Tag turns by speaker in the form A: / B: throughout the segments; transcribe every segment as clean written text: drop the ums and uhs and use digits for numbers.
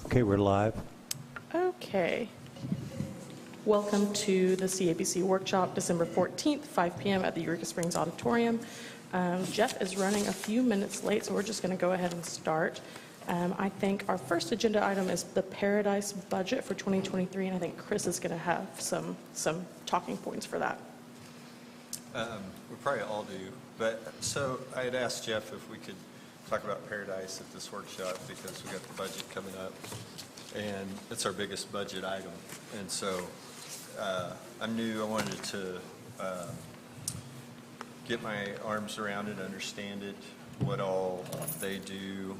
A: Okay, we're live.
B: Okay. Welcome to the CAPC workshop, December 14th, 5 p.m. at the Eureka Springs Auditorium. Jeff is running a few minutes late, so we're just going to go ahead and start. I think our first agenda item is the Paradise budget for 2023, and I think Chris is going to have some talking points for that.
C: We probably all do, but so I had asked Jeff if we could talk about Paradise at this workshop because we got the budget coming up, and it's our biggest budget item. And so I'm new. I wanted to get my arms around it, understand it, what all they do.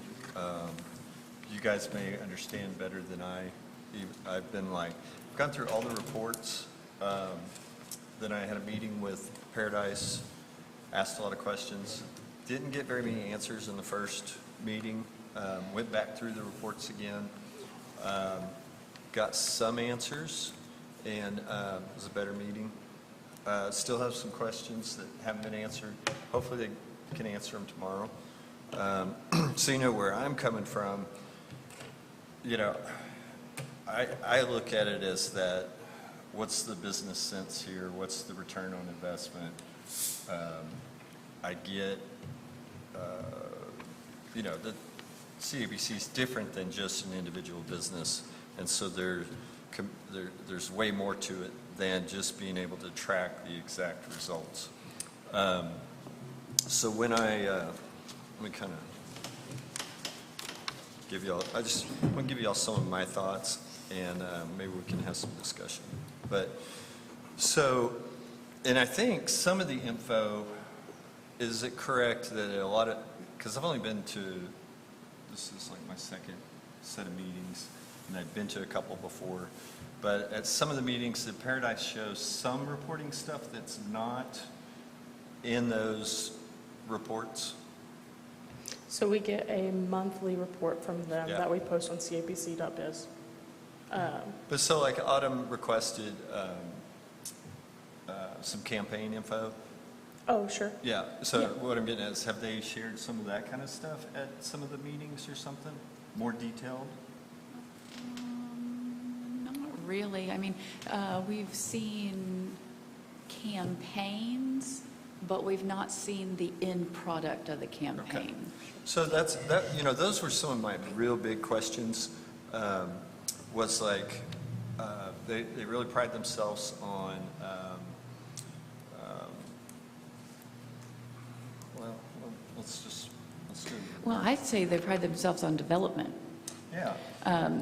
C: You guys may understand better than I've been gone through all the reports. Then I had a meeting with Paradise, asked a lot of questions. Didn't get very many answers in the first meeting. Went back through the reports again. Got some answers, and it was a better meeting. Still have some questions that haven't been answered. Hopefully they can answer them tomorrow. So you know where I'm coming from. You know, I look at it as that, what's the business sense here? What's the return on investment? I get, you know, the CAPC is different than just an individual business. And so there's way more to it than just being able to track the exact results. So when let me kind of give y'all, I just want to give y'all some of my thoughts, and maybe we can have some discussion. But so, and I think some of the info, is it correct that a lot of, because I've only been to, this is like my second set of meetings, and I've been to a couple before, but at some of the meetings, the Paradise shows some reporting stuff that's not in those reports.
B: So we get a monthly report from them that we post on capc.biz.
C: But so like Autumn requested some campaign info.
B: Oh, sure.
C: Yeah, so what I'm getting at is, have they shared some of that kind of stuff at some of the meetings or something? More detailed?
D: Not really. I mean, we've seen campaigns, but we've not seen the end product of the campaign.
C: Okay. So you know, those were some of my real big questions. Was like, they really pride themselves on, let's do it.
D: Well, I'd say they pride themselves on development.
C: Yeah.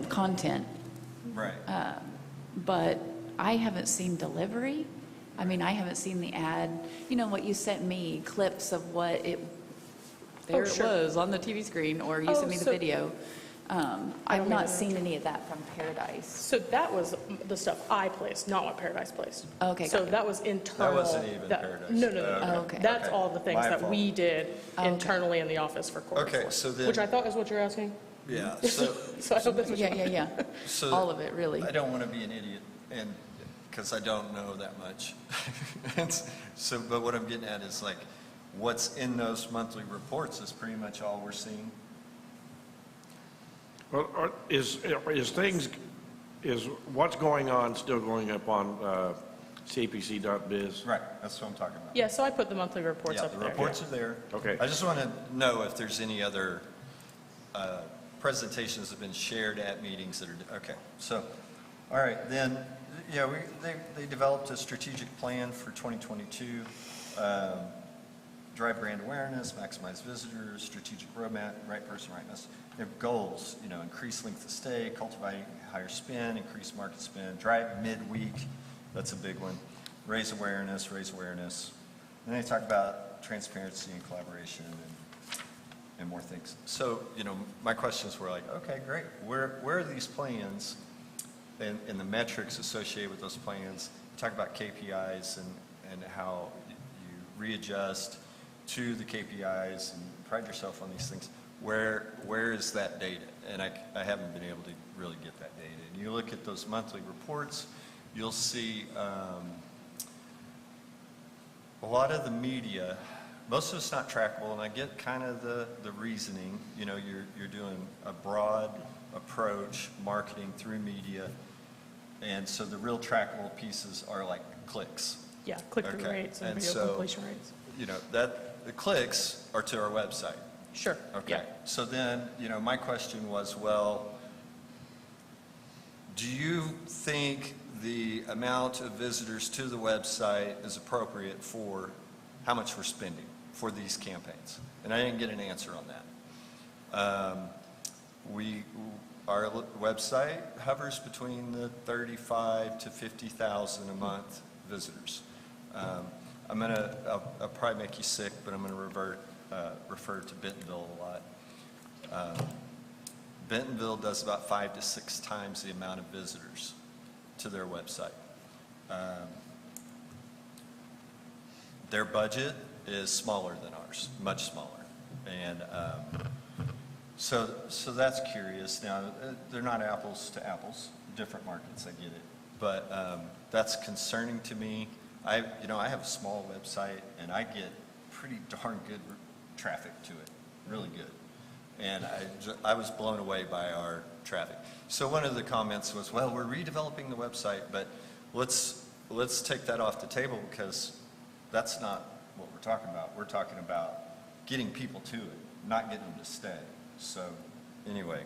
D: Content.
C: Right.
D: But I haven't seen delivery. I mean, I haven't seen the ad. You know what, you sent me clips of what it was on the TV screen, or you sent me the video. I've not seen any of that from Paradise.
B: So that was the stuff I placed, not what Paradise placed.
D: Okay.
B: So that was internal.
C: That wasn't even Paradise.
B: No.
D: Okay.
B: That's all the things
C: My
B: that
C: fault.
B: we did internally in the office for quarter four.
C: Okay, so then.
B: Which I thought is what you're asking?
C: Yeah.
B: So I hope that's what you're asking.
D: Yeah.
C: So
D: all of it, really.
C: I don't want to be an idiot, and because I don't know that much. So, but what I'm getting at is like, what's in those monthly reports is pretty much all we're seeing.
E: Well, is what's going on still going up on CAPC.biz?
C: Right, that's what I'm talking about.
B: Yeah, so I put the monthly reports up
C: The
B: there.
C: reports are there.
E: Okay.
C: I just want to know if there's any other presentations that have been shared at meetings that are, okay. So, all right, then, yeah, they developed a strategic plan for 2022, drive brand awareness, maximize visitors, strategic roadmap, right person, right message. They have goals, you know, increase length of stay, cultivate higher spend, increase market spend, drive midweek, that's a big one, raise awareness. And they talk about transparency and collaboration and more things. So, you know, my questions were like, okay, great. Where are these plans and the metrics associated with those plans? Talk about KPIs and how you readjust to the KPIs and pride yourself on these things. Where is that data? And I haven't been able to really get that data. And you look at those monthly reports, you'll see a lot of the media most of it's not trackable, and I get kind of the reasoning. You know, you're doing a broad approach, marketing through media, and so the real trackable pieces are like clicks.
B: Yeah, click-through
C: Okay.
B: rates and
C: And
B: video
C: so-
B: completion rates.
C: You know, the clicks are to our website.
B: Sure,
C: Okay.
B: yeah.
C: So then, you know, my question was, well, do you think the amount of visitors to the website is appropriate for how much we're spending for these campaigns? And I didn't get an answer on that. Our website hovers between the 35 to 50,000 a month visitors. I'll probably make you sick, but I'm gonna refer to Bentonville a lot. Bentonville does about 5 to 6 times the amount of visitors to their website. Their budget is smaller than ours, much smaller. And so that's curious. Now, they're not apples to apples, different markets, I get it. But that's concerning to me. I have a small website, and I get pretty darn good traffic to it, really good. And I was blown away by our traffic. So one of the comments was, well, we're redeveloping the website, but let's take that off the table, because that's not what we're talking about. We're talking about getting people to it, not getting them to stay. So anyway,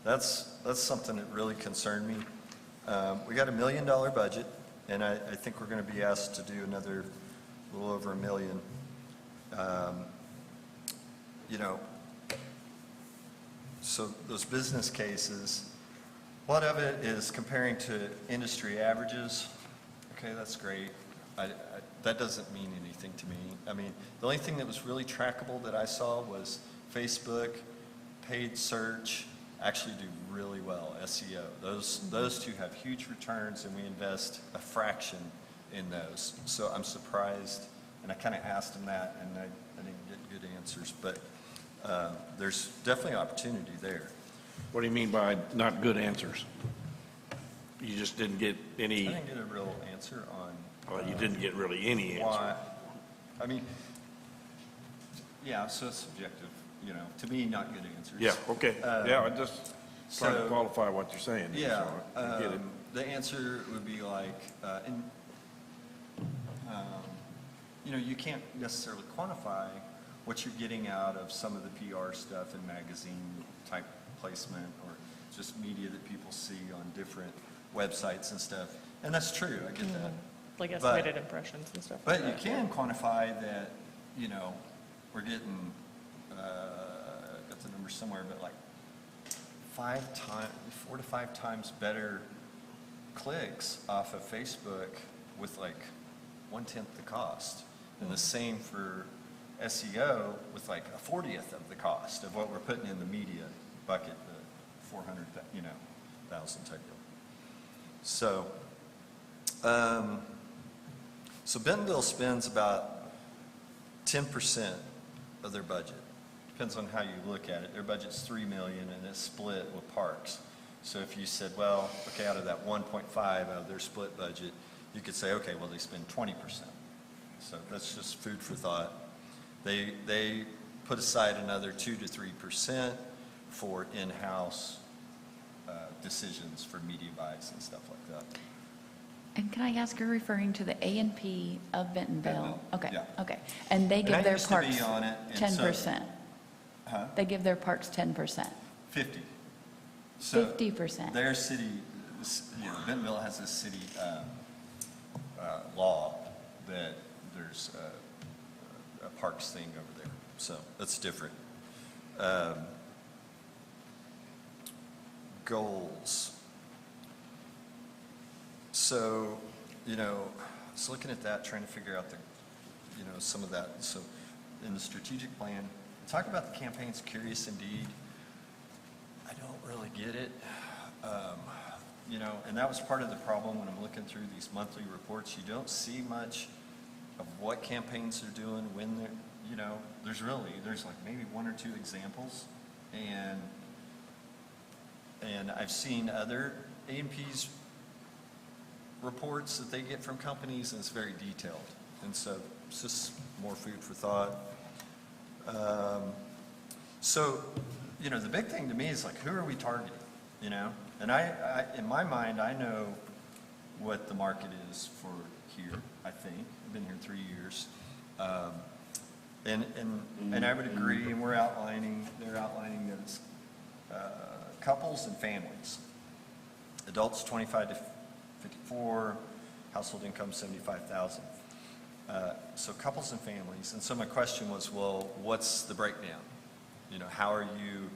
C: that's something that really concerned me. We got $1 million budget, and I think we're going to be asked to do another little over $1 million. You know, so those business cases, a lot of it is comparing to industry averages. Okay, that's great. That doesn't mean anything to me. I mean, the only thing that was really trackable that I saw was Facebook, paid search, actually do really well, SEO. Those two have huge returns, and we invest a fraction in those. So I'm surprised, and I kind of asked them that, and I didn't get good answers. But there's definitely opportunity there.
E: What do you mean by not good answers? You just didn't get
C: I
E: any,
C: didn't get a real answer on
E: well, you didn't get really any answer.
C: why. I mean, yeah, so it's subjective, you know. To me, not good answers.
E: Yeah, okay. Yeah, I just trying to
C: so-
E: qualify what you're saying.
C: Yeah,
E: So I get it.
C: the answer would be like, you know, you can't necessarily quantify what you're getting out of some of the PR stuff and magazine type placement, or just media that people see on different websites and stuff. And that's true, I get that.
B: Like estimated impressions and stuff like
C: But you
B: that.
C: can quantify that, you know, we're getting, got the number somewhere, but like 4 to 5 times better clicks off of Facebook with like 1/10 the cost. And the same for SEO with like a 40th of the cost of what we're putting in the media bucket, the 400,000 type deal. So, so Bentonville spends about 10% of their budget. Depends on how you look at it. Their budget's $3 million, and it's split with parks. So if you said, well, okay, out of that 1.5 of their split budget, you could say, okay, well, they spend 20%. So that's just food for thought. They put aside another 2 to 3% for in-house decisions for media buys and stuff like that.
D: And can I ask, you're referring to the A&P of Bentonville?
C: Bentonville,
D: Okay,
C: yeah.
D: okay. And they
C: And
D: give
C: I
D: their
C: used to be
D: parks
C: on it, and so-
D: 10%?
C: Huh?
D: They give their parks 10%?
C: 50. So
D: 50%.
C: Their city, you know, Bentonville has this city law that there's a parks thing over there. So that's different. Goals. So, you know, I was looking at that, trying to figure out some of that. So in the strategic plan, talk about the campaigns, curious indeed. I don't really get it. You know, and that was part of the problem when I'm looking through these monthly reports. You don't see much of what campaigns they're doing, when they're, you know, there's like maybe 1 or 2 examples. And I've seen other A&P's reports that they get from companies, and it's very detailed. And so it's just more food for thought. So, you know, the big thing to me is like, who are we targeting, you know? And in my mind, I know what the market is for here, I think. I've been here 3 years. And I would agree, and they're outlining that it's couples and families. Adults 25 to 54, household income 75,000. So couples and families. And so my question was, well, what's the breakdown? You know, how are you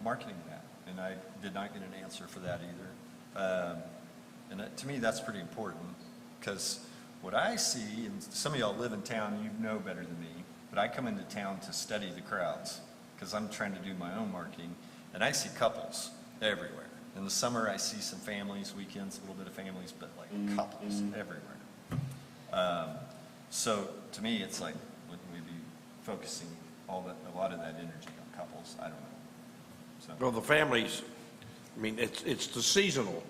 C: marketing that? And I did not get an answer for that either. To me, that's pretty important, because what I see, and some of y'all live in town, you know better than me, but I come into town to study the crowds, because I'm trying to do my own marketing, and I see couples everywhere. In the summer, I see some families, weekends, a little bit of families, but like couples everywhere. So to me, it's like, wouldn't we be focusing a lot of that energy on couples? I don't know. So.
E: Well, the families, I mean, it's the seasonal.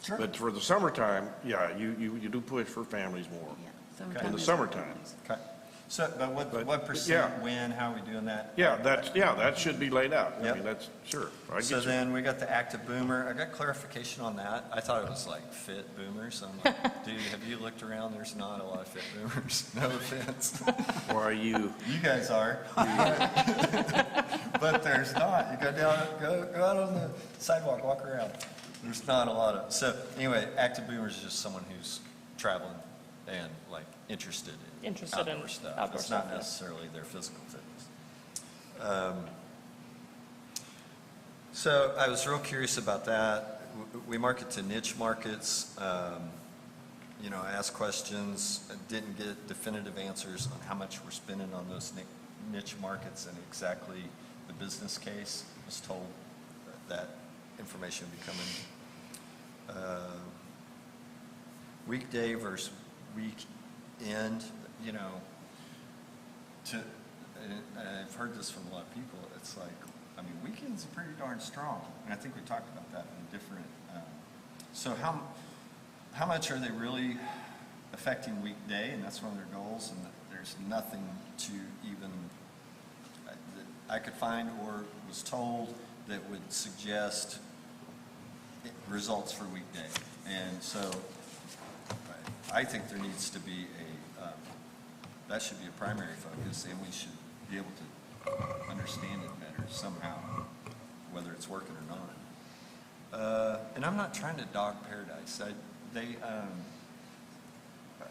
C: Sure.
E: But for the summertime, yeah, you do push for families more.
D: Yeah,
E: In the summertime.
C: Okay. So, but what percent,
E: yeah.
C: when, how are we doing that?
E: Yeah, that should be laid out. I
C: Yep.
E: mean, that's, sure. I
C: So
E: get you.
C: then we got the active boomer. I got clarification on that. I thought it was like fit boomers. I'm like, dude, have you looked around? There's not a lot of fit boomers. No offense.
E: Or are you,
C: You guys are. But there's not. You go out on the sidewalk, walk around. There's not a lot of, so anyway, active boomers is just someone who's traveling and like interested in outdoor stuff.
B: outdoor
C: It's
B: stuff,
C: not
B: yeah.
C: necessarily their physical fitness. So I was real curious about that. We market to niche markets. You know, I asked questions, didn't get definitive answers on how much we're spending on those niche markets and exactly the business case. I was told that information would be coming. Weekday versus weekend, you know, and I've heard this from a lot of people, it's like, I mean, weekends are pretty darn strong, and I think we talked about that in different, so how much are they really affecting weekday, and that's one of their goals, and there's nothing to even, that I could find or was told that would suggest results for weekday. And so I think there needs to be that should be a primary focus, and we should be able to understand it better somehow, whether it's working or not. And I'm not trying to dog paradise.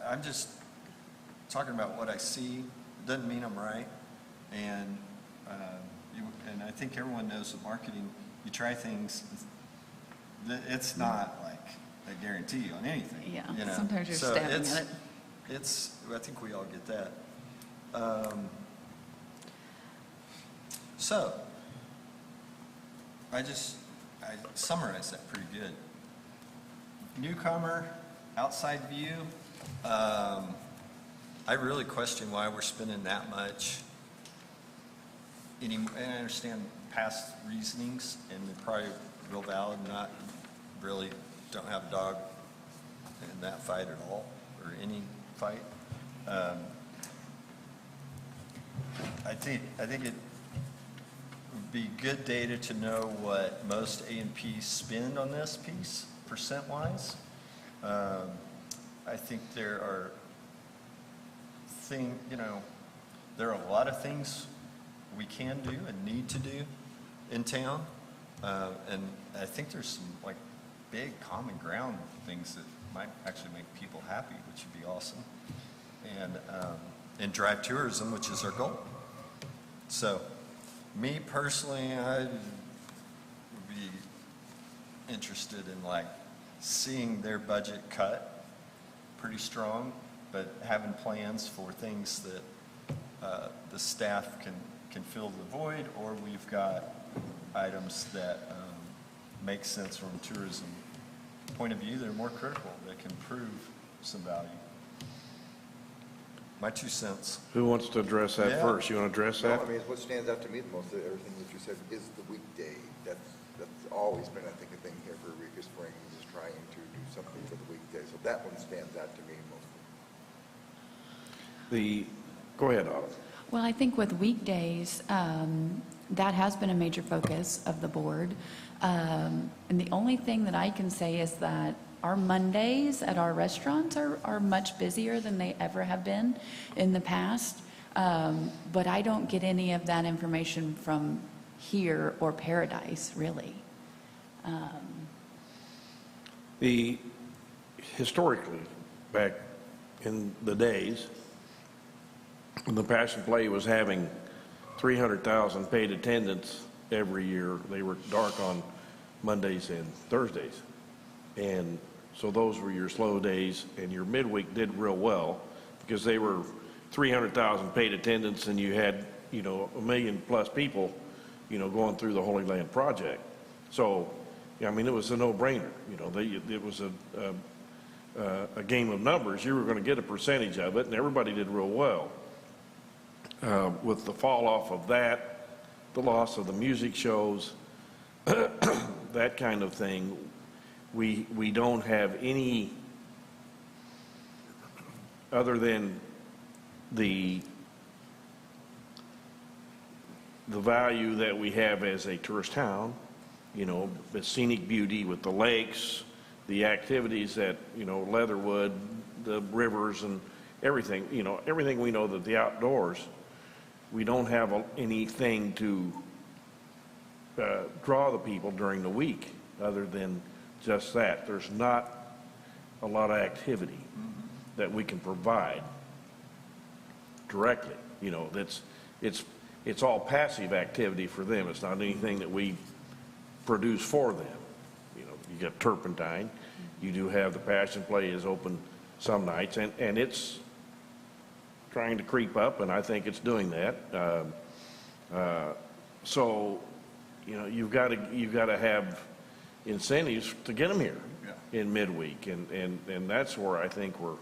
C: I'm just talking about what I see. It doesn't mean I'm right. And and I think everyone knows that marketing, you try things, it's not like a guarantee on anything.
D: Yeah,
C: you know?
D: sometimes you're
C: So
D: stabbing at it.
C: I think we all get that. So, I summarized that pretty good. Newcomer, outside view. I really question why we're spending that much. And I understand past reasonings, and they're probably real valid, not really, don't have a dog in that fight at all, or any fight. I think it would be good data to know what most A&Ps spend on this piece, percent-wise. I think there are there are a lot of things we can do and need to do in town. And I think there's some like big common ground things that might actually make people happy, which would be awesome. And drive tourism, which is our goal. So me personally, I would be interested in like seeing their budget cut pretty strong, but having plans for things that the staff can fill the void, or we've got items that make sense from a tourism point of view. They're more critical, that can prove some value. My 2 cents.
E: who wants to address that
C: Yeah.
E: first? You want to address
A: No,
E: that?
A: I mean, what stands out to me the most of everything that you said is the weekday. That's always been, I think, a thing here for Eureka Springs, is trying to do something for the weekday. So that one stands out to me mostly.
E: Go ahead, Autumn.
D: Well, I think with weekdays, that has been a major focus of the board. And the only thing that I can say is that our Mondays at our restaurants are much busier than they ever have been in the past. But I don't get any of that information from here or Paradise, really.
E: Historically, back in the days, when the Passion Play was having 300,000 paid attendance every year, they were dark on Mondays and Thursdays. And so those were your slow days, and your midweek did real well because they were 300,000 paid attendance, and you had, you know, 1 million plus people, you know, going through the Holy Land Project. So, yeah, I mean, it was a no-brainer. You know, it was a game of numbers. You were going to get a percentage of it, and everybody did real well. With the fall off of that, the loss of the music shows, that kind of thing, we don't have any other than the value that we have as a tourist town, you know, the scenic beauty with the lakes, the activities at, you know, Leatherwood, the rivers and everything, you know, everything we know that the outdoors, we don't have anything to draw the people during the week other than just that. There's not a lot of activity that we can provide directly. You know, it's all passive activity for them. It's not anything that we produce for them. You know, you got Turpentine. You do have the Passion Play is open some nights, and it's trying to creep up, and I think it's doing that. So, you know, you've got to have incentives to get them here in midweek, and that's where I think we're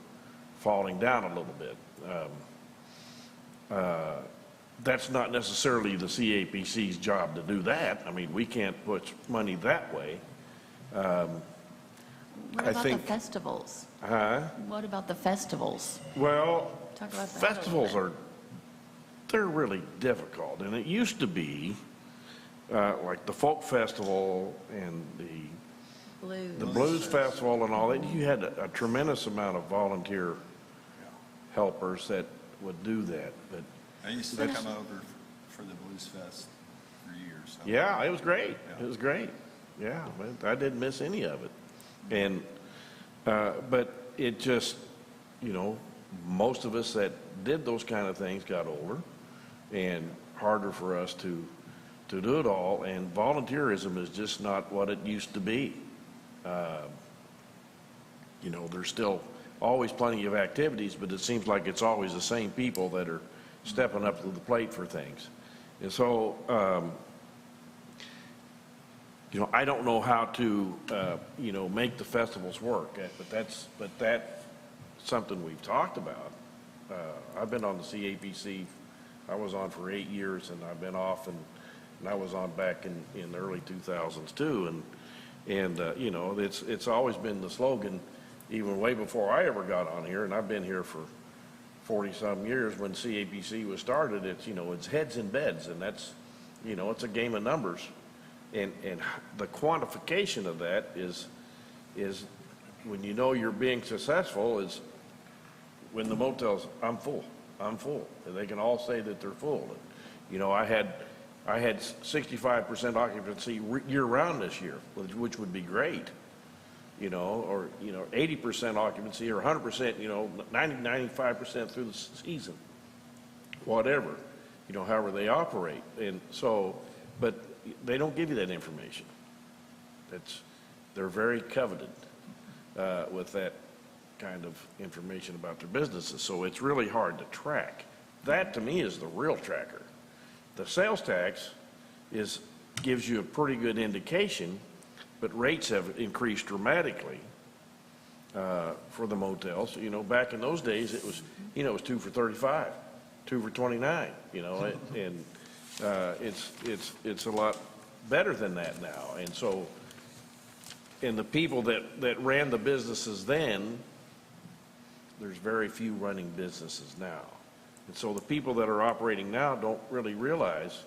E: falling down a little bit. That's not necessarily the CAPC's job to do that. I mean, we can't put money that way.
D: What about the festivals? What about the festivals?
E: Well,
D: Talk about that
E: festivals they're really difficult, and it used to be like the folk festival and the blues festival and all that. You had a tremendous amount of volunteer helpers that would do that, but
C: I used to come over for the Blues Fest for years. So.
E: yeah, it was great.
C: Yeah.
E: It was great. Yeah, I didn't miss any of it. And but it just, you know, most of us that did those kind of things got older and harder for us to do it all. And volunteerism is just not what it used to be. You know, there's still always plenty of activities, but it seems like it's always the same people that are stepping up to the plate for things. And so, you know, I don't know how to, you know, make the festivals work, but that's something we've talked about. I've been on the CAPC. I was on for 8 years, and I've been off, and I was on back in the early 2000s too. And you know, it's always been the slogan, even way before I ever got on here, and I've been here for 40-some years. When CAPC was started, it's, you know, it's heads in beds, and that's, you know, it's a game of numbers. And the quantification of that is when you know you're being successful is when the motels, I'm full, and they can all say that they're full. And, you know, I had 65% occupancy year-round this year, which would be great. You know, or, you know, 80% occupancy or 100%, you know, 95% through the season, whatever, you know, however they operate. And so, but they don't give you that information. They're very coveted with that kind of information about their businesses. So it's really hard to track. That to me is the real tracker. The sales tax gives you a pretty good indication, but rates have increased dramatically for the motels. You know, back in those days, it was, you know, it was 2 for $35, 2 for $29. You know, and it's a lot better than that now. And so, and the people that ran the businesses then, there's very few running businesses now. And so the people that are operating now don't really realize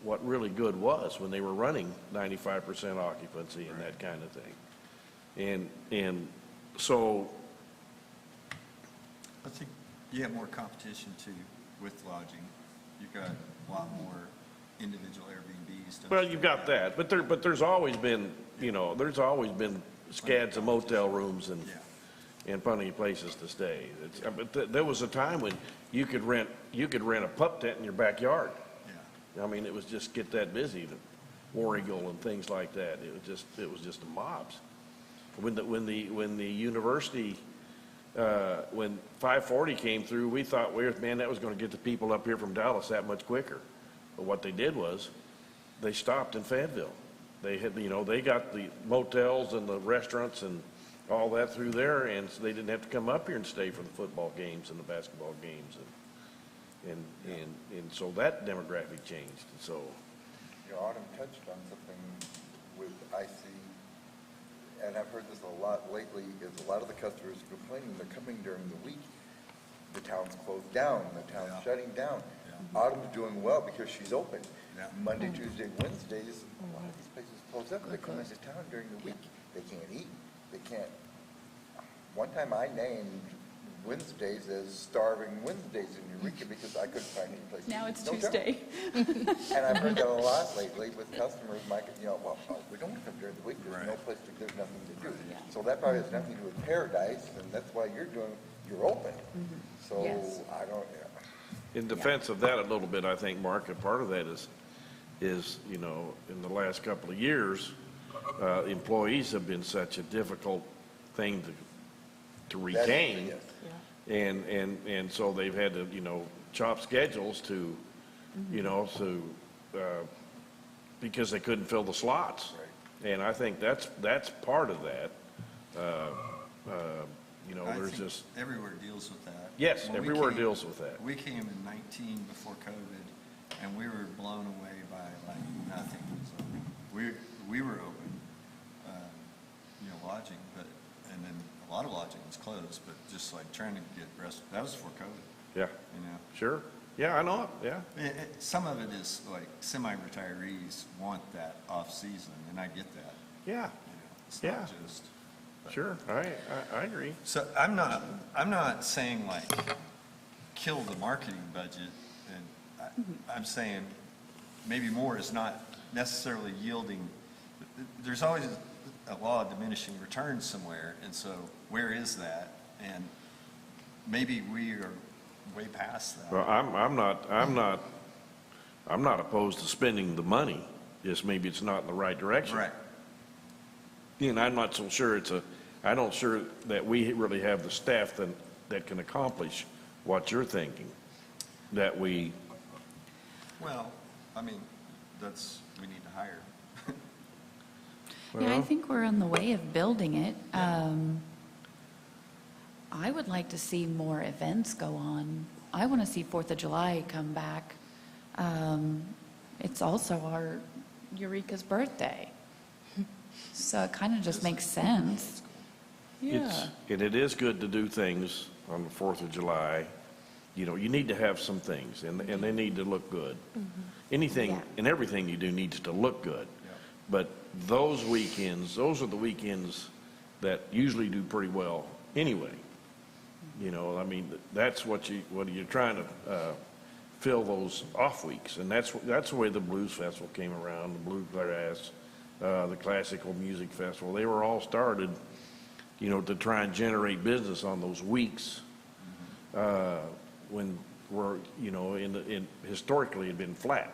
E: what really good was when they were running 95% occupancy and that kind of thing. And so,
C: I think you have more competition too with lodging. You've got a lot more individual Airbnbs. don't
E: well,
C: you
E: you've
C: think?
E: got that, but there's always been, there's always been scads of motel rooms
C: Yeah.
E: and plenty of places to stay. But there was a time when you could rent a pup tent in your backyard.
C: Yeah.
E: I mean, it was just get that busy, the War Eagle and things like that. It was just the mobs. When the university, when 540 came through, we thought, man, that was going to get the people up here from Dallas that much quicker. But what they did was, they stopped in Fayetteville. They had, they got the motels and the restaurants and all that through there, and so they didn't have to come up here and stay for the football games and the basketball games, and so that demographic changed. And so,
A: Autumn touched on something with I see, and I've heard this a lot lately, is a lot of the customers complaining they're coming during the week. The town's closed down, the town's
C: Yeah.
A: shutting down.
C: Yeah.
A: Autumn's doing well because she's open.
C: Yeah.
A: Monday, Tuesday, Wednesdays, a lot of these places close up. They come into town during the week. They can't eat. They can't. One time I named Wednesdays as Starving Wednesdays in Eureka because I couldn't find any place. to
D: Now
A: eat.
D: it's
A: No joke.
D: Tuesday.
A: And I've heard that a lot lately with customers, Mike, well, we don't want to come during the week, there's no
C: Right.
A: place to, there's nothing to do.
D: Yeah.
A: So that probably has nothing to do with Paradise, and that's why you're open. So
D: Yes.
A: I don't,
E: in defense of that a little bit, I think, Mark, a part of that is, in the last couple of years, employees have been such a difficult thing to retain.
A: yes.
E: And so they've had to, chop schedules to, because they couldn't fill the slots.
A: Right.
E: And I think that's part of that.
C: I
E: There's
C: think
E: just,
C: everywhere deals with that.
E: yes,
C: When we
E: everywhere
C: came-
E: deals with that.
C: We came in 19 before COVID, and we were blown away by like nothing was open. We were open, lodging, and then a lot of lodging was closed, but just like trying to get that was before COVID,
E: Yeah, sure. Yeah, I know it, yeah.
C: Some of it is like semi-retirees want that off-season, and I get that.
E: Yeah,
C: It's
E: Yeah.
C: not just.
E: sure. I agree.
C: So I'm not saying like kill the marketing budget, and I'm saying maybe more is not necessarily yielding. There's always a law of diminishing returns somewhere, and so where is that? And maybe we are way past that.
E: Well, I'm not opposed to spending the money, just maybe it's not in the right direction.
C: Right.
E: And I'm not so sure I don't sure that we really have the staff that can accomplish what you're thinking, that we,
C: Well, I mean, we need to hire.
D: Yeah, I
E: Well-
D: think we're on the way of building it. I would like to see more events go on. I want to see 4th of July come back. It's also our Eureka's birthday. So it kind of just makes sense. Yeah.
E: and it is good to do things on the 4th of July. You need to have some things, and they need to look good. Anything
D: Yeah.
E: and everything you do needs to look good.
C: Yeah.
E: But those weekends, those are the weekends that usually do pretty well anyway. I mean, that's what you're trying to fill those off weeks, and that's the way the Blues Festival came around, the Bluegrass, the Classical Music Festival. They were all started, to try and generate business on those weeks when we're, historically had been flat.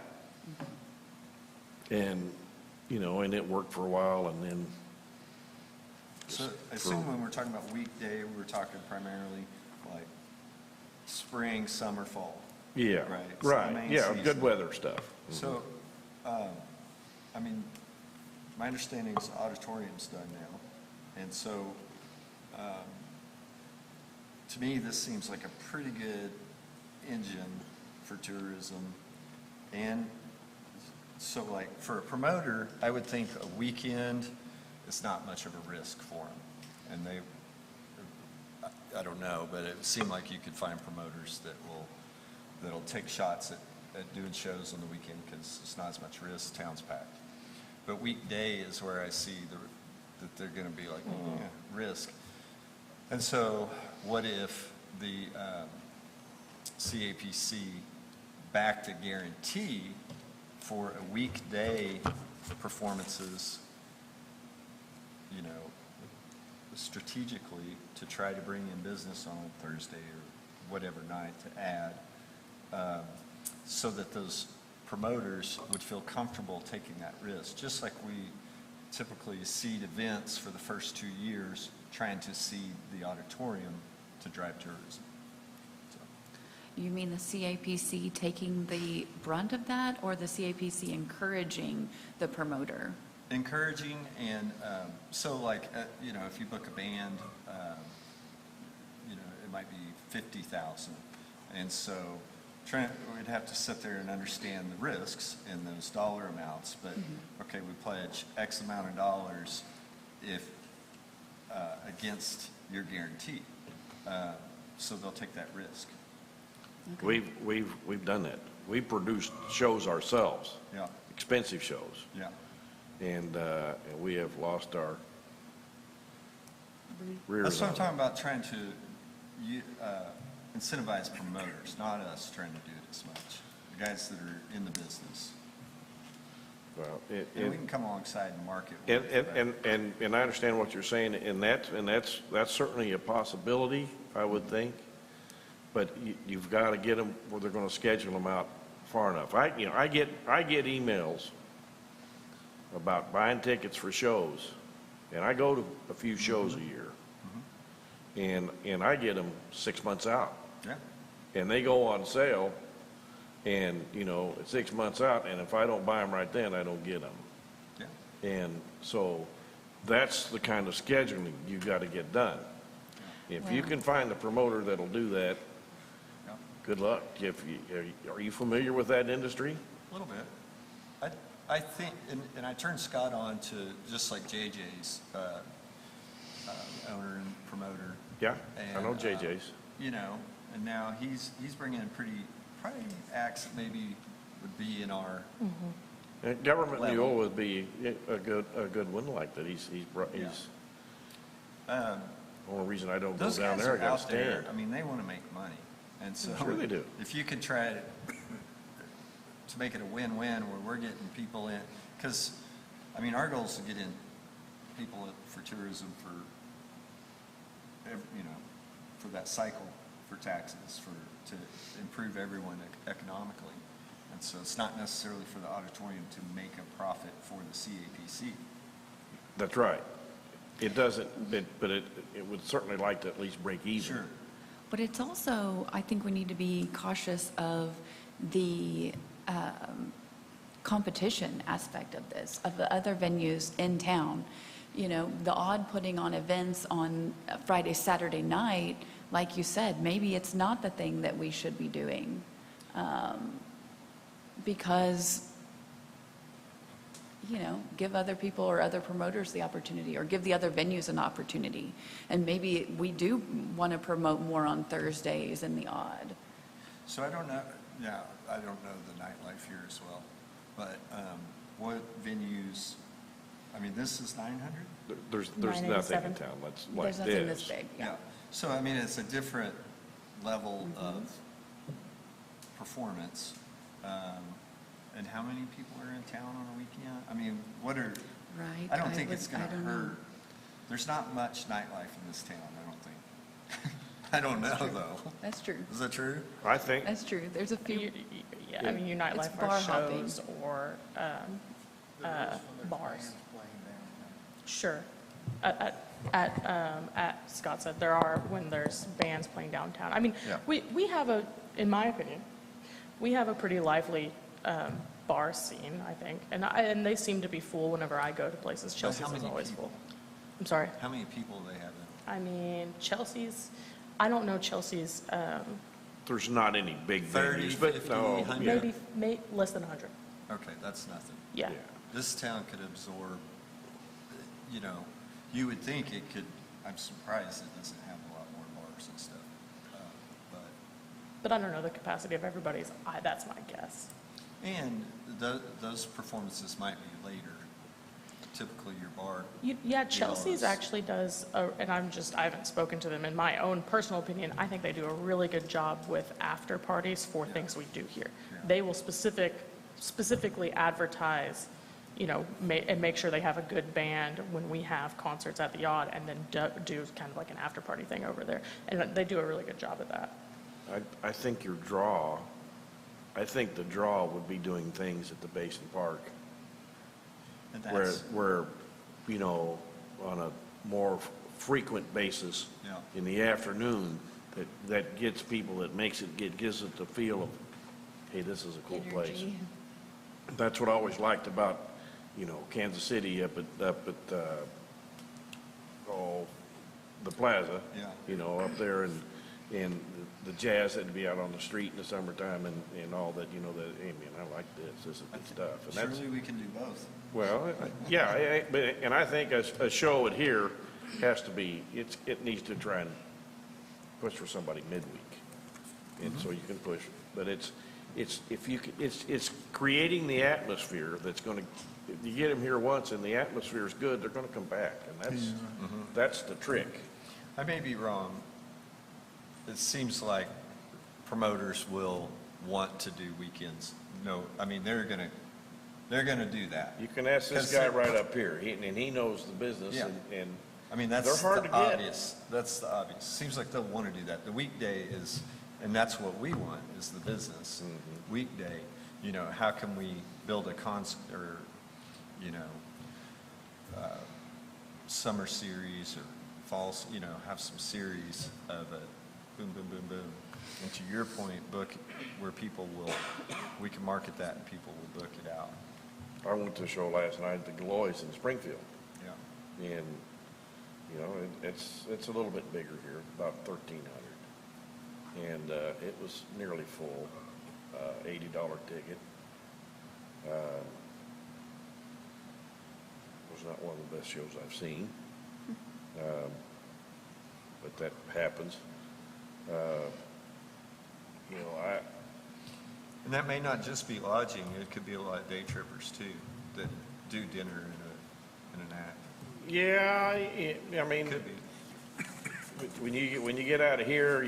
E: And, and it worked for a while, and then.
C: So I assume when we're talking about weekday, we're talking primarily like spring, summer, fall.
E: Yeah,
C: Right, it's the
E: right,
C: main
E: yeah,
C: season.
E: good weather stuff.
C: So, I mean, my understanding is the auditorium's done now. And so, to me, this seems like a pretty good engine for tourism. And so like for a promoter, I would think a weekend is not much of a risk for them. And I don't know, but it would seem like you could find promoters that will that'll take shots at doing shows on the weekend because it's not as much risk, town's packed. But weekday is where I see that they're going to be like, risk. And so what if the CAPC backed a guarantee for a weekday performances, you know, strategically to try to bring in business on Thursday or whatever night to add, so that those promoters would feel comfortable taking that risk, just like we typically seed events for the first 2 years, trying to seed the auditorium to drive tourism. So,
D: You mean the CAPC taking the brunt of that, or the CAPC encouraging the promoter?
C: encouraging, and so like, you know, if you book a band, you know, it might be 50,000. And so we'd have to sit there and understand the risks in those dollar amounts, but okay, we pledge X amount of dollars if against your guarantee. So they'll take that risk.
D: Okay.
E: We've done that. We produced shows ourselves,
C: Yeah,
E: expensive shows,
C: yeah.
E: and we have lost our rears.
C: That's what I'm
E: on it.
C: talking about, trying to incentivize promoters, not us trying to do it as much. The guys that are in the business.
E: Well,
C: And we can come alongside and market. with it.
E: and I understand what you're saying, and that's certainly a possibility, I would think. But you've got to get them where they're going to schedule them out far enough. I get emails about buying tickets for shows, and I go to a few shows a year, and I get them 6 months out,
C: Yeah,
E: and they go on sale, and it's 6 months out, and if I don't buy them right then, I don't get them.
C: yeah.
E: And so that's the kind of scheduling you've got to get done. If you can find the promoter that'll do that,
C: Yeah.
E: good luck. Are you familiar with that industry?
C: A little bit. I think, and I turned Scott on to, just like JJ's owner and promoter.
E: Yeah, I know
C: And,
E: JJ's.
C: You know, and now he's bringing in probably acts that maybe would be in our,
E: And Government
C: level.
E: Mule would be a good one like that. He's the only reason I don't go
C: those
E: down
C: guys
E: there, I
C: are
E: got
C: out
E: to
C: there.
E: stand.
C: I mean, they want to make money. And so
E: Sure they do.
C: if you could try to make it a win-win where we're getting people in, because, I mean, our goal is to get in people for tourism for, for that cycle, for taxes, to improve everyone economically. And so it's not necessarily for the auditorium to make a profit for the CAPC.
E: That's right. It doesn't, but it would certainly like to at least break even.
C: Sure.
D: But it's also, I think we need to be cautious of the competition aspect of this, of the other venues in town. The odd putting on events on Friday, Saturday night, like you said, maybe it's not the thing that we should be doing. Because, give other people or other promoters the opportunity, or give the other venues an opportunity. And maybe we do want to promote more on Thursdays in the odd.
C: So I don't know, yeah, I don't know the nightlife here as well, but what venues, I mean, this is 900?
E: There's nothing in
B: 987.
E: town that's like
D: There's nothing this big, yeah.
C: So, I mean, it's a different level of performance. And how many people are in town on a weekend? I mean,
D: Right.
C: I don't think it's going to
D: don't know.
C: hurt. There's not much nightlife in this town, I don't think. I don't know, though.
D: That's true.
C: Is that true?
E: I think,
D: That's true. There's a few.
B: Yeah, I mean, your
D: It's
B: nightlife
D: bar
B: are
D: hopping.
B: shows or bars. Sure. At Scott said, there are when there's bands playing downtown. I mean,
C: Yeah.
B: we have in my opinion, we have a pretty lively bar scene, I think. And they seem to be full whenever I go to places.
C: But
B: Chelsea's
C: how
B: is
C: many
B: always
C: people?
B: full. I'm sorry.
C: How many people do they have in?
B: I mean, Chelsea's, I don't know Chelsea's,
E: there's not any big
C: 30,
E: venues, but
C: 50,
E: no,
C: 100.
E: yeah.
B: maybe less than 100.
C: Okay, that's nothing.
B: Yeah.
C: This town could absorb, you would think it could, I'm surprised it doesn't have a lot more bars and stuff. But
B: But I don't know the capacity of everybody's, that's my guess.
C: And those performances might be later. Typically, your bar.
B: Yeah, Chelsea's
C: Yellows.
B: actually does, and I haven't spoken to them. In my own personal opinion, I think they do a really good job with after parties for things we do here.
C: Yeah.
B: They will specifically advertise, and make sure they have a good band when we have concerts at the Yacht, and then do kind of like an after party thing over there. And they do a really good job of that.
E: I think the draw would be doing things at the Basin Park
C: And
E: where,
C: that's,
E: on a more frequent basis
C: Yeah.
E: in the afternoon, that gets people, gives it the feel of, hey, this is a cool place.
D: Energy.
E: That's what I always liked about, Kansas City up at the plaza.
C: Yeah.
E: Up there and the jazz that would be out on the street in the summertime and all that, hey, man, I like this. This is good stuff. And that's,
C: surely we can do both.
E: well, yeah, and I think a show at here has to be, it needs to try and push for somebody midweek. And so you can push, but it's creating the atmosphere that's going to, if you get them here once and the atmosphere is good, they're going to come back. And that's the trick.
C: I may be wrong. It seems like promoters will want to do weekends. No, I mean, they're gonna do that.
E: You can ask this guy right up here, and he knows the business,
C: Yeah.
E: and
C: I mean, that's
E: they're hard
C: the
E: to get.
C: obvious. That's the obvious. Seems like they'll want to do that. The weekday is, and that's what we want, is the business. Weekday, how can we build a concert or, summer series or fall, have some series of a boom, boom, boom, boom. And to your point, book where we can market that and people will book it out.
E: I went to a show last night at the Galois in Springfield,
C: Yeah.
E: and, it's a little bit bigger here, about 1,300. And it was nearly full, $80 ticket. Was not one of the best shows I've seen, but that happens.
C: And that may not just be lodging, it could be a lot of day trippers too, that do dinner in an act.
E: Yeah, I mean,
C: Could be.
E: when you get out of here,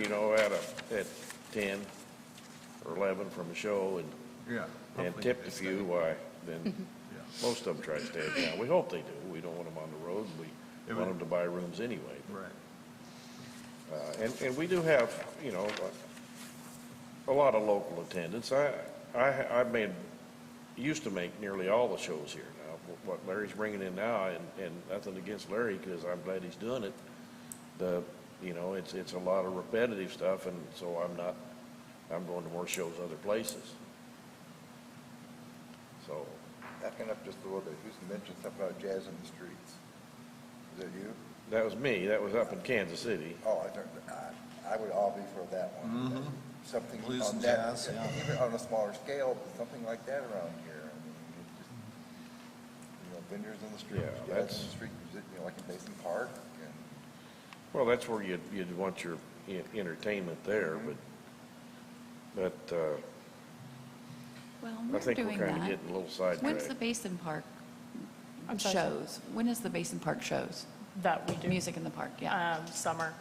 E: at 10 or 11 from a show
C: Yeah.
E: and
C: hopefully
E: tipped
C: they
E: a
C: stay.
E: few, why, then
C: Yeah.
E: most of them try to stay in town. We hope they do. We don't want them on the road. We
C: It
E: want
C: would-
E: them to buy rooms anyway.
C: Right.
E: And we do have, a lot of local attendance. I used to make nearly all the shows here now. What Larry's bringing in now, and nothing against Larry, because I'm glad he's doing it. It's a lot of repetitive stuff, and so I'm going to more shows other places. So,
A: Backing up just a little bit, who's mentioned something about jazz in the streets? Is that you?
E: that was me. That was up in Kansas City.
A: Oh, I would all be for that one. Something
C: Blues
A: on
C: and
A: that,
C: jazz, yeah.
A: even on a smaller scale, but something like that around here. I mean, vendors in the street,
E: Yeah,
A: jazz
E: that's-
A: in the street, like in Basin Park, and
E: Well, that's where you'd want your entertainment there, but
D: Well,
E: I
D: we're
E: think we're
D: doing
E: kind of
D: that.
E: getting a little sidetracked.
D: When's the Basin Park
B: I'm sorry,
D: shows? When is the Basin Park shows?
B: That we do.
D: Music in the park, yeah.
B: Summer.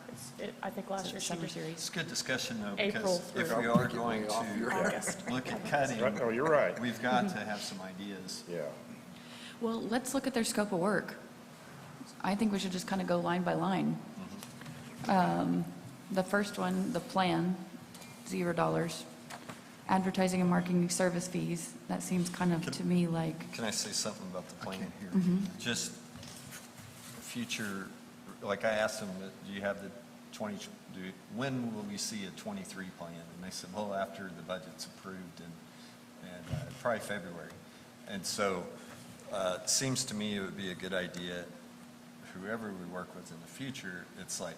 B: I think last
D: Is it
B: year she
D: Summer
B: did.
D: series?
C: It's good discussion though,
B: April
C: because if
B: through-
C: we are going
B: August.
C: to look at cutting,
E: Right, no, you're right.
C: we've got to have some ideas.
E: Yeah.
D: Well, let's look at their scope of work. I think we should just kind of go line by line. The first one, the plan, $0. Advertising and marketing service fees, that seems kind of to me like,
C: Can I say something about the plan here?
D: Mm-hmm.
C: Just future, like I asked them, do you have the when will we see a 23 plan? And they said, well, after the budget's approved and probably February. And so it seems to me it would be a good idea, whoever we work with in the future, it's like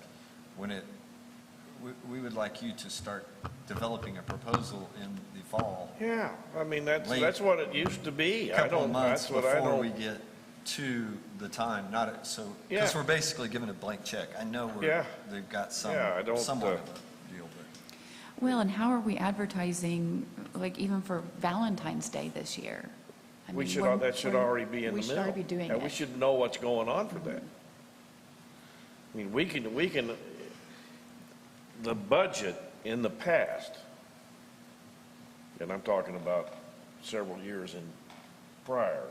C: we would like you to start developing a proposal in the fall.
E: Yeah, I mean, that's
C: Late.
E: what it used to be.
C: Couple of months
E: That's what I
C: before we
E: don't,
C: get to the time, because
E: Yeah.
C: we're basically given a blank check. I know
E: Yeah.
C: they've got
E: Yeah, I don't,
C: somewhat of a deal, but.
D: Well, and how are we advertising, like even for Valentine's Day this year? I
E: We
D: mean,
E: should,
D: we're-
E: that should
D: we're-
E: already be in the middle.
D: We should already be doing
E: And we
D: it.
E: should know what's going on for that. I mean, we can, the budget in the past, and I'm talking about several years in prior,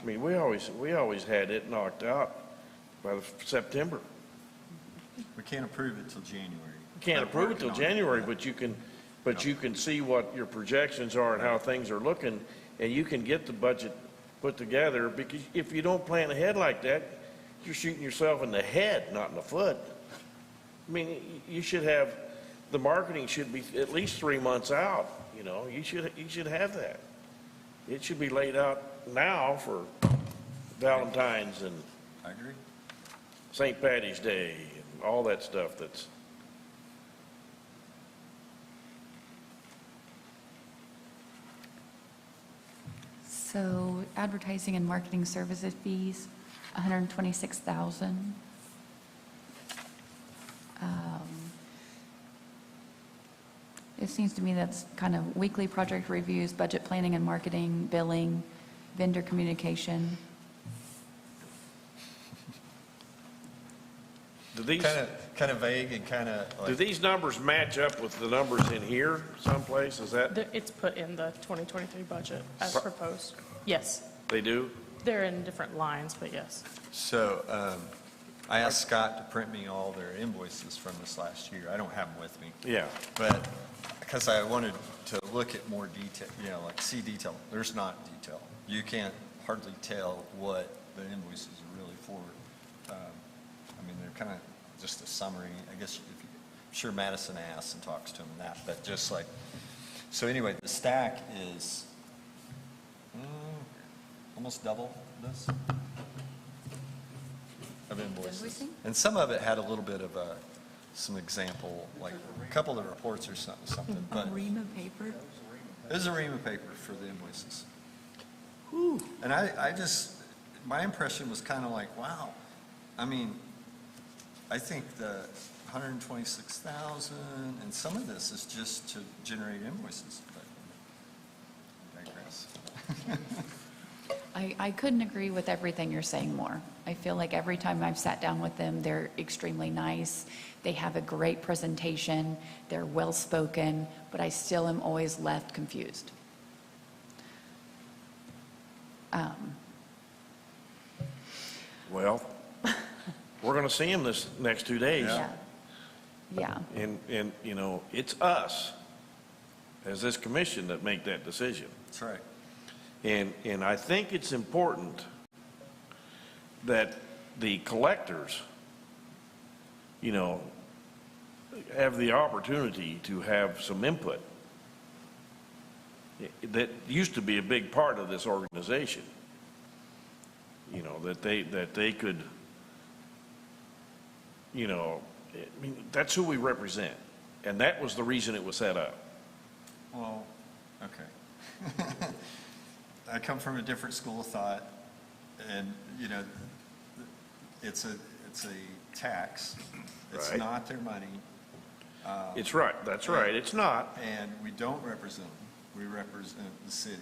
E: I mean, we always had it knocked out by September.
C: We can't approve it till January.
E: You can't
C: But
E: approve it till
C: working on
E: January, but you can see what your projections are and how things are looking, and you can get the budget put together, because if you don't plan ahead like that, you're shooting yourself in the head, not in the foot. I mean, you should have, the marketing should be at least 3 months out, you know, you should have that. It should be laid out now for Valentine's and
C: I agree.
E: St. Patty's Day, and all that stuff that's,
D: So advertising and marketing services fees, 126,000. It seems to me that's kind of weekly project reviews, budget planning and marketing, billing, vendor communication.
E: do these,
C: Kind of vague and kind of
E: do
C: like,
E: these numbers match up with the numbers in here someplace? Is that,
B: It's put in the 2023 budget as proposed. Yes,
E: they do?
B: they're in different lines, but yes.
C: so I asked Scott to print me all their invoices from this last year. I don't have them with me.
E: Yeah.
C: But, because I wanted to look at more detail, you know, like see detail. There's not detail. You can't hardly tell what the invoices are really for. I mean, they're kind of just a summary. I guess if you, I'm sure Madison asks and talks to him and that, but just like, so anyway, the stack is almost double this of invoices.
D: Invoicing?
C: And some of it had a little bit of some example, like a couple of the reports or something, but
D: Ream of paper?
C: there's a ream of paper for the invoices. And I just, my impression was kind of like, wow. I mean, I think the 126,000, and some of this is just to generate invoices, but I digress.
D: I couldn't agree with everything you're saying more. I feel like every time I've sat down with them, they're extremely nice. They have a great presentation. They're well-spoken, but I still am always left confused.
E: Well, we're going to see them this next 2 days.
D: Yeah. Yeah.
E: And, you know, it's us, as this commission, that make that decision.
C: That's right.
E: And I think it's important that the collectors, you know, have the opportunity to have some input. That used to be a big part of this organization. You know, that they could, you know, I mean, that's who we represent. And that was the reason it was set up.
C: Well, okay. I come from a different school of thought, and, you know, it's a tax. It's
E: Right.
C: not their money.
E: It's right, that's right, it's not.
C: And we don't represent them. We represent the city.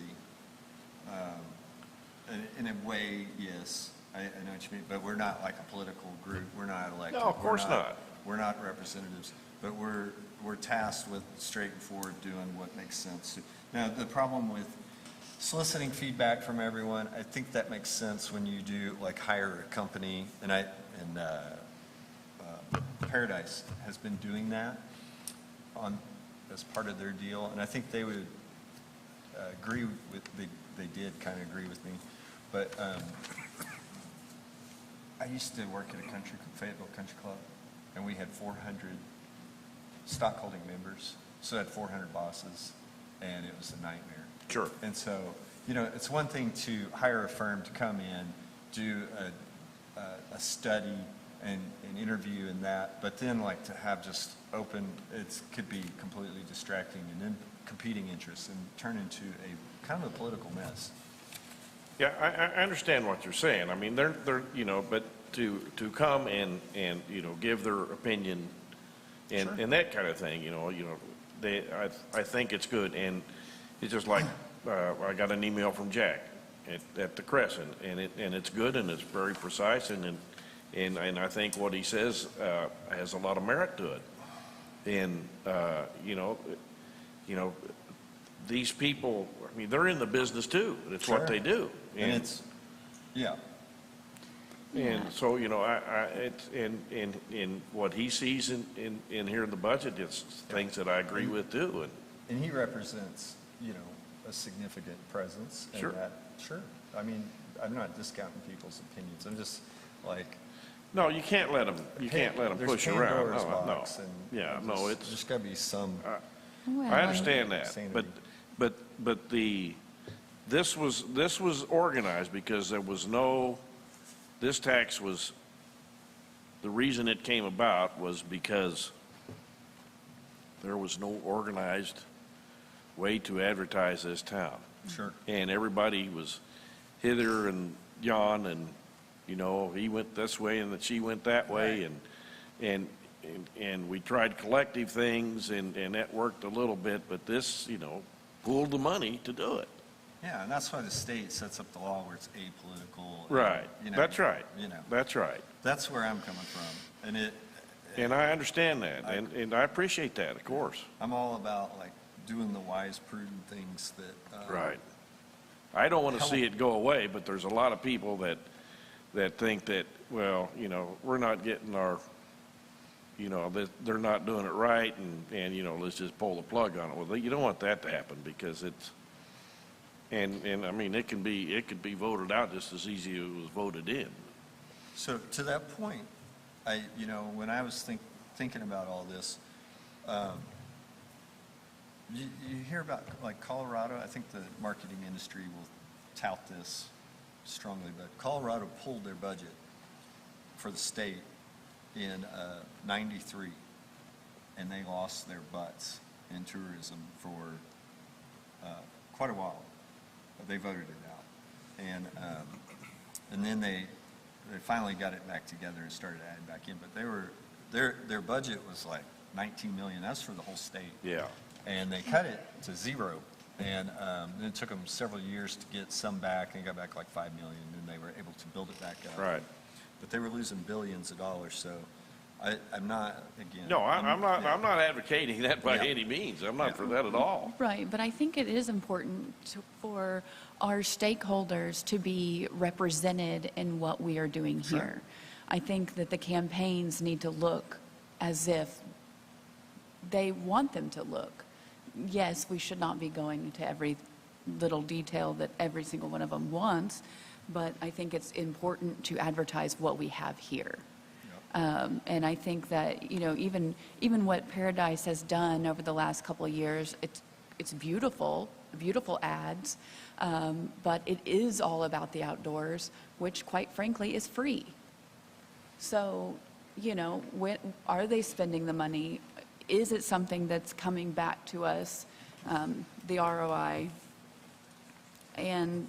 C: In a way, yes, I know what you mean, but we're not like a political group. We're not elected.
E: No, of course
C: We're
E: not.
C: We're not representatives, but we're tasked with straight and forward doing what makes sense. Now, the problem with soliciting feedback from everyone, I think that makes sense when you do, like, hire a company, and Paradise has been doing that as part of their deal, and I think they would agree with, they did kind of agree with me, but I used to work at a Fayetteville Country Club, and we had 400 stockholding members, so I had 400 bosses, and it was a nightmare.
E: Sure.
C: And so, you know, it's one thing to hire a firm to come in, do a study and an interview and that, but then like to have just open, it could be completely distracting and then competing interests and turn into a kind of a political mess.
E: Yeah, I understand what you're saying. I mean, they're, you know, but to come and, you know, give their opinion and that kind of thing, you know, I think it's good, and it's just like, I got an email from Jack at the Crescent, and it's good, and it's very precise, and I think what he says, has a lot of merit to it. And, you know, these people, I mean, they're in the business too. It's what they do.
C: And it's, yeah.
E: And so, you know, it's, in what he sees in here in the budget, it's things that I agree with too.
C: And he represents, you know, a significant presence.
E: Sure.
C: And that, sure. I mean, I'm not discounting people's opinions. I'm just like.
E: No, you can't let them
C: There's
E: push you around.
C: Pandora's
E: No,
C: box,
E: no.
C: and
E: Yeah,
C: there's
E: no, it's.
C: There's got to be some.
E: I understand that,
C: Sanity.
E: but this was organized because there was no, this tax was, the reason it came about was because there was no organized way to advertise this town.
C: Sure.
E: And everybody was hither and yon, and, you know, he went this way and that she went that way, and we tried collective things, and that worked a little bit, but this, you know, pooled the money to do it.
C: Yeah, and that's why the state sets up the law where it's apolitical.
E: Right.
C: You know,
E: That's right.
C: You know,
E: That's right.
C: that's where I'm coming from.
E: And I understand that, and I appreciate that, of course.
C: I'm all about like doing the wise, prudent things that.
E: Right. I don't want to see it go away, but there's a lot of people that think that, well, you know, we're not getting our, you know, that they're not doing it right, and, you know, let's just pull the plug on it. Well, you don't want that to happen, because it's, and I mean, it could be voted out just as easy as it was voted in.
C: So to that point, you know, when I was thinking about all this, you hear about like Colorado. I think the marketing industry will tout this strongly, but Colorado pulled their budget for the state in '93, and they lost their butts in tourism for quite a while. But they voted it out, and then they finally got it back together and started adding back in. But their budget was like 19 million. That's for the whole state.
E: Yeah.
C: And they cut it to zero. And then it took them several years to get some back, and got back like 5 million, and they were able to build it back up.
E: Right.
C: But they were losing billions of dollars, so I'm not, again.
E: No, I'm not advocating that by
C: Yeah.
E: any means. I'm not for that at all.
D: Right, but I think it is important for our stakeholders to be represented in what we are doing here. I think that the campaigns need to look as if they want them to look. Yes, we should not be going into every little detail that every single one of them wants, but I think it's important to advertise what we have here. And I think that, you know, even what Paradise has done over the last couple of years, it's beautiful ads, but it is all about the outdoors, which quite frankly is free. So, you know, are they spending the money? Is it something that's coming back to us, the ROI? And,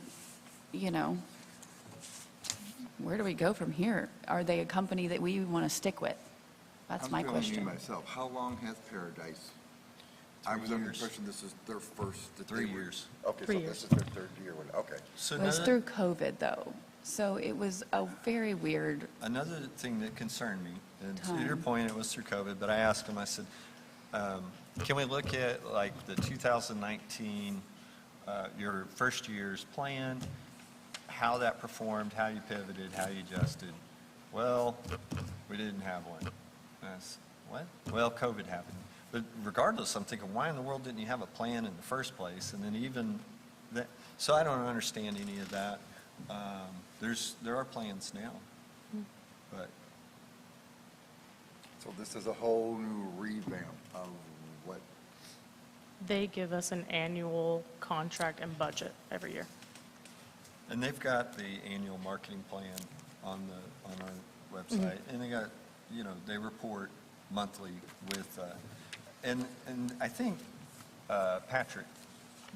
D: you know, where do we go from here? Are they a company that we want to stick with? That's my question.
A: I'm myself, how long has Paradise? I was under the impression this is their first.
C: 3 years.
A: Okay,
B: 3
A: so
B: years.
A: this is their third year. Okay.
C: So
D: It was
C: another-
D: through COVID, though, so it was a very weird.
C: Another thing that concerned me, and to
D: Time.
C: your point, it was through COVID, but I asked him, I said, can we look at like the 2019, your first year's plan, how that performed, how you pivoted, how you adjusted? Well, we didn't have one. And I said, what? Well, COVID happened. But regardless, I'm thinking, why in the world didn't you have a plan in the first place? And then even that, so I don't understand any of that. There are plans now, but
A: So this is a whole new revamp of what,
B: They give us an annual contract and budget every year.
C: and they've got the annual marketing plan on our website, and they got, you know, they report monthly with, and I think Patrick,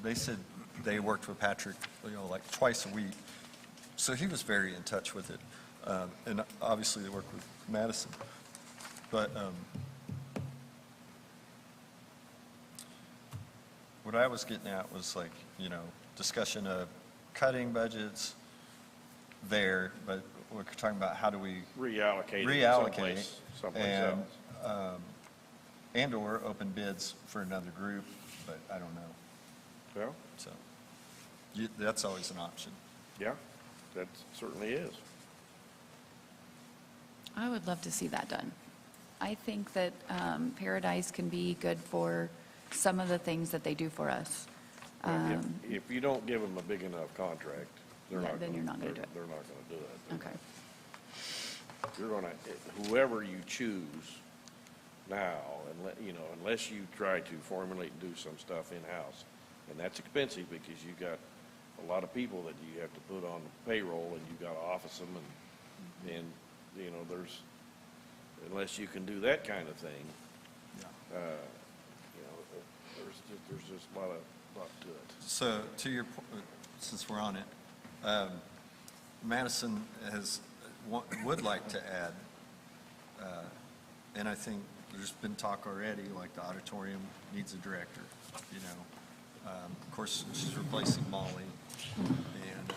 C: they said they worked with Patrick, you know, like twice a week, so he was very in touch with it, and obviously they worked with Madison, but what I was getting at was like, discussion of cutting budgets there, but we're talking about how do we
E: Reallocate it
C: reallocate
E: someplace
C: and,
E: else.
C: and/or open bids for another group, but I don't know.
E: Well,
C: So that's always an option.
E: yeah, that certainly is.
D: I would love to see that done. I think that Paradise can be good for some of the things that they do for us.
E: If you don't give them a big enough contract, they're
D: Yeah,
E: not.
D: then you're not gonna do it.
E: They're not going to do it.
D: Okay.
E: You're going to, whoever you choose now, unless you try to formulate and do some stuff in-house, and that's expensive because you got a lot of people that you have to put on the payroll and you got to office them and there's, unless you can do that kind of thing, there's just a lot to it.
C: So to your point, since we're on it, Madison would like to add, and I think there's been talk already, like the auditorium needs a director, Of course, she's replacing Molly, and,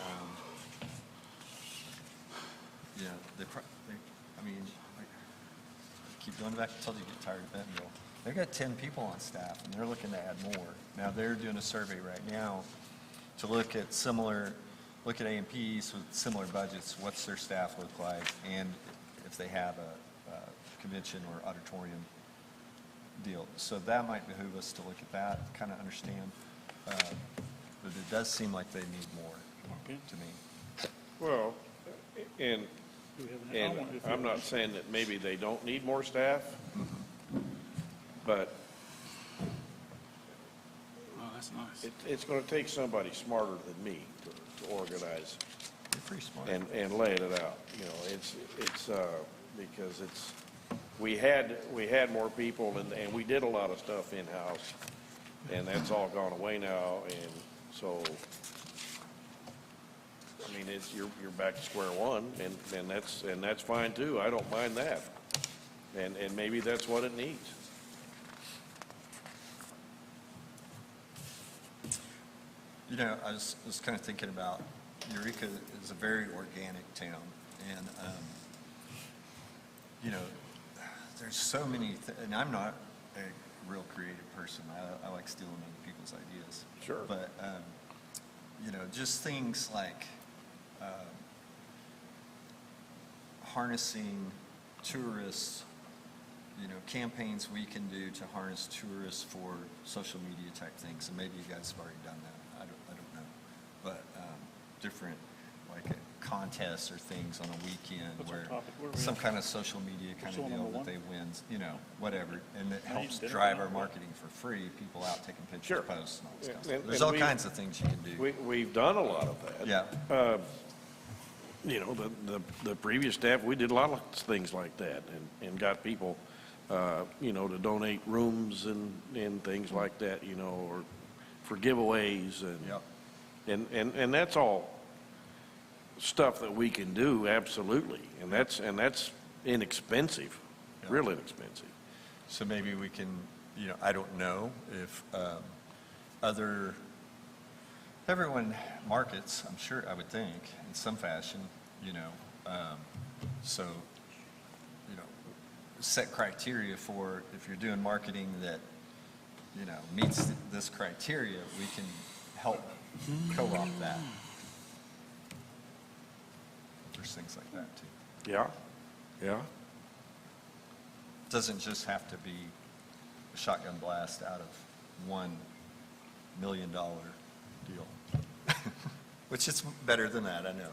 C: I keep going back until you get tired of Bentonville. They've got 10 people on staff, and they're looking to add more. Now, they're doing a survey right now to look at A&Ps with similar budgets, what's their staff look like, and if they have a convention or auditorium deal. So that might behoove us to look at that, kind of understand. But it does seem like they need more to me.
E: Well, and I'm not saying that maybe they don't need more staff, but
F: Oh, that's nice.
E: it's going to take somebody smarter than me to organize
C: They're pretty smart.
E: and lay it out. It's because we had more people and we did a lot of stuff in-house, and that's all gone away now, and so, you're back to square one, and that's fine too. I don't mind that. And maybe that's what it needs.
C: I was kind of thinking about, Eureka is a very organic town, and, there's so many, and I'm not a real creative person. I like stealing other people's ideas.
E: Sure.
C: But, just things like harnessing tourists, campaigns we can do to harness tourists for social media type things, and maybe you guys have already done that. I don't know. But different, like contests or things on a weekend
F: What's our
C: where
F: topic? Where are we
C: some
F: at?
C: kind of social media kind of
F: Still on
C: deal
F: number
C: that
F: one?
C: they win, whatever. And it
F: Now you
C: helps
F: did it.
C: drive our marketing for free, people out taking pictures,
E: Sure.
C: posts, and all this
E: Yeah,
C: kind of stuff.
E: and-
C: There's
E: and
C: all
E: we-
C: kinds of things you can do.
E: We've done a lot of that.
C: Yeah.
E: The previous staff, we did a lot of things like that and got people, to donate rooms and things like that, or for giveaways
C: Yep.
E: and that's all stuff that we can do, absolutely. And that's inexpensive,
C: Yeah.
E: real inexpensive.
C: So maybe we can, I don't know if everyone markets, I'm sure, I would think, in some fashion, so, set criteria for, if you're doing marketing that, meets this criteria, we can help co-opt that. There's things like that, too.
E: Yeah.
C: Doesn't just have to be a shotgun blast out of $1 million deal. Which is better than that, I know.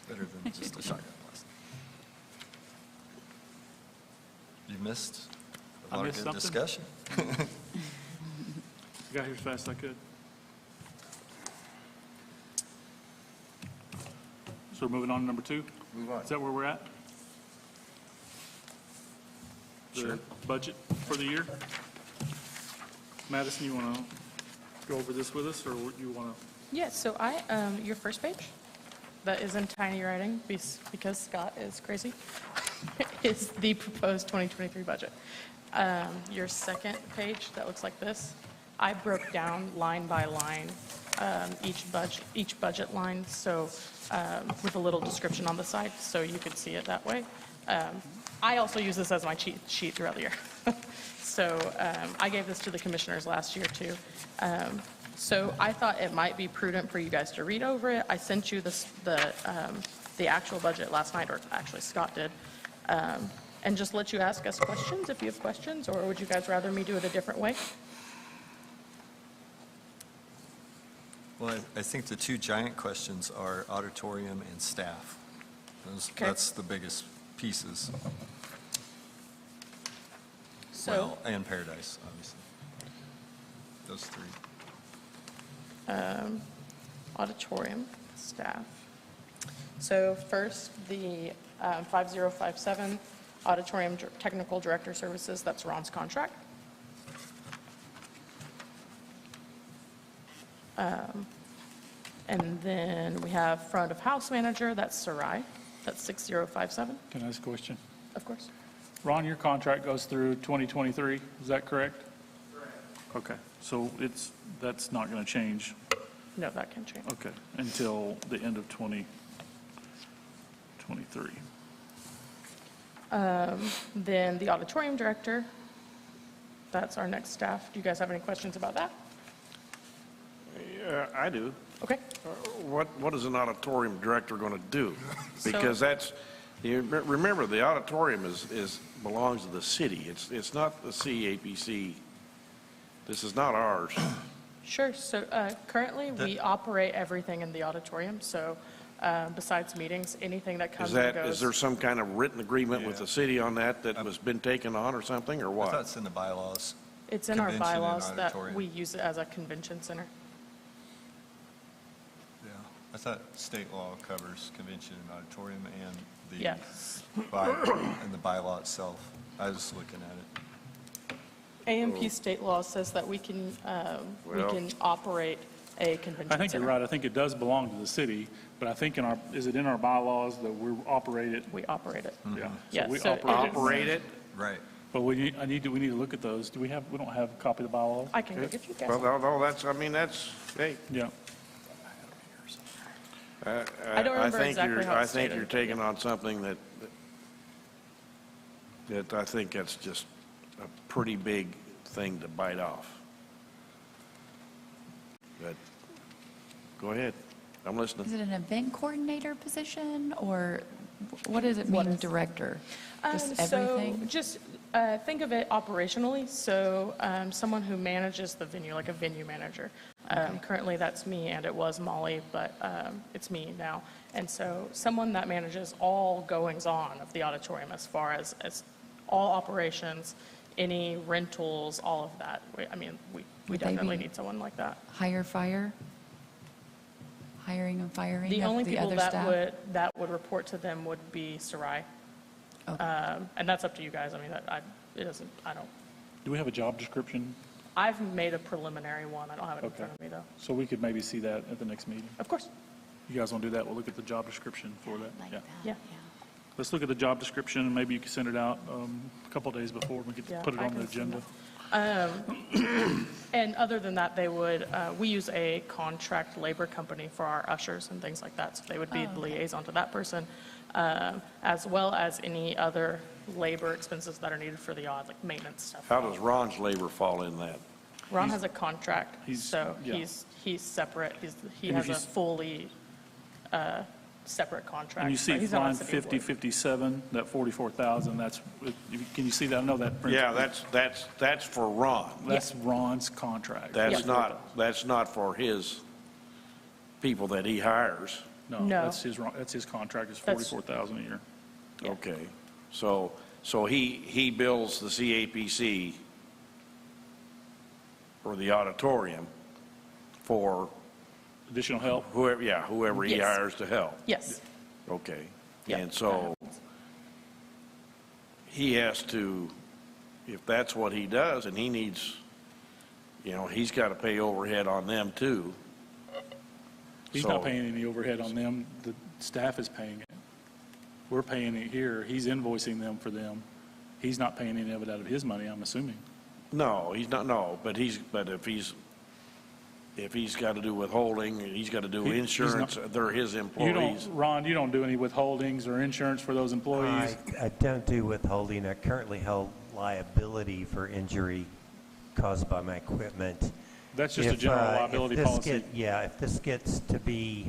C: Better than just a shotgun blast. You missed a
F: I
C: lot of
F: missed
C: good
F: something?
C: discussion.
F: I got here as fast as I could. So we're moving on to number 2?
C: Move on.
F: Is that where we're at?
C: Sure.
F: The budget for the year? Madison, you want to go over this with us, or you want to?
B: Yeah, so your first page, that is in tiny writing because Scott is crazy, is the proposed 2023 budget. Your second page, that looks like this, I broke down line by line each budget line, so with a little description on the side, so you could see it that way. I also use this as my cheat sheet throughout the year. So I gave this to the commissioners last year too. So I thought it might be prudent for you guys to read over it. I sent you the actual budget last night, or actually Scott did, and just let you ask us questions if you have questions, or would you guys rather me do it a different way?
C: Well, I think the two giant questions are auditorium and staff.
B: Okay.
C: That's the biggest pieces.
B: So,
C: Well, and Paradise, obviously. Those three.
B: auditorium, staff. So first, the 5057, auditorium technical director services, that's Ron's contract. And then we have front of house manager, that's Sarai, that's 6057,
F: Can I ask a question?
B: of course.
F: Ron, your contract goes through 2023, is that correct? Correct. Okay, so that's not going to change,
B: No, that can change.
F: okay, until the end of 2023.
B: Then the auditorium director, that's our next staff. Do you guys have any questions about that?
E: I do.
B: Okay.
E: What is an auditorium director going to do?
B: So-
E: Because remember, the auditorium belongs to the city. It's not the CAPC. This is not ours.
B: Sure. So currently, we operate everything in the auditorium. So besides meetings, anything that comes and goes.
E: Is there some kind of written agreement with the city on that has been taken on or something, or
C: I
E: what?
C: thought it's in the bylaws.
B: It's in our
C: Convention and
B: bylaws that
C: auditorium.
B: we use it as a convention center.
C: Yeah. I thought state law covers convention and auditorium and the
B: Yes.
C: and the bylaw itself. I was looking at it.
B: AMP state law says that we can operate a convention center.
F: I think you're right, I think it does belong to the city, but I think is it in our bylaws that we operate it?
B: We operate it.
F: Yeah.
B: Yeah,
F: So we
B: so
E: Operate it?
C: Right.
F: But we need to look at those. We don't have a copy of the bylaws?
B: I can go get you guys.
E: Well, no, hey.
F: Yeah.
B: I don't remember exactly how
E: I
B: it's
E: think
B: stated,
E: you're
B: but yeah.
E: taking on something that I think that's just a pretty big thing to bite off. But, go ahead, I'm
D: Is
E: listening.
D: it an event coordinator position, or what does it
B: What
D: mean,
B: is-
D: director? Just
B: So
D: everything?
B: just think of it operationally. So someone who manages the venue, like a venue manager. Currently, that's me, and it was Molly, but it's me now. And so someone that manages all goings-on of the auditorium as far as all operations, any rentals, all of that. We
D: Would they
B: definitely
D: be-
B: need someone like that.
D: Hire, fire? Hiring and firing
B: The
D: of
B: only
D: the
B: people
D: other
B: that
D: staff?
B: would report to them would be Sarai.
D: Okay.
B: And that's up to you guys. I mean, I don't,
F: Do we have a job description?
B: I've made a preliminary one. I don't have it in
F: Okay.
B: front of me, though.
F: So we could maybe see that at the next meeting.
B: Of course.
F: You guys want to do that? We'll look at the job description for that.
D: Like
F: Yeah.
D: that,
B: Yeah.
F: Let's look at the job description, and maybe you can send it out a couple of days before. We could
B: Yeah,
F: put it
B: I
F: on the
B: can send
F: agenda.
B: And other than that, we use a contract labor company for our ushers and things like that. So they would be the liaison to that person, as well as any other labor expenses that are needed for the odd, like maintenance stuff.
E: How does Ron's labor fall in that?
B: Ron has a contract,
F: he's-
B: so
F: yeah.
B: he's separate. He
F: And
B: has
F: if
B: a
F: you-
B: fully separate contract.
F: And you see
B: but he's not a
F: line
B: city
F: 50,
B: employee.
F: 57, that 44,000, can you see that? I know that.
E: Yeah, that's for Ron.
F: That's Ron's contract.
E: That's not for his people that he hires.
F: No,
B: No.
F: that's his contract, is
B: That's-
F: 44,000 a year.
B: Yeah.
E: Okay, so he bills the CAPC or the auditorium for
F: Additional help?
E: whoever he
B: Yes.
E: hires to help.
B: Yes.
E: Okay.
B: Yeah,
E: And
B: that
E: so
B: happens.
E: he has to, if that's what he does, and he needs, he's got to pay overhead on them too.
F: He's
E: So-
F: not paying any overhead on them, the staff is paying it. We're paying it here, he's invoicing them for them. He's not paying any of it out of his money, I'm assuming.
E: No, he's not, no, but if he's got to do withholding, he's got to do
F: He's
E: insurance,
F: not-
E: they're his
F: You
E: employees.
F: don't, Ron, you don't do any withholdings or insurance for those employees?
G: I don't do withholding. I currently hold liability for injury caused by my equipment.
F: That's just a general liability policy.
G: Yeah, if this gets to be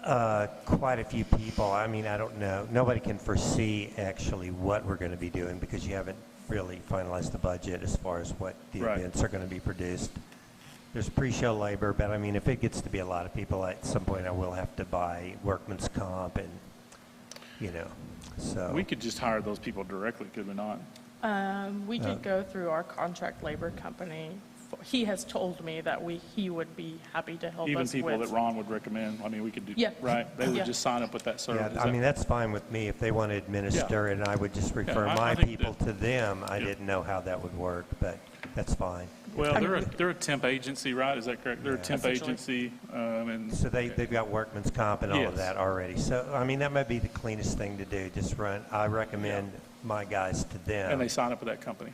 G: quite a few people, I mean, I don't know. Nobody can foresee actually what we're going to be doing because you haven't really finalized the budget as far as what the
F: Right.
G: events are going to be produced. There's pre-show labor, but I mean, if it gets to be a lot of people, at some point I will have to buy workman's comp and, so.
F: We could just hire those people directly, could we not?
B: We could go through our contract labor company. He has told me that he would be happy to help us with.
F: Even people that Ron would recommend, I mean, we could do,
B: Yeah.
F: right? They
B: Yeah.
F: would just sign up with that service.
G: Yeah, I mean, that's fine with me if they want to administer it and I would just refer
F: I
G: my
F: think
G: people
F: that-
G: to them. I
F: Yeah.
G: didn't know how that would work, but that's fine.
F: Well,
B: I
F: they're
B: mean,
F: a temp agency, right? Is that correct? They're a
G: Yeah.
F: temp
B: Essentially.
F: agency, and
G: So they've got workman's comp and all of
F: Yes.
G: that already. So, I mean, that might be the cleanest thing to do, just I recommend my guys to them.
F: and they sign up with that company.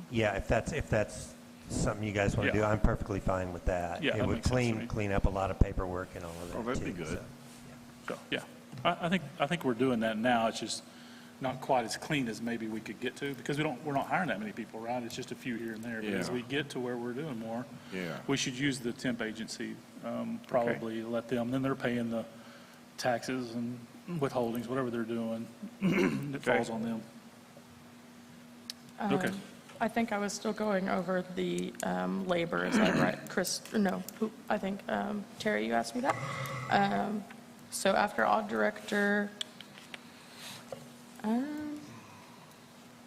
G: Yeah, if that's something you guys want to
F: Yeah.
G: do, I'm perfectly fine with that.
F: Yeah,
G: It
F: that
G: would
F: makes sense to me.
G: clean up a lot of paperwork and all of that,
E: Oh, that'd be
G: too,
E: good.
G: so.
F: So, yeah, I think we're doing that now. It's just not quite as clean as maybe we could get to because we're not hiring that many people, right? It's just a few here and there. But as
E: Yeah.
F: we get to where we're doing more,
E: Yeah.
F: we should use the temp agency, probably let them, then they're paying the taxes and withholdings, whatever they're doing, it
E: Okay.
F: falls on them. Okay.
B: I think I was still going over the labor, is that right? Chris, no, I think, Terry, you asked me that. So after audit director,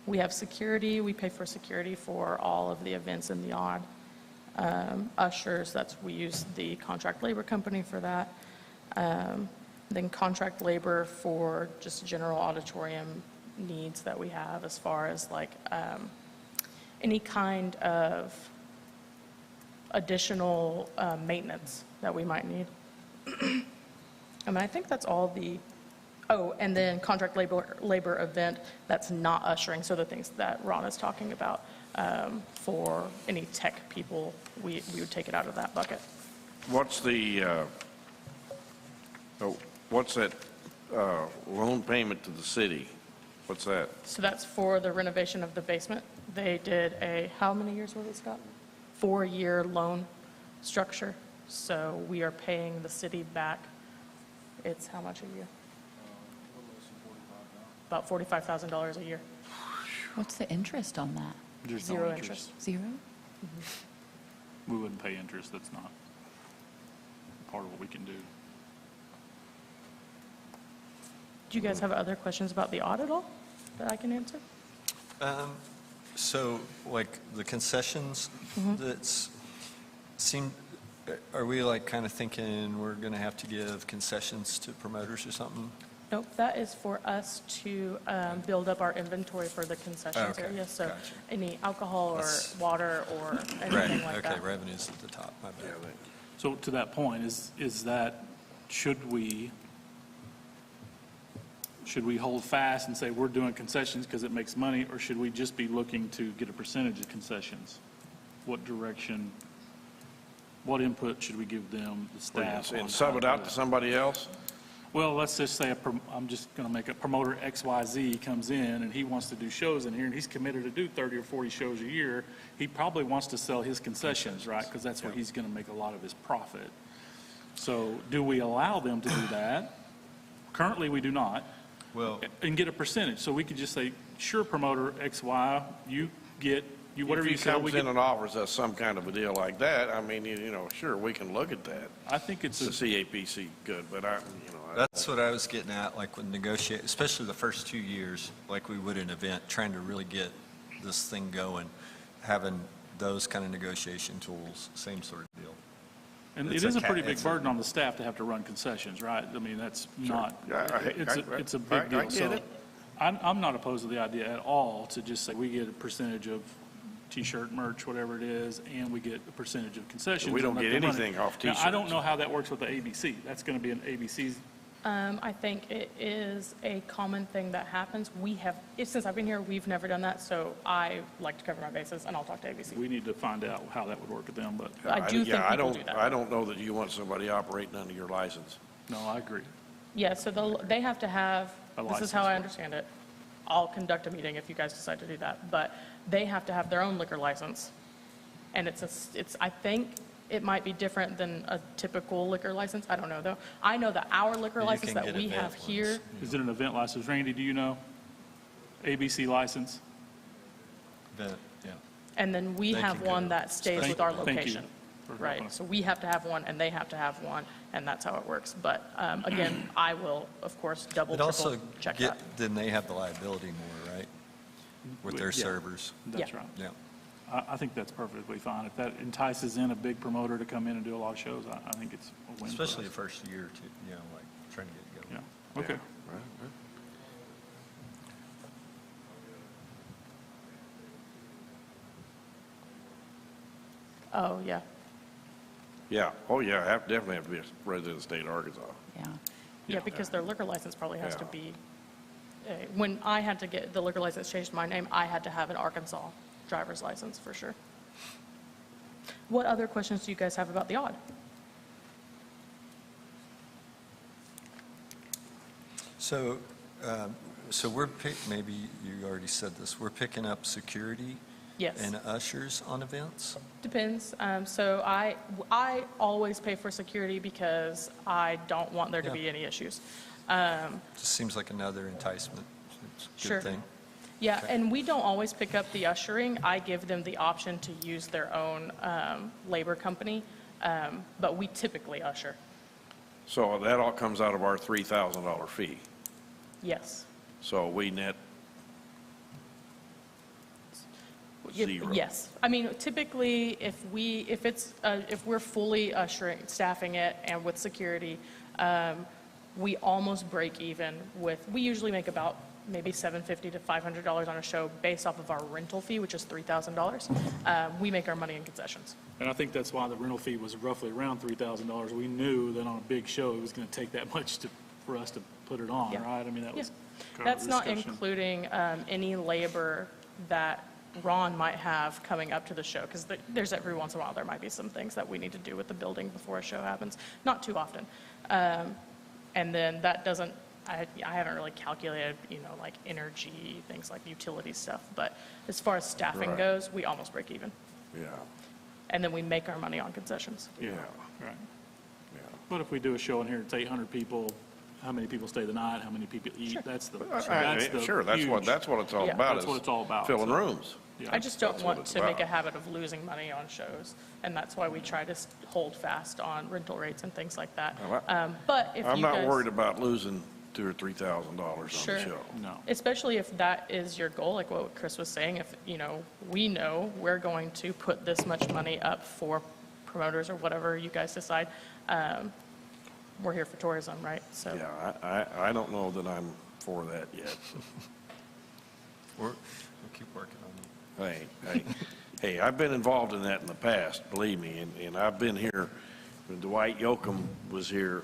B: we have security, we pay for security for all of the events in the odd. Ushers, we use the contract labor company for that. Then contract labor for just general auditorium needs that we have as far as like any kind of additional maintenance that we might need. I mean, I think that's all and then contract labor event that's not ushering, so the things that Ron is talking about, for any tech people, we would take it out of that bucket.
E: What's what's that loan payment to the city? What's that?
B: So that's for the renovation of the basement. They did how many years was it, Scott? 4-year loan structure. So we are paying the city back, it's how much a year? About $45,000 a year.
D: What's the interest on that?
F: There's no
B: Zero interest.
D: Zero?
F: We wouldn't pay interest. That's not part of what we can do.
B: Do you guys have other questions about the audit at all that I can answer?
C: So, like, the concessions, that's, are we like kind of thinking we're going to have to give concessions to promoters or something?
B: Nope, that is for us to build up our inventory for the concessions
C: Okay,
B: area. So
C: gotcha.
B: any alcohol or
C: That's-
B: water or anything like that.
C: Okay, revenue's at the top, my bad.
F: So to that point, is that, should we hold fast and say we're doing concessions because it makes money, or should we just be looking to get a percentage of concessions? What direction, what input should we give them, the staff? on
E: And sub
F: how
E: it
F: to
E: out
F: do
E: to
F: it?
E: somebody else?
F: Well, let's just say, I'm just going to make a promoter XYZ comes in and he wants to do shows in here and he's committed to do 30 or 40 shows a year. He probably wants to sell his concessions, right? Because that's where he's going to make a lot of his profit. So do we allow them to do that? Currently, we do not.
C: Well,
F: And get a percentage. So we could just say, sure, promoter XY, you get, whatever you
E: If he
F: sell, we
E: comes
F: get.
E: in and offers us some kind of a deal like that, I mean, sure, we can look at that.
F: I think it's
E: It's the CAPC good, but
C: that's what I was getting at, like when negotiate, especially the first 2 years, like we would an event, trying to really get this thing going, having those kind of negotiation tools, same sort of deal.
F: And
C: It's
F: it is a pretty
C: it's
F: big burden on the staff to have to run concessions, right? I mean, that's not,
E: I-
F: it's a big deal.
E: I get
F: So
E: it.
F: I'm not opposed to the idea at all to just say we get a percentage of T-shirt, merch, whatever it is, and we get a percentage of concessions.
E: We don't
F: and let
E: get
F: them run it.
E: anything off
F: Now, I don't
E: T-shirts.
F: know how that works with the ABC. That's going to be an ABC's
B: I think it is a common thing that happens. Since I've been here, we've never done that, so I like to cover my bases, and I'll talk to ABC.
F: We need to find out how that would work with them, but,
B: I do think
E: Yeah,
B: people do that.
E: I don't know that you want somebody operating under your license.
F: no, I agree.
B: Yeah, so they have to have,
F: A
B: this is
F: license
B: how I
F: for it.
B: understand it. I'll conduct a meeting if you guys decide to do that, but they have to have their own liquor license. And I think it might be different than a typical liquor license. I don't know, though. I know that our liquor
C: You
B: license
C: can
B: that
C: get
B: we
C: event
B: have
C: ones.
B: here,
F: Is it an event license? Randy, do you know? ABC license?
C: Yeah.
B: and then we
C: They
B: have
C: can go
B: one that stays
C: special
B: with our
C: event.
F: Thank you
B: location.
F: for helping
B: Right,
F: us.
B: so we have to have one, and they have to have one, and that's how it works. But again, I will, of course, double,
C: But also
B: triple check that.
C: then they have the liability more, right? With their
F: Yeah.
C: servers.
F: That's
B: Yeah.
F: right.
C: Yeah.
F: I think that's perfectly fine. If that entices in a big promoter to come in and do a lot of shows, I think it's a win for
C: Especially the
F: us.
C: first year or two, like trying to get it going.
F: Yeah, okay.
B: Oh, yeah.
E: Yeah, oh yeah, definitely have to be a resident of the state of Arkansas.
D: Yeah.
B: Yeah, because their liquor license probably has to
E: Yeah.
B: be, when I had to get the liquor license changed to my name, I had to have an Arkansas driver's license for sure. What other questions do you guys have about the audit?
C: So, maybe you already said this, we're picking up security
B: Yes.
C: and ushers on events?
B: Depends. So I always pay for security because I don't want there to
C: Yeah.
B: be any issues.
C: Just seems like another enticement. It's a
B: Sure.
C: good thing.
B: Yeah, and we don't always pick up the ushering. I give them the option to use their own labor company, but we typically usher.
E: So that all comes out of our $3,000 fee.
B: Yes.
E: So we net zero.
B: Yes. I mean, typically, if we're fully ushering, staffing it and with security, we almost break even we usually make about maybe $750 to $500 on a show based off of our rental fee, which is $3,000. We make our money in concessions.
F: And I think that's why the rental fee was roughly around $3,000. We knew that on a big show, it was going to take that much for us to put it on,
B: Yeah.
F: right? I mean, that was
B: Yeah.
F: kind of
B: That's
F: the
B: not
F: discussion.
B: including any labor that Ron might have coming up to the show, because there's every once in a while, there might be some things that we need to do with the building before a show happens. Not too often. And then that doesn't, I haven't really calculated, like energy, things like utility stuff. But as far as staffing
E: Right.
B: goes, we almost break even.
E: Yeah,
B: And then we make our money on concessions.
F: Yeah,
E: Yeah.
F: right.
E: yeah.
F: But if we do a show in here, it's 800 people, how many people stay the night, how many people eat?
B: Sure.
F: That's the
E: Sure, that's what
F: huge-
E: it's all
B: Yeah.
E: about.
F: That's
E: is
F: what it's all about,
E: Filling
F: so.
E: rooms.
F: Yeah.
B: I just don't
E: That's what
B: want
E: it's
B: to make a
E: about.
B: habit of losing money on shows, and that's why we try to hold fast on rental rates and things like that.
E: Well,
B: But if
E: I'm
B: you
E: not
B: guys,
E: worried about losing $2,000 or $3,000 on
B: Sure.
E: the show.
F: No.
B: especially if that is your goal, like what Chris was saying, if, we know we're going to put this much money up for promoters or whatever you guys decide, we're here for tourism, right? So,
E: Yeah, I don't know that I'm for that yet.
C: We'll keep working on it.
E: Hey, I've been involved in that in the past, believe me, and I've been here, when Dwight Yoakam was here,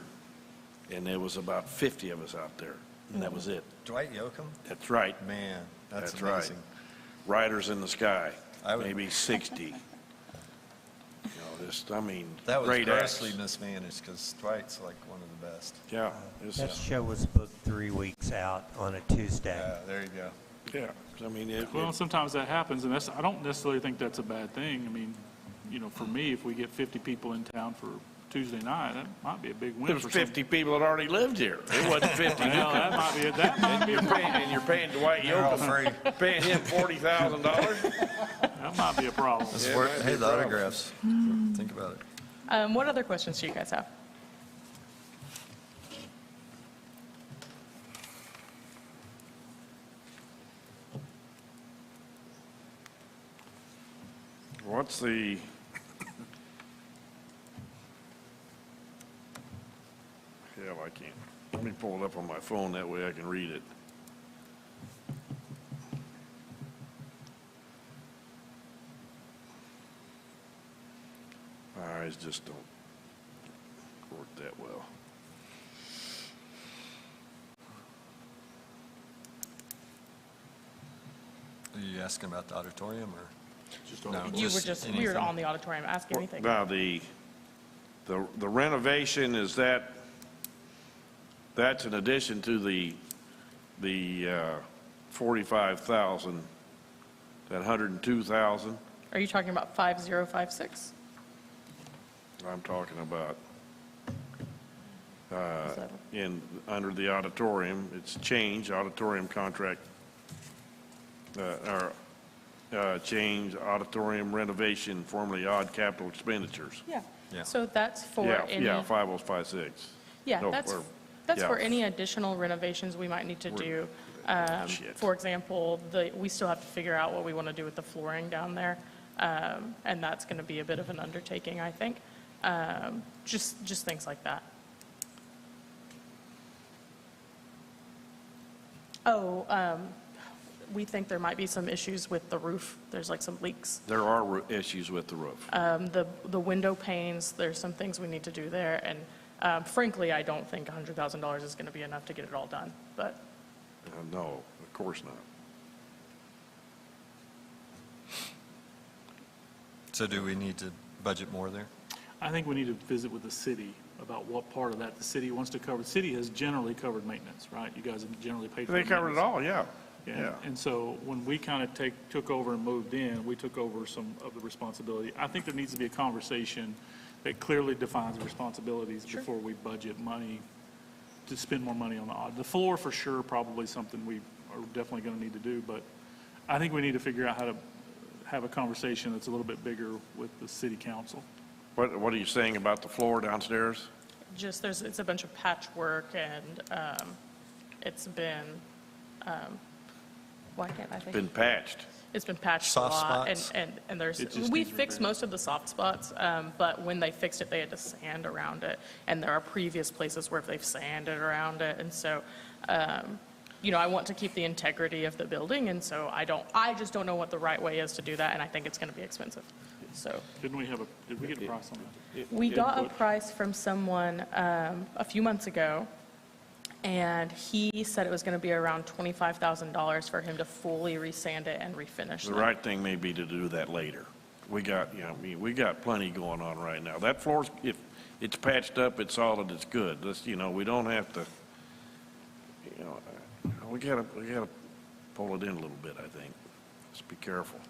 E: and there was about 50 of us out there, and that was it.
C: Dwight Yoakam?
E: That's right.
C: Man, that's
E: That's right.
C: amazing.
E: Riders in the Sky,
C: I would-
E: maybe 60.
C: That was
E: great acts.
C: grossly mismanaged because Dwight's like one of the best.
E: Yeah, it's,
G: That show was booked 3 weeks out on a Tuesday.
C: There you go.
E: yeah, I mean,
F: Well, sometimes that happens, and I don't necessarily think that's a bad thing. I mean, for me, if we get 50 people in town for Tuesday night, that might be a big win
E: it was
F: for some.
E: 50 people that already lived here. It wasn't 50
F: Well, that might be
E: And you're paying Dwight
C: They're all
E: Yoakam,
C: free.
E: paying him $40,000?
F: that might be a problem.
C: It's
E: Yeah,
C: worth-
E: that'd
C: hey,
E: be a
C: the
E: problem.
C: autographs. Think about it.
B: what other questions do you guys have?
E: What's the, hell, I can't, let me pull it up on my phone, that way I can read it. My eyes just don't work that well.
C: asking about the auditorium, or?
F: Just
C: No,
B: You were just, we were
C: anything.
B: on the auditorium, ask anything.
E: Now, the renovation, is that's in addition to the 45,000, that 102,000?
B: Are you talking about 5056?
E: I'm talking about
B: Is that-
E: under the auditorium, it's change, auditorium contract, change, auditorium renovation, formerly odd capital expenditures.
B: Yeah.
C: Yeah.
B: So that's for
E: Yeah,
B: any.
E: yeah, 5056.
B: Yeah,
E: No,
B: that's
E: or-
B: for
E: yeah.
B: any additional renovations we might need to do.
E: Shit.
B: For example, we still have to figure out what we want to do with the flooring down there, and that's going to be a bit of an undertaking, I think. Just things like that. Oh, we think there might be some issues with the roof. There's like some leaks.
E: There are issues with the roof.
B: The window panes, there's some things we need to do there, and frankly, I don't think $100,000 is going to be enough to get it all done, but.
E: No, of course not.
C: So do we need to budget more there?
F: I think we need to visit with the city about what part of that the city wants to cover. The city has generally covered maintenance, right? You guys have generally paid for
E: They covered it
F: maintenance.
E: all, yeah.
F: Yeah. And so when we kind of took over and moved in, we took over some of the responsibility. I think there needs to be a conversation that clearly defines the responsibilities before we budget money to spend more money on the audit. The floor, for sure, probably something we are definitely going to need to do, but I think we need to figure out how to have a conversation that's a little bit bigger with the city council.
E: What are you saying about the floor downstairs?
B: Just it's a bunch of patchwork, and it's been, why can't I think?
E: Been patched.
B: It's been patched a
C: Soft
B: lot,
C: spots?
B: and there's,
F: It just
B: we
F: needs
B: fixed
F: repair.
B: most of the soft spots, but when they fixed it, they had to sand around it, and there are previous places where they've sanded around it, and so, I want to keep the integrity of the building, and so I just don't know what the right way is to do that, and I think it's going to be expensive, so.
F: Did we get a price on that?
B: We got a price from someone a few months ago, and he said it was going to be around $25,000 for him to fully resand it and refinish
E: The
B: it.
E: right thing may be to do that later. We got plenty going on right now. That floor's, if it's patched up, it's solid, it's good. We don't have to, we gotta pull it in a little bit, I think. Let's be careful.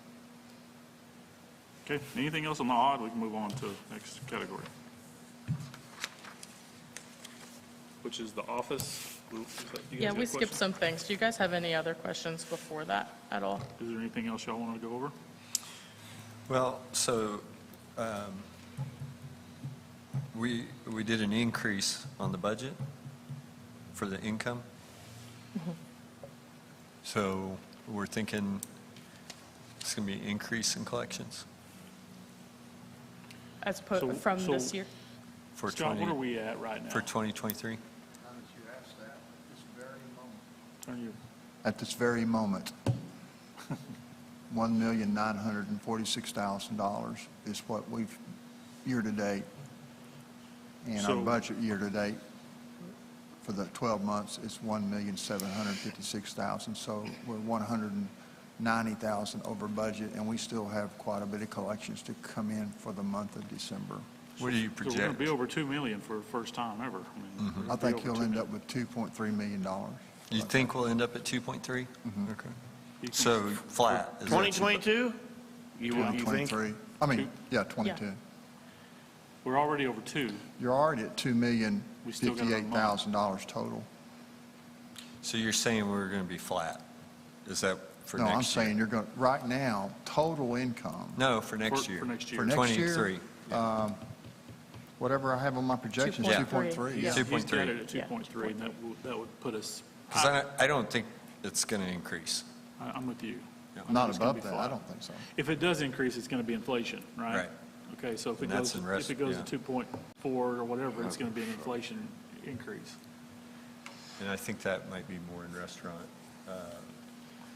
F: Okay, anything else on the audit? We can move on to the next category, which is the office. You guys
B: Yeah,
F: got
B: we skipped
F: questions?
B: some things. Do you guys have any other questions before that at all?
F: Is there anything else y'all want to go over?
C: Well, so we did an increase on the budget for the income. So we're thinking it's going to be an increase in collections
B: From
F: so-
B: this year?
C: for
F: Scott, what are we at right now?
C: for 2023?
H: Now that you asked that, this very moment.
F: Turn your-
H: At this very moment, $1,946,000 is what we've, year-to-date, and our
F: So-
H: budget year-to-date for the 12 months is $1,756,000, so we're $190,000 over budget, and we still have quite a bit of collections to come in for the month of December.
C: What do you
F: So we're going
C: project?
F: to be over 2 million for the first time ever. I mean, we're gonna
H: I
F: be
H: think
F: over
H: you'll
F: 2
H: end
F: million.
H: up with $2.3 million.
C: You think we'll end up at 2.3? Okay.
F: You can-
C: So flat. is what you-
E: 2022? You think?
H: 23, I mean, yeah, 22.
F: We're already over 2.
H: You're already at
F: We still got another month.
H: $2,058,000 total.
C: So you're saying we're going to be flat? Is that for
H: No,
C: next year?
H: I'm saying you're going, right now, total income,
C: No, for next
F: For
C: year.
F: next year.
H: for next year,
C: 23.
H: whatever I have on my projections,
B: 2.3.
H: 2.3.
B: Yeah.
H: Yeah.
F: He's got
C: 2.3.
F: it at 2.3, and that would put us,
C: Because I don't think it's going to increase.
F: I'm with you.
C: Yeah.
F: I think
H: Not
F: it's gonna
H: above
F: be
H: that, I
F: flat.
H: don't think so.
F: If it does increase, it's going to be inflation, right?
C: Right.
F: Okay, so if it
C: And that's
F: goes,
C: in rest-
F: if it goes
C: yeah.
F: to 2.4 or whatever, it's going to be an inflation increase.
C: And I think that might be more in restaurant.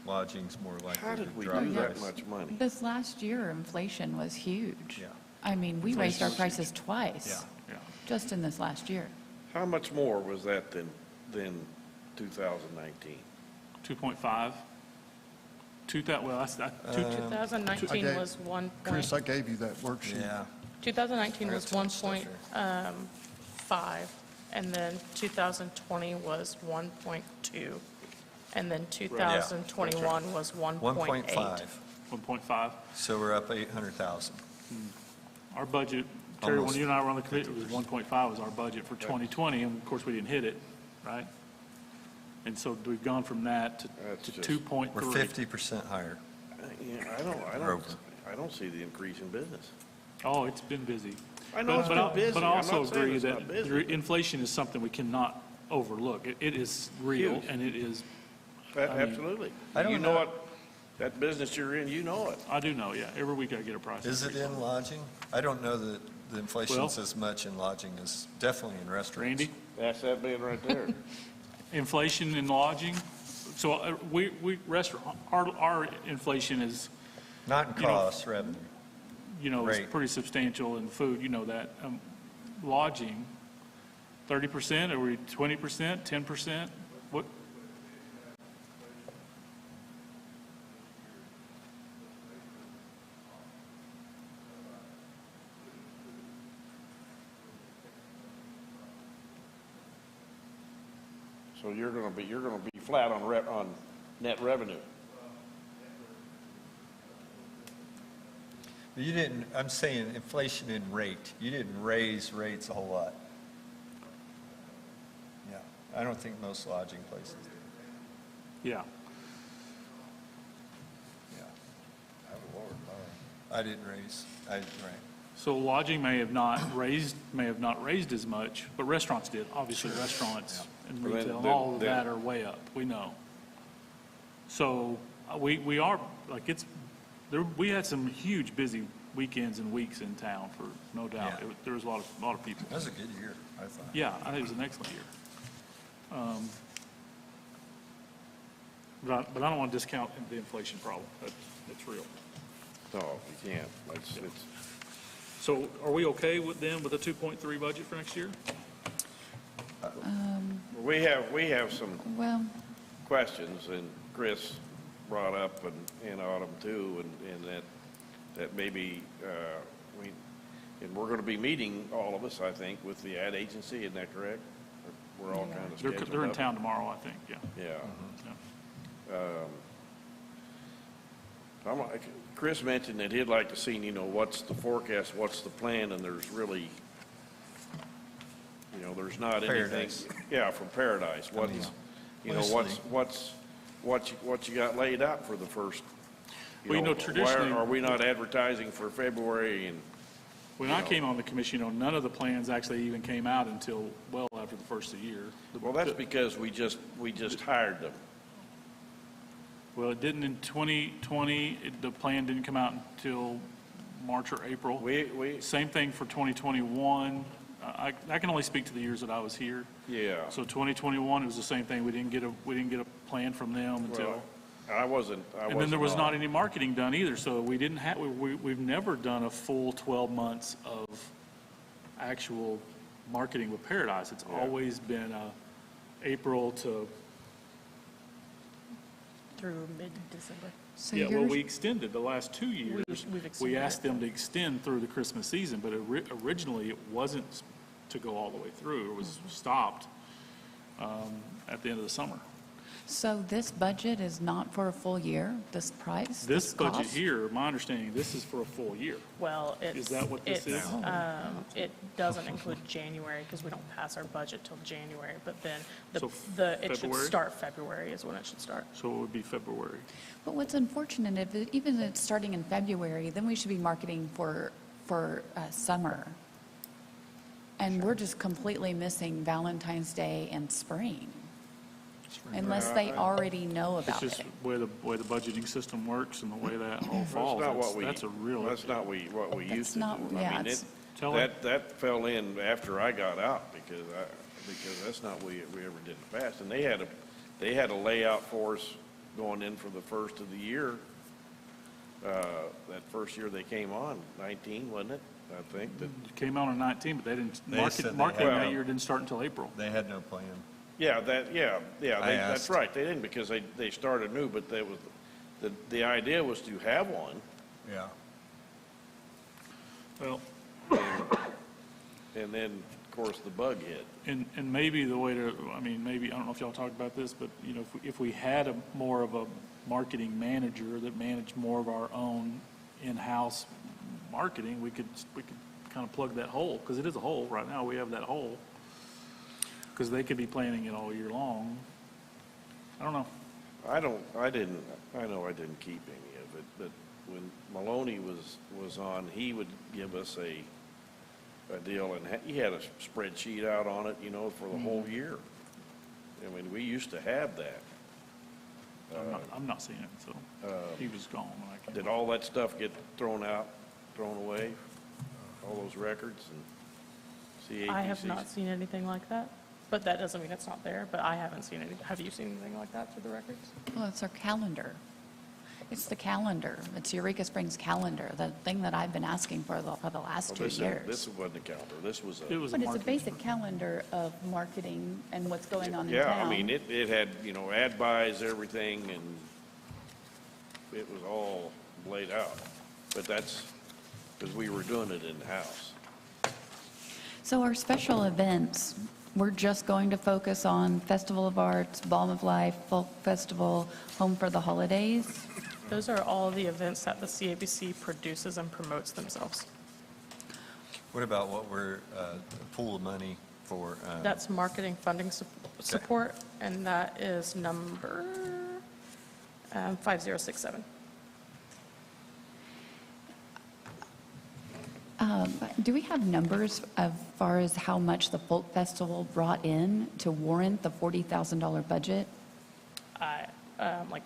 C: Lodging's more likely
E: How
C: to
E: did we
C: drop
E: do that
C: price.
E: much money?
D: This last year, inflation was huge.
C: Yeah.
D: I mean, we raised our prices twice,
C: Yeah.
F: Yeah.
D: just in this last year.
E: How much more was that than 2019?
F: 2.5. well, that's, that,
B: 2019
H: I gave-
B: was 1.
H: Chris, I gave you that worksheet.
C: Yeah.
B: 2019 was
C: I got so much stuff
B: 1.5, and then 2020 was 1.2, and then 2021 was 1.8.
C: 1.5,
F: 1.5.
C: so we're up 800,000.
F: Our budget, Terry, when
C: Almost
F: you and I were on the committee, it was 1.5 was our budget for 2020, and of course, we didn't hit it, right? And so we've gone from that to
E: That's just-
F: 2.3.
C: We're 50% higher.
E: Yeah, I don't see the increase in business.
F: Oh, it's been busy.
E: I know it's been busy.
F: But I
E: I'm
F: also
E: not saying
F: agree
E: it's
F: that
E: not busy.
F: inflation is something we cannot overlook. It is real,
E: Huge.
F: and it is, mean-
E: Absolutely.
C: I don't
E: You know
C: know.
E: it, that business you're in, you know it.
F: I do know, yeah, every week I get a price.
C: Is it
F: increase.
C: in lodging? I don't know that the inflation's
F: Well-
C: as much in lodging as definitely in restaurants.
F: Randy?
E: That's that being right there.
F: Inflation in lodging, so our inflation is,
C: Not in
F: You know-
C: cost, revenue.
F: is
C: Rate.
F: pretty substantial in food, you know that. Lodging, 30%, are we 20%, 10%? What?
E: So you're gonna be flat on net revenue.
C: You didn't, I'm saying inflation in rate. You didn't raise rates a whole lot. Yeah, I don't think most lodging places did.
F: Yeah.
C: Yeah. I lowered mine. I didn't raise, right.
F: So lodging may have not raised as much, but restaurants did. Obviously, restaurants and
E: Well, then-
F: retail, and
E: then-
F: all of
E: then-
F: that are way up, we know. So we are, like, we had some huge busy weekends and weeks in town, for no doubt.
C: Yeah.
F: There was a lot of people.
C: That was a good year, I thought.
F: Yeah, I think it was an excellent year. But I don't want to discount the inflation problem. That's real.
E: No, you can't. It's,
F: So are we okay with the 2.3 budget for next year?
E: we have some
D: Well,
E: questions, and Chris brought up, and Autumn too, and that maybe, and we're gonna be meeting, all of us, I think, with the ad agency, isn't that correct? We're all kind of scheduled up.
F: They're in town tomorrow, I think, yeah.
E: Yeah.
F: Yeah.
E: Chris mentioned that he'd like to see, what's the forecast, what's the plan, and there's really, there's not anything.
C: Paradise.
E: Yeah, from Paradise. What's,
C: loosely.
E: what you got laid out for the first,
F: Well, traditionally-
E: why are we not advertising for February and?
F: When I came on the commission, none of the plans actually even came out until well after the first of the year.
E: Well, that's because we just hired them.
F: Well, it didn't in 2020, the plan didn't come out until March or April.
E: We,
F: Same thing for 2021. I can only speak to the years that I was here.
E: yeah.
F: So 2021, it was the same thing. We didn't get a plan from them until.
E: Well, I wasn't.
F: And then there was not any marketing done either, so we didn't have, we've never done a full 12 months of actual marketing with Paradise. It's
E: Yeah.
F: always been April to,
B: Through mid-December.
D: so
F: yeah, well,
D: yours,
F: we extended the last 2 years.
B: We've extended
F: We asked
B: it.
F: them to extend through the Christmas season, but originally it wasn't to go all the way through. It was stopped at the end of the summer.
D: so this budget is not for a full year, this price?
F: This budget
D: cost?
F: here, my understanding, this is for a full year.
B: Well,
F: Is that what this is?
B: It doesn't include January because we don't pass our budget till January, but then
F: So
B: it should
F: February?
B: start February is when it should start.
F: So it would be February.
D: But what's unfortunate, even if it's starting in February, then we should be marketing for summer. And we're just completely missing Valentine's Day and spring, unless they already know
F: It's
D: about
F: just
D: it.
F: way the budgeting system works and the way that all falls.
E: That's not what we.
F: That's a real.
E: That's not what we used to do.
D: not-
E: I
D: yeah,
E: mean,
D: it's-
F: Tell her.
E: that fell in after I got out because that's not what we ever did in the past. And they had a layout for us going in for the first of the year. That first year they came on, 19, wasn't it? I think that.
F: It came out in 19, but they didn't,
C: They said they
F: marketing
C: had-
F: that year didn't start until April.
C: They had no plan.
E: Yeah, that's
C: I
E: right.
C: asked.
E: They didn't because they started new, but the idea was to have one,
C: Yeah.
F: Well,
E: and then, of course, the bug hit.
F: and maybe the way to, I mean, maybe, I don't know if y'all talked about this, but, you know, if we had more of a marketing manager that managed more of our own in-house marketing, we could kind of plug that hole, because it is a hole. Right now, we have that hole, because they could be planning it all year long. I don't know.
E: I know I didn't keep any of it, but when Maloney was on, he would give us a deal, and he had a spreadsheet out on it, you know, for the whole year. I mean, we used to have that.
F: I'm not seeing it, so he was gone when I came.
E: Did all that stuff get thrown away? All those records and CAPCs?
B: I have not seen anything like that, but that doesn't mean it's not there, but I haven't seen any. Have you seen anything like that through the records?
D: Well, it's our calendar. It's the calendar. It's Eureka Springs calendar, the thing that I've been asking for the last 2 years.
E: This wasn't a calendar, this was
F: It was
D: But it's a
F: marketing.
D: basic calendar of marketing and what's going on in town.
E: Yeah, I mean, it had, you know, ad buys, everything, and it was all laid out. But that's because we were doing it in-house.
D: So our special events, we're just going to focus on Festival of Arts, Balm of Life, Folk Festival, Home for the Holidays?
B: Those are all the events that the CABC produces and promotes themselves.
C: What about what we're, pool of money for?
B: That's marketing funding support, and that is number 5067.
D: Do we have numbers as far as how much the Folk Festival brought in to warrant the $40,000 budget?
B: Like,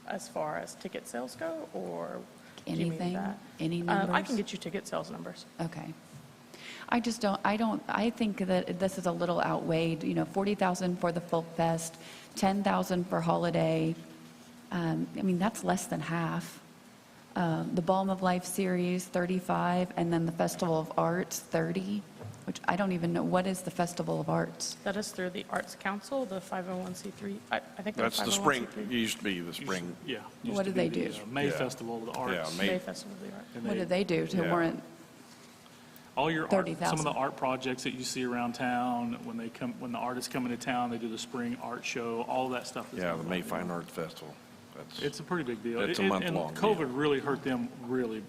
B: as far as ticket sales go, or do you mean
D: Anything?
B: that?
D: Any
B: I
D: numbers?
B: can get you ticket sales numbers.
D: Okay. I think that this is a little outweighed, you know, 40,000 for the Folk Fest, 10,000 for holiday. I mean, that's less than half. The Balm of Life series, 35, and then the Festival of Arts, 30, which I don't even know, what is the Festival of Arts?
B: That is through the Arts Council, the 501c3. I think they're
E: That's the spring,
B: 501c3.
E: it used to be the spring.
F: Yeah. used
D: What
F: to
D: do
F: be
D: they
F: the,
D: do?
F: May
E: Yeah.
F: Festival of the Arts.
E: Yeah,
B: May Festival of the Arts.
F: And
D: What do they do to
E: Yeah.
D: warrant?
F: All your art, some of
D: 30,000.
F: the art projects that you see around town, when the artists come into town, they do the spring art show, all that stuff. is
E: Yeah, the
F: done
E: May
F: by
E: Fine
F: them.
E: Arts Festival. That's,
F: It's a pretty big deal.
E: It's a
F: And
E: month-long deal.
F: COVID really hurt them really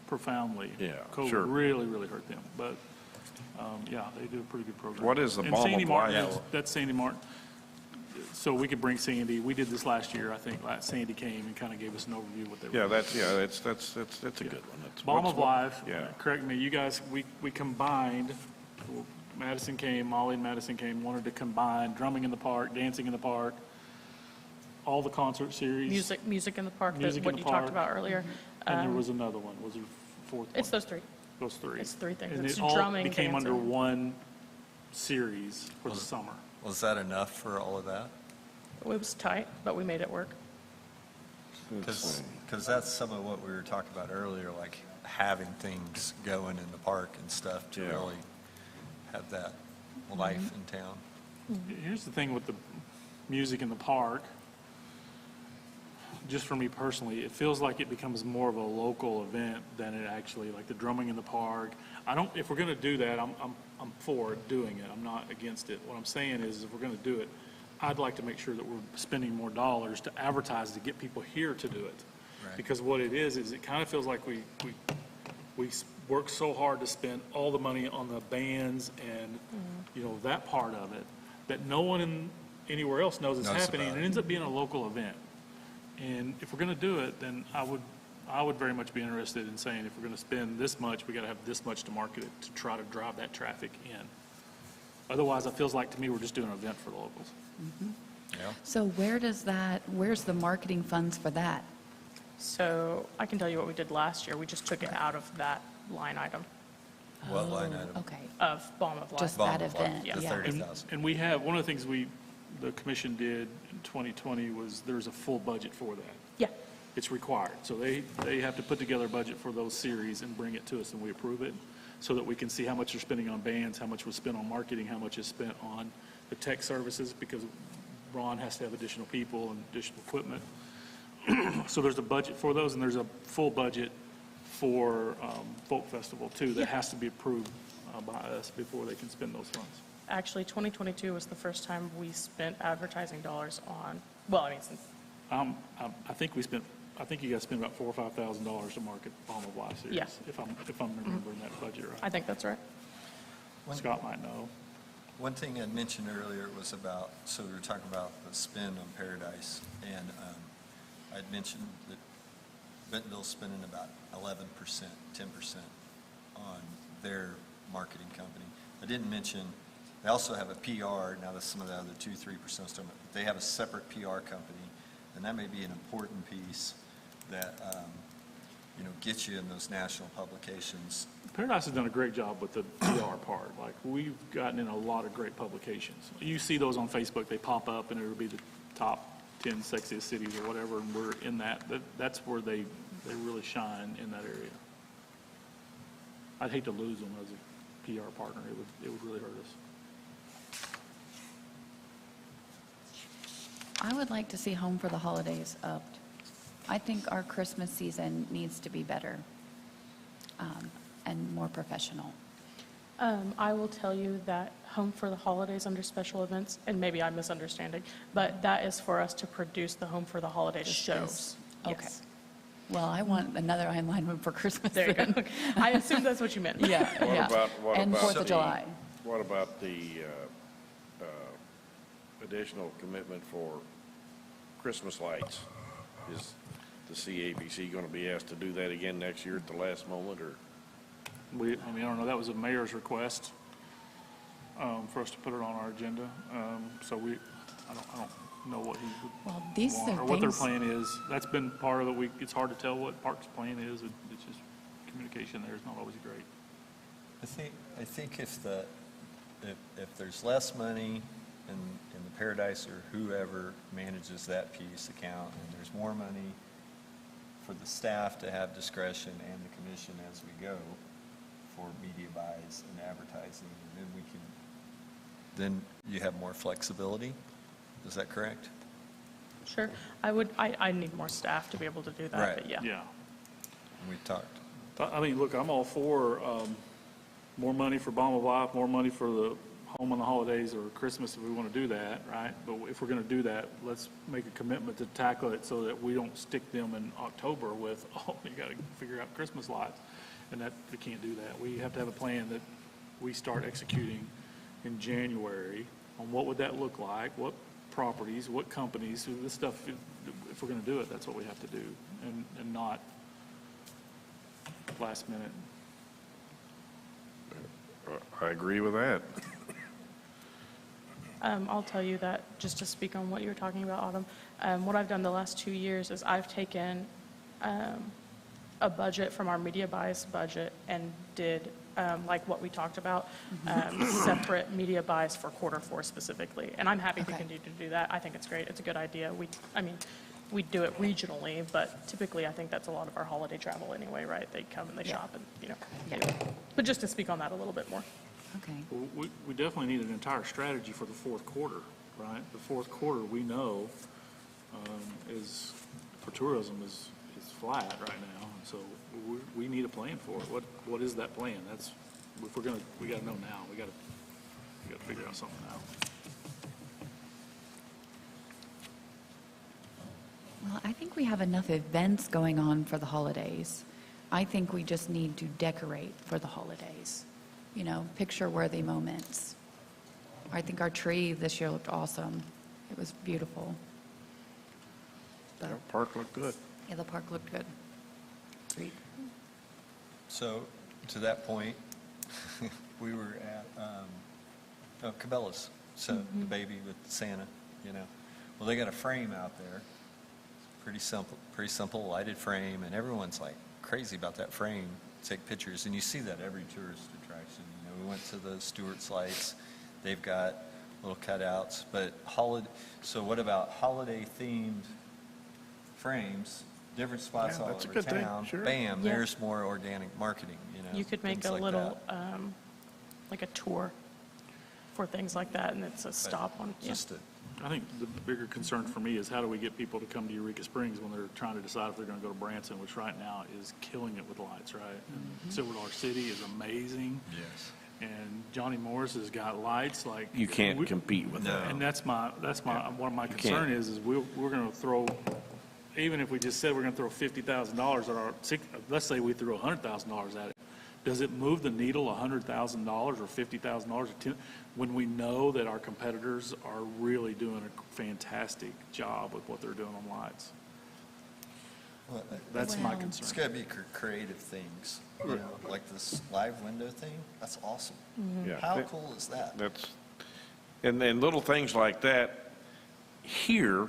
F: profoundly.
E: Yeah,
F: COVID
E: sure.
F: really, really hurt them. But, yeah, they do a pretty good program.
E: What is the
F: And
E: Balm
F: Sandy
E: of
F: Martin,
E: Life?
F: that's Sandy Martin. So we could bring Sandy, we did this last year, I think. Sandy came and kind of gave us an overview of what they were doing.
E: that's a good one. That's
F: Balm
E: what's-
F: of Life,
E: Yeah.
F: correct me, you guys, we combined, Madison came, Molly and Madison came, wanted to combine drumming in the park, dancing in the park, all the concert series.
B: Music in the park, that's
F: Music in
B: what
F: the
B: you talked
F: park.
B: about earlier.
F: And there was another one, was there a fourth one?
B: It's those three.
F: Those three.
B: it's three things.
F: And
B: It's
F: it all
B: drumming,
F: became under
B: dancing.
F: one series for the summer.
C: Was that enough for all of that?
B: It was tight, but we made it work.
C: Because that's some of what we were talking about earlier, like having things going in the park and stuff to
E: Yeah.
C: really have that life in town.
F: Here's the thing with the music in the park, just for me personally, it feels like it becomes more of a local event than it actually, like the drumming in the park. If we're going to do that, I'm for doing it. I'm not against it. What I'm saying is, if we're going to do it, I'd like to make sure that we're spending more dollars to advertise to get people here to do it.
C: Right.
F: Because what it is it kind of feels like we work so hard to spend all the money on the bands and, you know, that part of it, that no one anywhere else knows it's
C: Knows
F: happening.
C: about
F: And it ends up being a local event. And if we're going to do it, then I would very much be interested in saying, if we're going to spend this much, we got to have this much to market it to try to drive that traffic in. Otherwise, it feels like to me we're just doing an event for the locals.
C: Yeah.
D: So where's the marketing funds for that?
B: So I can tell you what we did last year. We just took it out of that line item
C: What line item?
D: Okay,
B: of Balm of Life.
D: just
C: Balm
D: that
C: of Life,
D: event,
B: yeah.
C: the
D: yeah.
C: 30,000.
F: And we have, one of the things the commission did in 2020 was there's a full budget for that.
B: Yeah.
F: It's required. So they have to put together a budget for those series and bring it to us, and we approve it, so that we can see how much they're spending on bands, how much was spent on marketing, how much is spent on the tech services, because Ron has to have additional people and additional equipment. So there's a budget for those, and there's a full budget for Folk Festival too, that
B: Yeah.
F: has to be approved by us before they can spend those funds.
B: Actually, 2022 was the first time we spent advertising dollars on, well, I mean, since,
F: I think you guys spent about $4,000 or $5,000 to market Bomb of Life series.
B: Yeah.
F: If I'm remembering that budget
B: I
F: right.
B: think that's right.
F: Scott might know.
C: One thing I mentioned earlier was about, so we were talking about the spend on Paradise, and I'd mentioned that Bentonville's spending about 11%, 10% on their marketing company. I didn't mention, they also have a PR, now that's some of the other 2-3% stuff, but they have a separate PR company, and that may be an important piece that, gets you in those national publications.
F: Paradise has done a great job with the PR part. Like, we've gotten in a lot of great publications. You see those on Facebook, they pop up, and it'll be the top 10 sexiest cities or whatever, and we're in that. That's where they really shine in that area. I'd hate to lose them as a PR partner. It would really hurt us.
D: I would like to see Home for the Holidays upped. I think our Christmas season needs to be better and more professional.
B: I will tell you that Home for the Holidays under special events, and maybe I'm misunderstanding, but that is for us to produce the Home for the Holidays shows.
D: Okay.
B: Yes.
D: Well, I want another alignment for Christmas.
B: There you go.
D: then.
B: I assume that's what you meant.
D: Yeah,
E: What
D: yeah.
E: about
D: And 4th
E: the-
D: of July.
E: What about the additional commitment for Christmas lights? Is the CAPC going to be asked to do that again next year at the last moment, or?
F: I don't know, that was a mayor's request for us to put it on our agenda. So I don't know what he would
D: Well, these
F: want,
D: are
F: or what their
D: things-
F: plan is. That's been part of it. It's hard to tell what Parks' plan is. It's just communication there is not always great.
C: I think if there's less money in the Paradise or whoever manages that piece account, and there's more money for the staff to have discretion and the commission as we go for media buys and advertising, and then you have more flexibility. Is that correct?
B: Sure. I need more staff to be able to do that,
C: Right.
B: but yeah.
F: Yeah.
C: We talked.
F: I mean, look, I'm all for more money for Bomb of Life, more money for the Home on the Holidays or Christmas if we want to do that, right? But if we're going to do that, let's make a commitment to tackle it so that we don't stick them in October with, you got to figure out Christmas lights. And that, we can't do that. We have to have a plan that we start executing in January on what would that look like, what properties, what companies, this stuff, if we're going to do it, that's what we have to do, and not last minute.
E: I agree with that.
B: I'll tell you that, just to speak on what you were talking about, Autumn, what I've done the last 2 years is I've taken a budget from our media buys budget and did, like what we talked about, separate media buys for Q4 specifically. And I'm happy to
D: Okay.
B: continue to do that. I think it's great. It's a good idea. We do it regionally, but typically I think that's a lot of our holiday travel anyway, right? They come and they
D: Yeah.
B: shop and,
D: Yeah.
B: anyway. But just to speak on that a little bit more.
D: Okay.
F: Well, we definitely need an entire strategy for the fourth quarter, right? The fourth quarter, we know, is, for tourism, is flat right now, and so we need a plan for it. What is that plan? That's, if we're gonna, we gotta know now. We gotta figure out something now.
D: Well, I think we have enough events going on for the holidays. I think we just need to decorate for the holidays, picture-worthy moments. I think our tree this year looked awesome. It was beautiful. But,
E: The park looked good.
D: yeah, the park looked good. Agreed.
C: So, to that point, we were at Cabela's, so the baby with Santa, Well, they got a frame out there, pretty simple lighted frame, and everyone's like crazy about that frame, take pictures, and you see that every tourist attraction. We went to the Stewart's Lights, they've got little cutouts, but so what about holiday-themed frames, different spots
E: Yeah,
C: all
E: that's a
C: over
E: good thing,
C: town?
E: sure.
C: Bam,
B: Yeah.
C: there's more organic marketing,
B: You could make
C: things
B: a
C: like
B: little,
C: that.
B: like a tour for things like that, and it's a stop on, yeah.
C: Just
F: I think the bigger concern for me is how do we get people to come to Eureka Springs when they're trying to decide if they're going to go to Branson, which right now is killing it with lights, right? And Silver Dollar City is amazing.
C: Yes.
F: And Johnny Morris has got lights like.
E: You can't compete with that.
F: And that's my, one of my concern is we're going to throw, even if we just said we're going to throw $50,000 at our, let's say we threw $100,000 at it. Does it move the needle $100,000 or $50,000 or 10, when we know that our competitors are really doing a fantastic job with what they're doing on lights?
C: Well,
F: That's my
D: Well-
C: it's
F: concern.
C: got to be creative things, you know, like this live window thing. That's awesome.
E: Yeah.
C: How cool is that?
E: That's, and then little things like that here,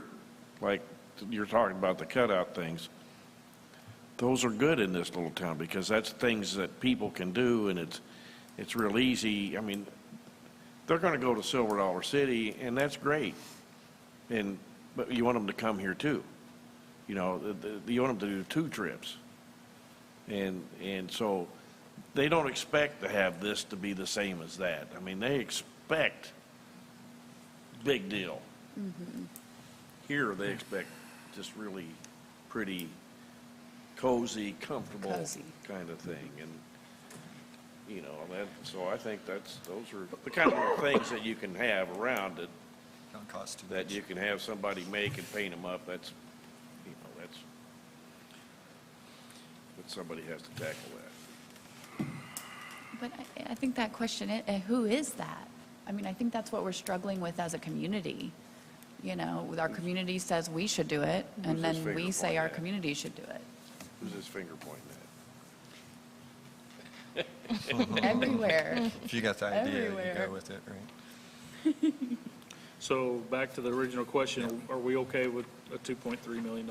E: like you're talking about the cutout things, those are good in this little town because that's things that people can do and it's real easy. I mean, they're going to go to Silver Dollar City and that's great. But you want them to come here too. You know, you want them to do 2 trips. And so they don't expect to have this to be the same as that. I mean, they expect big deal. Here, they expect just really pretty, cozy, comfortable
D: Cozy.
E: kind of thing. And, you know, so I think those are the kind of things that you can have around it,
C: Don't cost too
E: that
C: much.
E: you can have somebody make and paint them up. That's, you know, but somebody has to tackle that.
D: But I think that question, who is that? I mean, I think that's what we're struggling with as a community. You know, our community says we should do it,
E: Who's
D: and
E: this
D: then
E: finger
D: we say
E: pointing
D: our
E: at?
D: community should do it.
E: Who's this finger pointing
D: Everywhere.
C: If you got the idea, you
D: Everywhere.
C: go with it, right?
F: So back to the original question, are we okay with a $2.3 million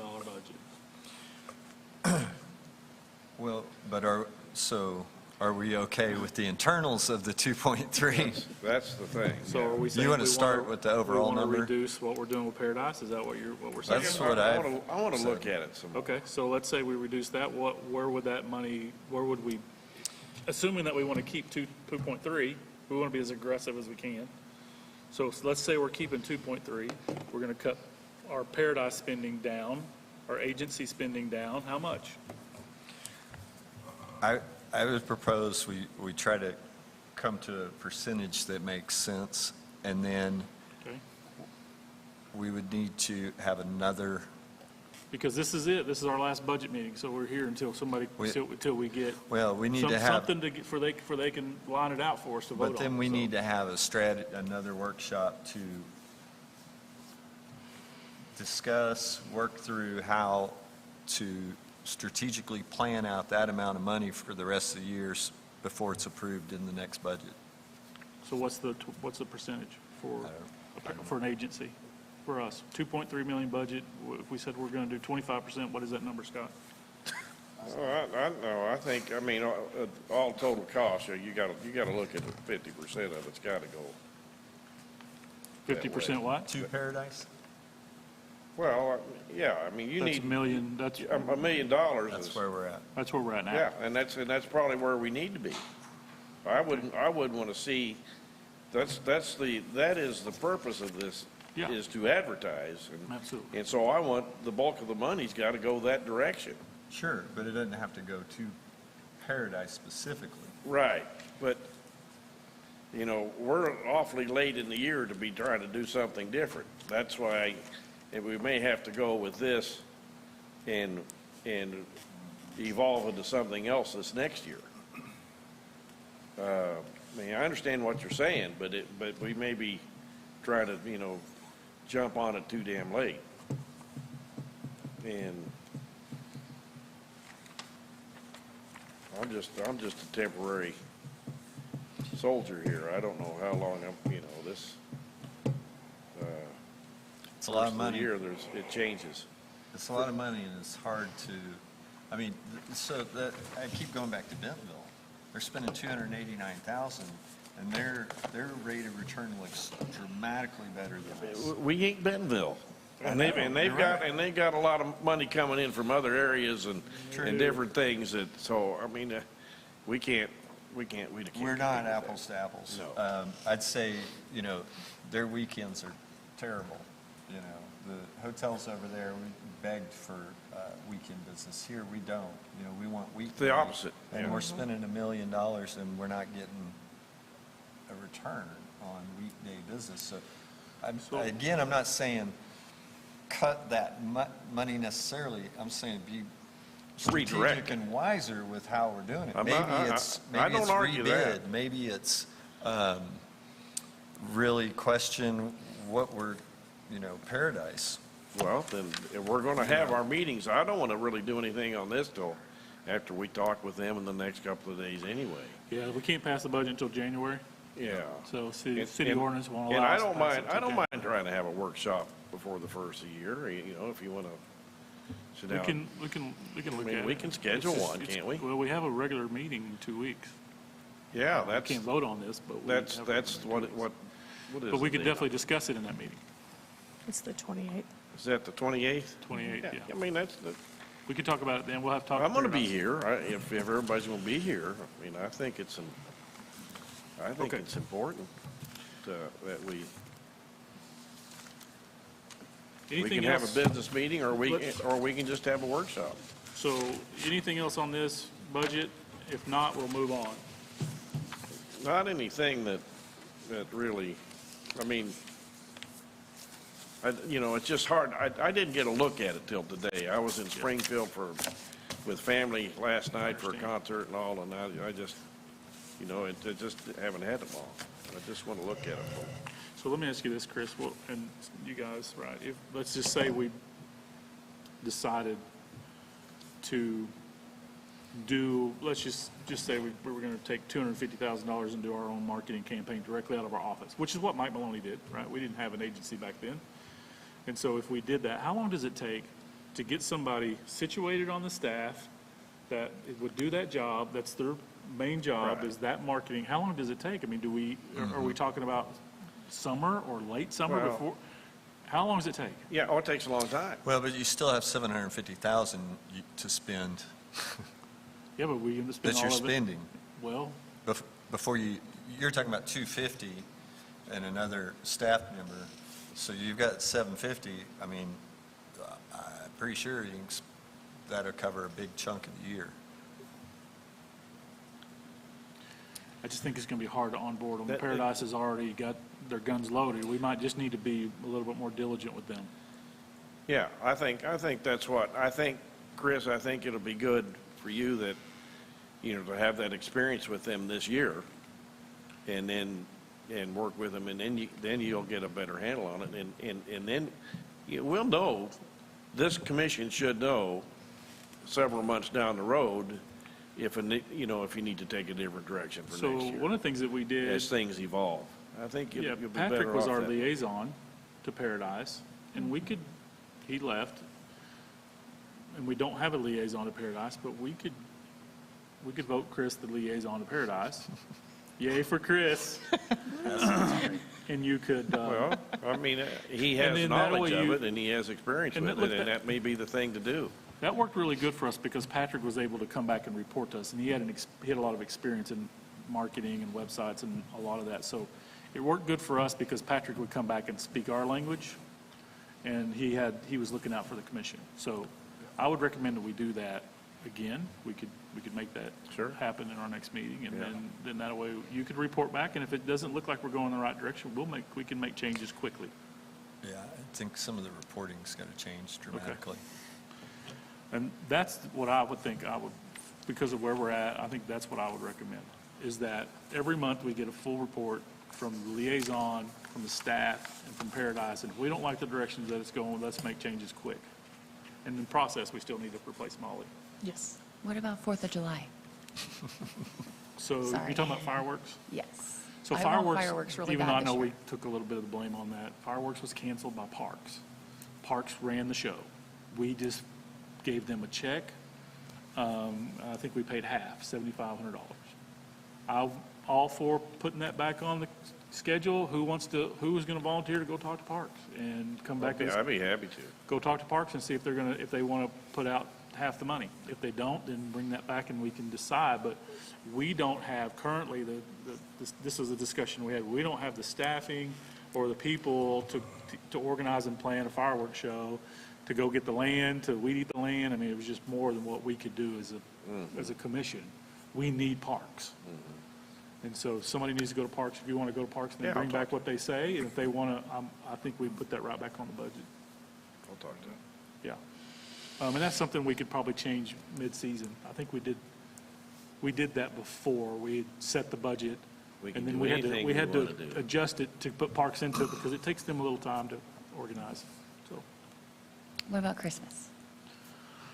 F: budget?
C: Well, but are we okay with the internals of the 2.3?
E: That's the thing.
F: So are we saying?
C: You wanna
F: we
C: start with the overall
F: We
C: number?
F: want to reduce what we're doing with Paradise? Is that what we're saying?
C: That's what I
E: want to look at it some more.
F: Okay, so let's say we reduce that, where would that money, where would we, assuming that we want to keep 2.3, we want to be as aggressive as we can. So let's say we're keeping 2.3, we're going to cut our Paradise spending down, our agency spending down, how much?
C: I would propose we try to come to a percentage that makes sense, and then
F: Okay,
C: we would need to have another,
F: because this is it, this is our last budget meeting, so we're here until until we get
C: well, we need to have,
F: something to get, for they can line it out for us to vote on.
C: but then we
F: So-
C: need to have another workshop to discuss, work through how to strategically plan out that amount of money for the rest of the years before it's approved in the next budget.
F: So what's the percentage for an agency, for us? 2.3 million budget, if we said we're going to do 25%, what is that number, Scott?
E: I think, I mean, all total costs, you got to look at the 50% of it's got to go. that
F: 50%
E: way.
F: what?
C: To Paradise?
E: Well, yeah, I mean, you
F: That's a
E: need
F: million, that's
E: $1 million.
C: That's where we're at.
F: where we're at now.
E: Yeah, and that's probably where we need to be. I wouldn't want to see, that is the purpose of this,
F: Yeah.
E: is to advertise.
F: Absolutely.
E: And so I want, the bulk of the money's got to go that direction.
C: Sure, but it doesn't have to go to Paradise specifically.
E: Right, but, you know, we're awfully late in the year to be trying to do something different. That's why we may have to go with this and evolve into something else this next year. I mean, I understand what you're saying, but we may be trying to, you know, jump on it too damn late. And I'm just a temporary soldier here. I don't know how long I'm, you know, this,
C: It's a lot of
E: first
C: money.
E: the year, it changes.
C: It's a lot of money, and it's hard to, I mean, so that, I keep going back to Bentonville. They're spending $289,000, and their rate of return looks dramatically better than us.
E: We ain't Bentonville. And
C: I know,
E: they've
C: you're
E: got,
C: right.
E: and they got a lot of money coming in from other areas and
C: True.
E: different things that, so, I mean, we can't.
C: We're not apples to apples.
E: No.
C: I'd say, you know, their weekends are terrible. You know, the hotels over there, we begged for weekend business. Here, we don't. You know, we want weekday.
E: The opposite.
C: And
E: Yeah.
C: we're spending $1 million and we're not getting a return on weekday business. So, again, I'm not saying cut that money necessarily. I'm saying be strategic
E: Redirect.
C: and wiser with how we're doing it.
E: I'm
C: Maybe
E: not-
C: it's
E: I don't argue that.
C: rebid. Maybe it's really question what we're, you know, Paradise.
E: Well, then, if we're going to have our meetings, I don't want to really do anything on this till after we talk with them in the next couple of days anyway.
F: Yeah, we can't pass the budget until January,
E: Yeah.
F: so city
E: And-
F: ordinance won't
E: And
F: allow
E: I
F: us to
E: don't
F: pass it
E: mind,
F: till
E: I don't
F: January.
E: mind trying to have a workshop before the first of the year, you know, if you want to sit
F: We
E: down.
F: can look
E: I
F: at
E: mean,
F: it.
E: we can schedule
F: It's just-
E: one, can't we?
F: Well, we have a regular meeting in 2 weeks.
E: Yeah,
F: We
E: that's,
F: can't vote on this, but we
E: that's,
F: have a
E: that's
F: regular
E: what,
F: meeting.
E: what is
F: But we
E: the
F: could
E: date?
F: definitely discuss it in that meeting,
B: It's the 28th.
E: Is that the 28th?
F: 28th, yeah.
E: I mean,
F: We could talk about it then, we'll have to talk.
E: I'm going to be
F: Paradise.
E: here, if everybody's going to be here. I mean, I think it's
F: Okay.
E: it's important that we
F: Anything
E: can have
F: else?
E: a business meeting, or
F: Let's-
E: we can just have a workshop.
F: So, anything else on this budget? If not, we'll move on.
E: Not anything that really, I mean, you know, it's just hard. I didn't get a look at it till today. I was in Springfield with family last night for a concert and all, and I just, you know, I just haven't had them all. I just want to look at them.
F: So let me ask you this, Chris, well, and you guys, right, if, let's just say we decided to do, let's just say we were going to take $250,000 and do our own marketing campaign directly out of our office, which is what Mike Maloney did, right? We didn't have an agency back then. And so if we did that, how long does it take to get somebody situated on the staff that would do that job, that's their main job,
E: Right.
F: is that marketing? How long does it take? I mean, are we talking about summer or late summer
E: Well-
F: before? How long does it take?
E: Yeah, oh, it takes a long time.
C: Well, but you still have $750,000 to spend
F: Yeah, but we can spend
C: that
F: all
C: you're
F: of it.
C: spending.
F: Well,
C: Before you're talking about 250 and another staff member, so you've got 750. I mean, I'm pretty sure that'll cover a big chunk of the year.
F: I just think it's going to be hard to onboard them.
E: That-
F: Paradise has already got their guns loaded. We might just need to be a little bit more diligent with them.
E: Yeah, I think that's what, Chris, I think it'll be good for you that, you know, to have that experience with them this year and work with them, and then you'll get a better handle on it, and then we'll know, this commission should know several months down the road if you need to take a different direction for
F: So
E: next year,
F: one of the things that we did,
E: as things evolve. I think you'll
F: yeah,
E: be better
F: Patrick was
E: off
F: our
E: that.
F: liaison to Paradise, and he left, and we don't have a liaison to Paradise, but we could vote Chris the liaison to Paradise. Yay for Chris. And you could,
E: Well, I mean, he
F: And
E: has
F: then that
E: knowledge
F: way
E: of
F: you-
E: it, and he has experience
F: And
E: with
F: look,
E: it, and that may be the thing to do.
F: that worked really good for us because Patrick was able to come back and report to us, and he had a lot of experience in marketing and websites and a lot of that. So it worked good for us because Patrick would come back and speak our language, and he was looking out for the commission. So I would recommend that we do that again. We could make that
E: Sure.
F: happen in our next meeting, and
E: Yeah.
F: then that way you could report back, and if it doesn't look like we're going in the right direction, we can make changes quickly.
C: Yeah, I think some of the reporting's got to change dramatically.
F: And that's what I would think because of where we're at, I think that's what I would recommend, is that every month we get a full report from the liaison, from the staff, and from Paradise. And if we don't like the directions that it's going, let's make changes quick. And in the process, we still need to replace Molly.
B: Yes.
D: What about 4th of July?
F: So
D: Sorry.
F: you're talking about fireworks?
D: Yes.
F: So
D: I want
F: fireworks,
D: fireworks really
F: even though
D: bad
F: I
D: this
F: know
D: year.
F: we took a little bit of the blame on that, fireworks was canceled by Parks. Parks ran the show. We just gave them a check. I think we paid half, $7,500. I'm all for putting that back on the schedule. Who's going to volunteer to go talk to Parks and come back?
E: I'd be happy to.
F: Go talk to Parks and see if they want to put out half the money. If they don't, then bring that back and we can decide. But we don't have currently this is a discussion we had. We don't have the staffing or the people to organize and plan a fireworks show, to go get the land, to weed eat the land. I mean, it was just more than what we could do as a commission. We need parks. And so somebody needs to go to parks. If you want to go to parks, then
E: Yeah,
F: bring
E: I'll
F: back
E: talk
F: what they say. And if they want to, I think we put that right back on the budget.
E: I'll talk to him.
F: Yeah. And that's something we could probably change mid-season. I think we did that before. We had set the budget.
E: We can
F: And then
E: do
F: we had
E: anything
F: we
E: we
F: had
E: wanna
F: to
E: do.
F: adjust it to put parks into it because it takes them a little time to organize. So,
D: What about Christmas?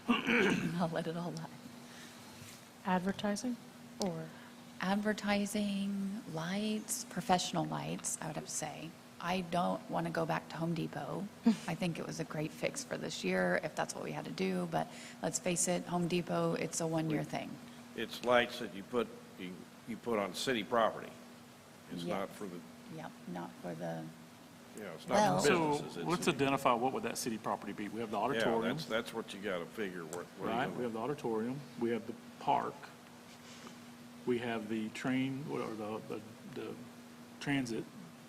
D: I'll let it all lie.
B: Advertising or?
D: Advertising, lights, professional lights, I would have to say. I don't want to go back to Home Depot. I think it was a great fix for this year, if that's what we had to do, but let's face it, Home Depot, it's a one-year thing.
E: It's lights that you put on city property. It's
D: Yeah.
E: not for the,
D: Yep, not for the,
E: it's
D: Well-
E: not for
F: so
E: businesses. It's-
F: let's identify what would that city property be. We have the
E: Yeah,
F: auditorium,
E: that's what you got to figure, what are you
F: right?
E: gonna-
F: We have the auditorium, we have the park, we have the train, or the transit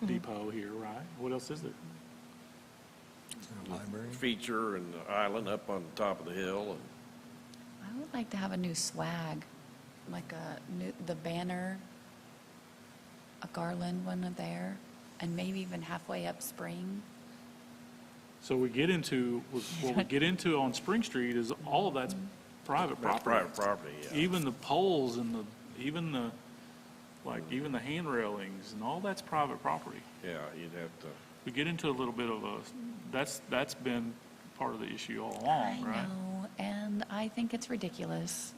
F: depot here, right? What else is there?
E: feature and the island up on top of the hill, and
D: I would like to have a new swag, like the banner, a garland one there, and maybe even halfway up Spring.
F: So what we get into on Spring Street is all of that's private
E: that's
F: property.
E: private property, yeah.
F: Even the poles and even the hand railings and all that's private property.
E: Yeah, you'd have to,
F: We get into a little bit of that's been part of the issue all along,
D: I
F: right?
D: know, and I think it's ridiculous.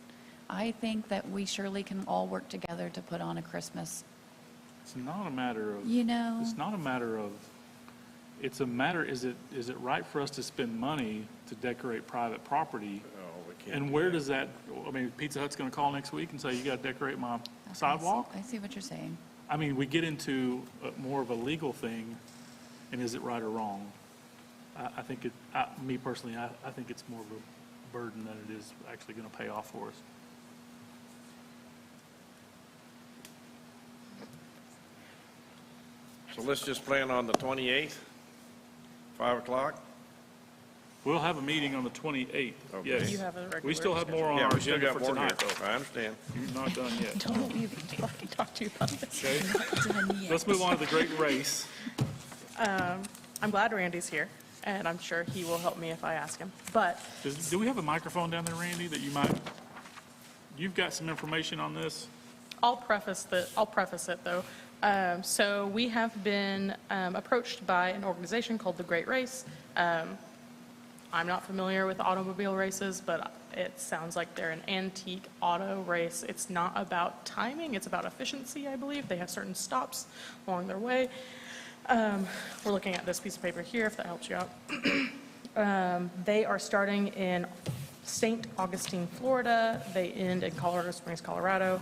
D: I think that we surely can all work together to put on a Christmas,
F: It's not a matter of,
D: you know?
F: it's not a matter of, it's a matter, is it right for us to spend money to decorate private property?
E: oh, we can't.
F: And
E: do
F: where
E: that.
F: does that, I mean, Pizza Hut's gonna call next week and say, you gotta decorate my sidewalk?
D: I see what you're saying.
F: I mean, we get into more of a legal thing, and is it right or wrong? I think me personally, I think it's more of a burden than it is actually gonna pay off for us.
E: So let's just plan on the 28th, 5 o'clock?
F: We'll have a meeting on the 28th,
E: Okay.
F: yes.
B: You have a regular
F: We still have more on
E: Yeah,
F: our
E: we still
F: agenda
E: got
F: for
E: more here.
F: tonight, though.
E: I understand.
F: You're not done yet.
B: Don't we've already talked to you about this.
F: Okay, let's move on to the great race.
B: I'm glad Randy's here, and I'm sure he will help me if I ask him. But
F: Do we have a microphone down there, Randy, that you've got some information on this?
B: I'll preface it, though. So we have been approached by an organization called the Great Race. I'm not familiar with automobile races, but it sounds like they're an antique auto race. It's not about timing, it's about efficiency, I believe. They have certain stops along their way. We're looking at this piece of paper here, if that helps you out. They are starting in St. Augustine, Florida. They end in Colorado Springs, Colorado.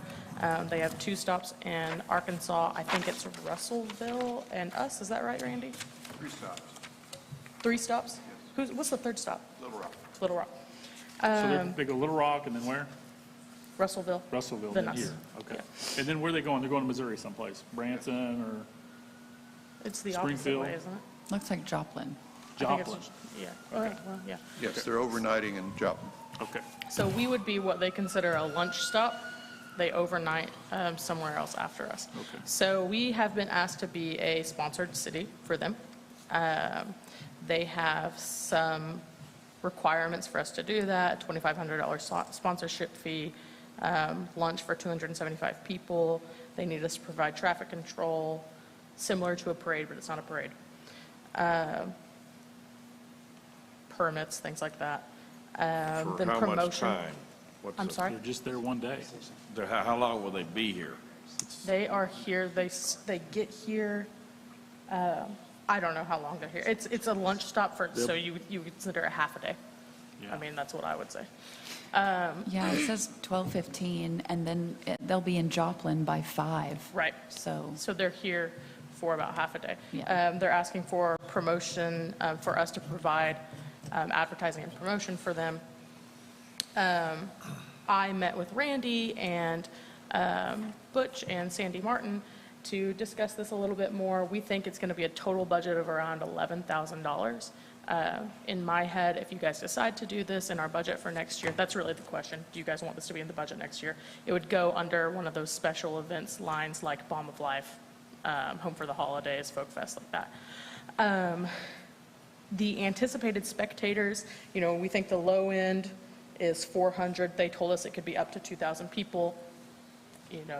B: They have 2 stops in Arkansas. I think it's Russellville and us. Is that right, Randy?
A: 3 stops.
B: 3 stops? What's the 3rd stop?
A: Little Rock.
B: Little Rock.
F: So they go Little Rock and then where?
B: Russellville.
F: Russellville,
B: Then
F: then
B: us.
F: here, okay. And then where are they going? They're going to Missouri someplace, Branson or
B: It's the opposite
F: Springfield.
B: way, isn't it?
D: Looks like Joplin.
B: I think it's
F: Joplin?
B: just- Yeah. Well, yeah.
I: Yes, they're overnighting in Joplin.
F: Okay.
B: So we would be what they consider a lunch stop. They overnight somewhere else after us.
F: Okay.
B: So we have been asked to be a sponsored city for them. They have some requirements for us to do that, $2,500 sponsorship fee, lunch for 275 people. They need us to provide traffic control, similar to a parade, but it's not a parade. Permits, things like that.
E: For
B: Then
E: how much
B: promotion.
E: time? What's
B: I'm
E: the-
B: sorry?
F: They're just there one day.
E: How long will they be here?
B: They are here, they get here, I don't know how long they're here. It's a lunch stop for, so you would consider a half a day.
F: Yeah.
B: I mean, that's what I would say.
D: Yeah, it says 12:15, and then they'll be in Joplin by 5.
B: Right.
D: So,
B: So they're here for about half a day.
D: Yeah.
B: They're asking for promotion, for us to provide advertising and promotion for them. I met with Randy and Butch and Sandy Martin to discuss this a little bit more. We think it's going to be a total budget of around $11,000. In my head, if you guys decide to do this in our budget for next year, that's really the question. Do you guys want this to be in the budget next year? It would go under one of those special events lines like Balm of Life, Home for the Holidays, Folk Fest, like that. The anticipated spectators, we think the low end is 400. They told us it could be up to 2,000 people.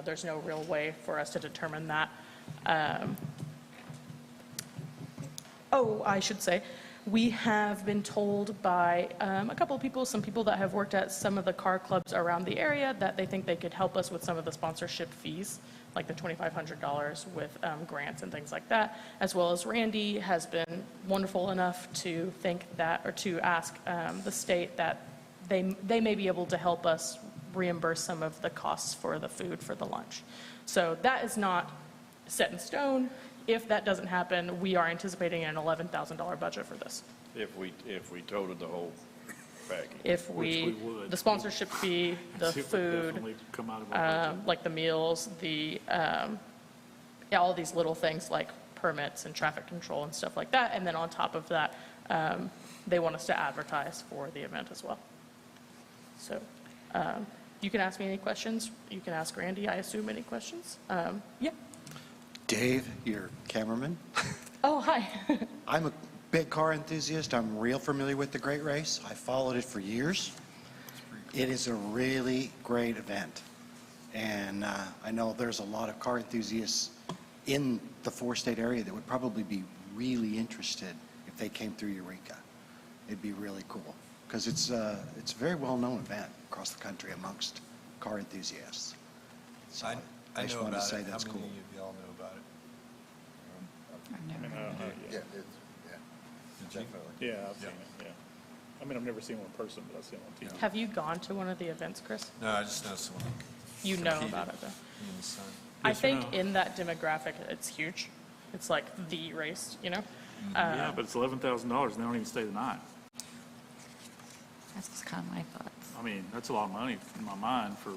B: There's no real way for us to determine that. I should say, we have been told by a couple of people, some people that have worked at some of the car clubs around the area, that they think they could help us with some of the sponsorship fees, like the $2,500 with grants and things like that, as well as Randy has been wonderful enough to think that, or to ask the state that they may be able to help us reimburse some of the costs for the food for the lunch. So that is not set in stone. If that doesn't happen, we are anticipating an $11,000 budget for this.
E: If we toted the whole package.
B: If
F: Which we
B: we,
F: would.
B: the sponsorship fee, the
F: It would
B: food,
F: definitely come out of our budget.
B: like the meals, all these little things like permits and traffic control and stuff like that. And then on top of that, they want us to advertise for the event as well. So you can ask me any questions. You can ask Randy, I assume, any questions. Yeah.
J: Dave, your cameraman.
B: Oh, hi.
J: I'm a big car enthusiast. I'm real familiar with the Great Race. I followed it for years. It is a really great event. And I know there's a lot of car enthusiasts in the four-state area that would probably be really interested if they came through Eureka. It'd be really cool because it's a very well-known event across the country amongst car enthusiasts. So I just
C: know
J: wanted to
C: about
J: say
C: it.
J: that's
C: How
J: cool.
C: many of y'all know about it?
D: I've never heard of it.
A: Yeah,
C: Definitely.
F: Yeah, I've seen it, yeah. I mean, I've never seen one in person, but I've seen one on TV.
B: Have you gone to one of the events, Chris?
C: No, I just know someone.
B: You know
C: competed
B: about it, though.
C: in the sun.
B: I
F: Yes or
B: think
F: no?
B: in that demographic, it's huge. It's like the race,
F: Yeah, but it's $11,000 and they don't even stay the night.
D: That's kind of my thoughts.
F: I mean, that's a lot of money in my mind for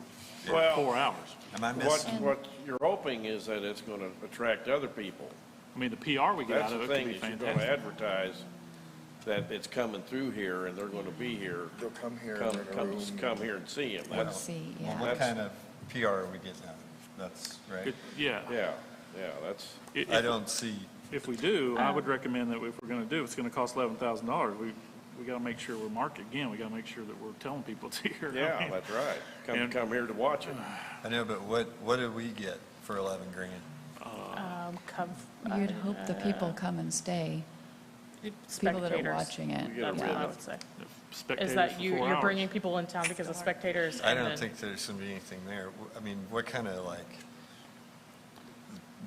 E: Well-
F: 4 hours.
C: Am I missing?
E: What you're hoping is that it's going to attract other people.
F: I mean, the PR we get
E: That's
F: out of
E: the
F: it could
E: thing,
F: be
E: is you're going to
F: fantastic.
E: advertise that it's coming through here and they're going to be here.
A: They'll come here in a room.
E: Come here and see him.
D: Let's see,
C: Well,
D: yeah.
C: what kind of PR are we getting out of it? That's right.
F: It- Yeah.
E: Yeah, that's,
F: If-
C: I don't see,
F: If we do, I would recommend that if we're going to do, it's going to cost $11,000. We got to make sure we're marketing, again, we got to make sure that we're telling people it's here. I
E: yeah,
F: mean,
E: that's right.
F: And-
E: Come here to watch it.
C: I know, but what do we get for 11 grand?
D: You'd hope the people come and stay, people that are
B: spectators.
D: watching it.
E: We get
B: That's
E: rid
B: what I
E: of-
B: would say.
F: Spectators
B: Is that
F: for
B: you're
F: 4 hours.
B: bringing people in town because of spectators?
C: I
B: and
C: don't
B: then-
C: think there's going to be anything there. I mean, what kind of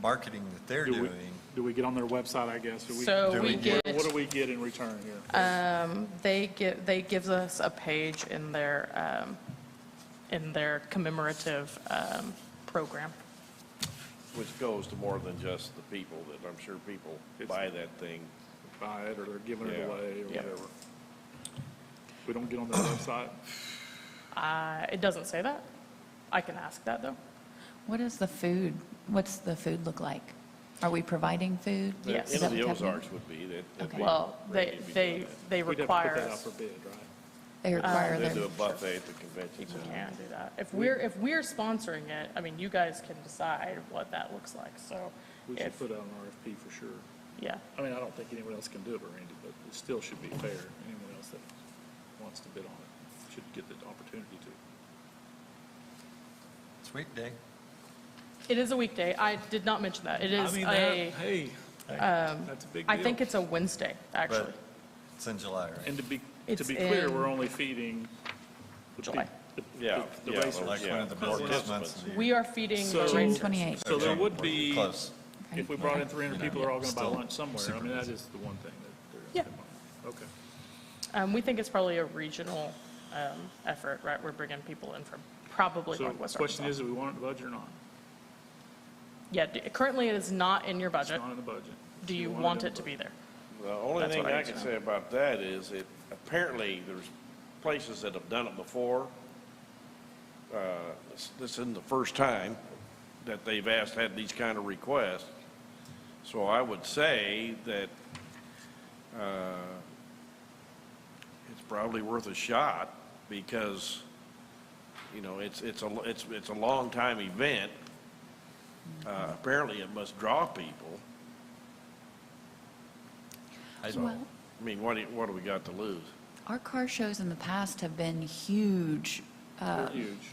C: marketing that they're
F: Do we-
C: doing?
F: Do we get on their website, I guess?
B: So
C: Do
B: we
C: we
B: get,
F: What do we get in return here?
B: they gives us a page in their commemorative program.
E: Which goes to more than just the people, that I'm sure people buy that thing.
F: Buy it, or they're giving it
E: Yeah.
F: away, or
B: Yeah.
F: whatever. We don't get on their website?
B: It doesn't say that. I can ask that, though.
D: What is the food, what's the food look like? Are we providing food?
B: Yes.
D: Is
E: In
D: that
E: the
D: what's happening?
E: Ozarks would be, that'd
D: Okay.
E: be.
B: Well,
E: Randy'd be doing that.
B: they
F: We'd have to
B: require
F: put that out
B: us.
F: for bid, right?
D: They require
E: They do
D: their,
E: a buffet at the convention
B: You
E: center.
B: can do that. If we're sponsoring it, I mean, you guys can decide what that looks like, so.
F: We should
B: if-
F: put out an RFP for sure.
B: Yeah.
F: I mean, I don't think anyone else can do it but Randy, but it still should be fair. Anyone else that wants to bid on it should get the opportunity to.
C: It's weekday.
B: It is a weekday. I did not mention that. It is
F: Hey, that's a big deal.
B: I think it's a Wednesday, actually.
C: But it's in July, right?
F: And to be
B: It's
F: clear,
B: in
F: we're only feeding the
B: July.
E: Yeah,
F: the
E: yeah,
F: racers.
C: Like one of the busiest months
E: participants.
C: of the year.
B: We are feeding the
F: So-
B: racers.
D: 28.
F: So there would be,
C: Close.
F: if we brought in 300 people, they're all going to buy
C: Still
F: lunch somewhere. I
C: super
F: mean, that
C: busy.
F: is the one thing that they're
B: Yeah.
F: going to spend money on. Okay.
B: We think it's probably a regional effort, right? We're bringing people in from probably
F: So the
B: Northwest
F: question
B: Arkansas.
F: is, do we want it in the budget or not?
B: Yeah, currently it is not in your
F: It's
B: budget.
F: not in the budget.
B: Do you
F: in
B: want
F: the
B: it to be there?
E: The only
B: That's
E: thing
B: what I
E: I
B: used
E: can
B: to know.
E: say about that is it, apparently, there's places that have done it before. This isn't the first time, that they've had these kind of requests. So I would say that it's probably worth a shot because, you know, it's a long time event. Apparently, it must draw people. So,
D: Well-
E: I mean, what do we got to lose?
D: Our car shows in the past have been huge,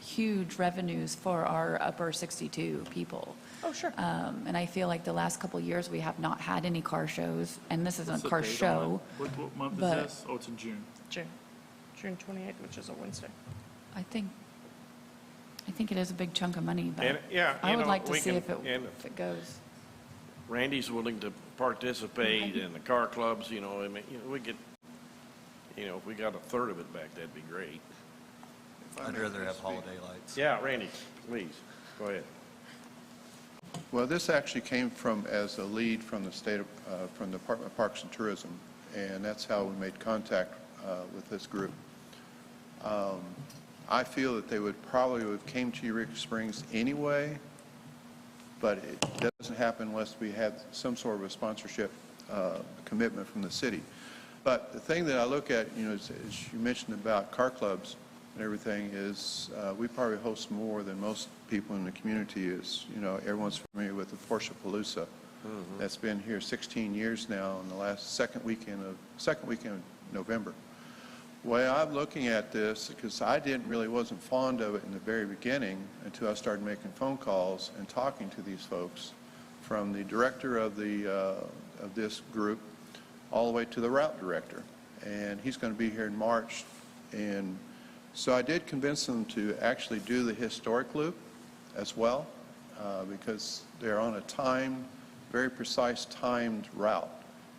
D: huge revenues for our upper 62 people.
B: Oh, sure.
D: And I feel like the last couple of years, we have not had any car shows, and this isn't
F: What's
D: a
F: the
D: car
F: date on
D: show.
F: it? What month is
D: but-
F: this? Oh, it's in June.
B: June 28th, which is a Wednesday.
D: I think it is a big chunk of money,
E: And,
D: but
E: yeah,
D: I
E: you
D: would
E: know,
D: like to
E: we
D: see
E: can-
D: if
E: and
D: it goes.
E: Randy's willing to participate in the car clubs, you know, I mean, you know, we get, you know, if we got a third of it back, that'd be great.
C: I'd rather have holiday lights.
E: Yeah, Randy, please, go ahead.
I: Well, this actually came from, as a lead from the state, from the Department of Parks and Tourism, and that's how we made contact with this group. I feel that they would have came to Eureka Springs anyway, but it doesn't happen unless we have some sort of a sponsorship commitment from the city. But the thing that I look at, you know, as you mentioned about car clubs and everything, is we probably host more than most people in the community. Is, you know, everyone's familiar with the Porsche Palooza. That's been here 16 years now, in the last second weekend of November. The way I'm looking at this, because I wasn't fond of it in the very beginning until I started making phone calls and talking to these folks, from the director of this group all the way to the route director. And he's going to be here in March. And so I did convince them to actually do the historic loop as well, because they're on a very precise timed route.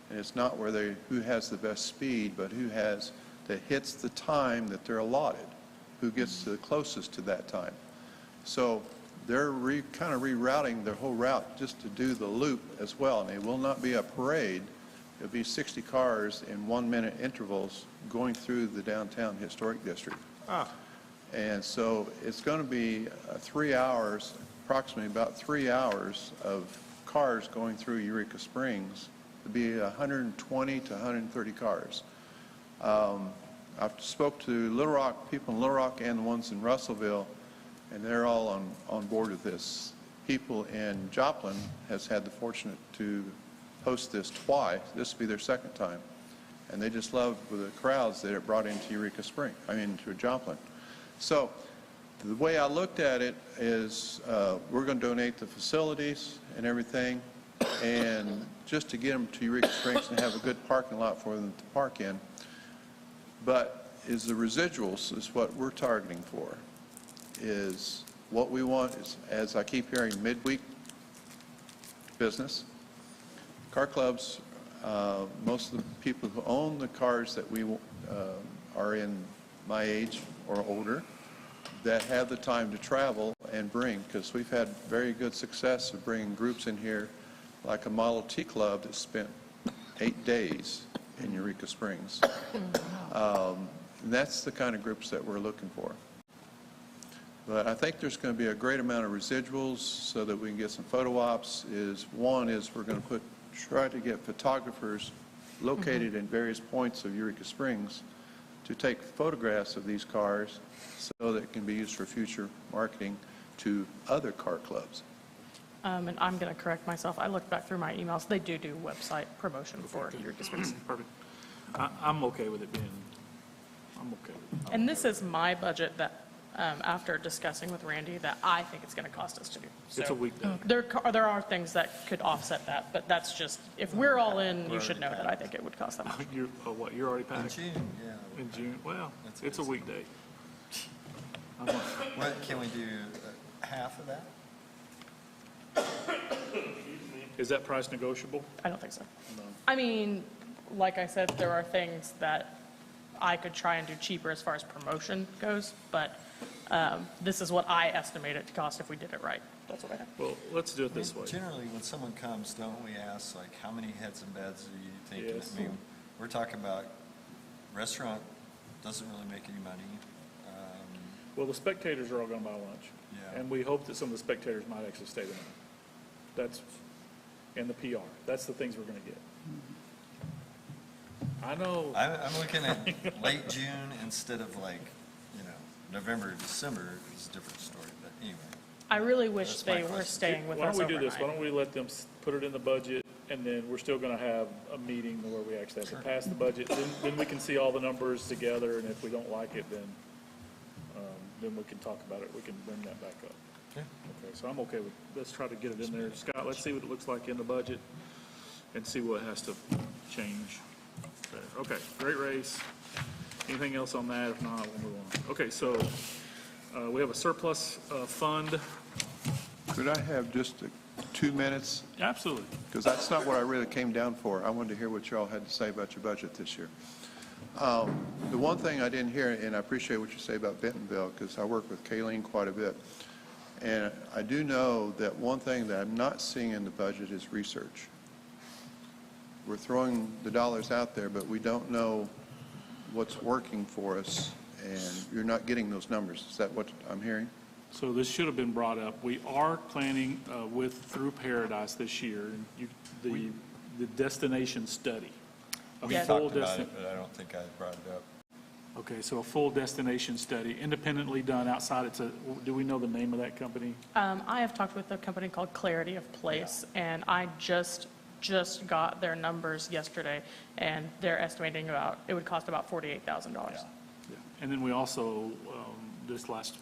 I: And it's not who has the best speed, but that hits the time that they're allotted, who gets the closest to that time. So they're kind of rerouting their whole route just to do the loop as well. And it will not be a parade. It'll be 60 cars in 1-minute intervals going through the downtown historic district. And so it's going to be 3 hours, approximately about 3 hours of cars going through Eureka Springs. It'll be 120 to 130 cars. I've spoke to Little Rock, people in Little Rock and the ones in Russellville, and they're all on board with this. People in Joplin has had the fortunate to host this twice. This will be their second time. And they just love the crowds that it brought into Eureka Springs, to Joplin. So the way I looked at it is we're going to donate the facilities and everything, and just to get them to Eureka Springs and have a good parking lot for them to park in. But is the residuals is what we're targeting for. Is what we want is, as I keep hearing, midweek business. Car clubs, most of the people who own the cars that we are in my age or older, that have the time to travel and bring, because we've had very good success of bringing groups in here, like a Model T club that spent 8 days in Eureka Springs. And that's the kind of groups that we're looking for. But I think there's going to be a great amount of residuals so that we can get some photo ops. One is we're going to try to get photographers located in various points of Eureka Springs to take photographs of these cars so that it can be used for future marketing to other car clubs.
B: And I'm going to correct myself. I looked back through my emails. They do website promotion for Eureka Springs.
F: Perfect. I'm okay with it being, I'm okay with it.
B: And this is my budget that, after discussing with Randy, that I think it's going to cost us to do.
F: It's a weekday.
B: There are things that could offset that, but that's just, if we're all in, you should know that I think it would cost that much.
F: You're already
C: In
F: packed?
C: June, yeah.
F: In June, well,
C: That's
F: it's a
C: busy.
F: weekday.
C: What, can we do half of that?
F: Is that price negotiable?
B: I don't think so. I mean, like I said, there are things that I could try and do cheaper as far as promotion goes, but this is what I estimate it to cost if we did it right. That's what I have.
F: Well, let's do it this way.
C: Generally, when someone comes, don't we ask, like, how many heads and beds are you thinking?
F: Yes.
C: I mean, we're talking about restaurant doesn't really make any money.
F: Well, the spectators are all going to buy lunch.
C: Yeah.
F: And we hope that some of the spectators might actually stay the night. That's, and the PR. That's the things we're going to get. I know.
C: I'm looking at late June instead of like, November, December is a different story, but anyway.
B: I really wish
C: That's my
B: they were
C: question.
B: staying with
F: Why
B: us
F: don't we do this? Why
B: overnight.
F: don't we let them put it in the budget, and then we're still going to have a meeting where we actually have to pass the budget. Then we can see all the numbers together, and if we don't like it, then we can talk about it. We can bring that back up.
C: Yeah.
F: Okay, so I'm okay with, let's try to get it in there. Scott, let's see what it looks like in the budget and see what has to change there. Okay, great race. Anything else on that? If not, we'll move on. Okay, so we have a surplus fund.
I: Could I have just 2 minutes?
F: Absolutely.
I: Because that's not what I really came down for. I wanted to hear what y'all had to say about your budget this year. The one thing I didn't hear, and I appreciate what you say about Bentonville, because I work with Kayleen quite a bit, and I do know that one thing that I'm not seeing in the budget is research. We're throwing the dollars out there, but we don't know what's working for us, and you're not getting those numbers. Is that what I'm hearing?
F: So this should have been brought up. We are planning Through Paradise this year, the destination study. A
C: We
F: full
C: talked about
F: desti-
C: it, but I don't think I brought it up.
F: Okay, so a full destination study, independently done outside. Do we know the name of that company?
B: I have talked with a company called Clarity of Place, and I just got their numbers yesterday, and they're estimating it would cost about $48,000.
F: Yeah. And then we also, the last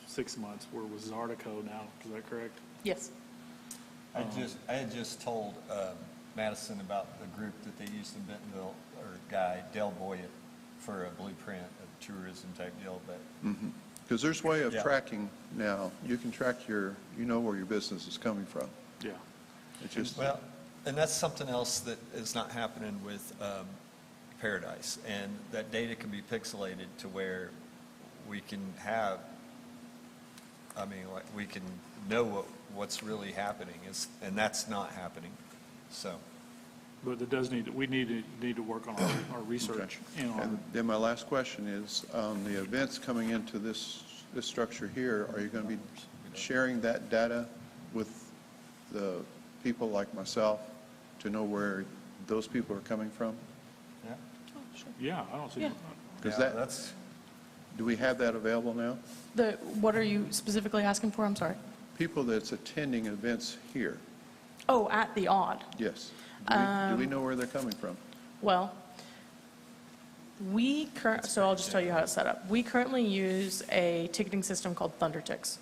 F: 6 months, we're with Zartico now. Is that correct?
B: Yes.
C: I had just told Madison about the group that they used in Bentonville, or guy, Del Boyett, for a blueprint of tourism type deal, but
I: Because there's a way of
C: Yeah.
I: tracking now. You can track you know where your business is coming from.
F: Yeah.
I: It's just,
C: well, and that's something else that is not happening with Paradise, and that data can be pixelated to where we can have, like we can know what's really happening, and that's not happening. So,
F: But we need to work on our research.
I: and then my last question is, the events coming into this structure here, are you going to be sharing that data with the people like myself to know where those people are coming from?
C: yeah.
F: Yeah, I don't see.
B: Yeah.
I: Because
C: Yeah, that's,
I: do we have that available now?
B: What are you specifically asking for? I'm sorry.
I: People that's attending events here,
B: Oh, at the Odd.
I: yes. Do we know where they're coming from?
B: Well, so I'll just tell you how it's set up. We currently use a ticketing system called ThunderTix.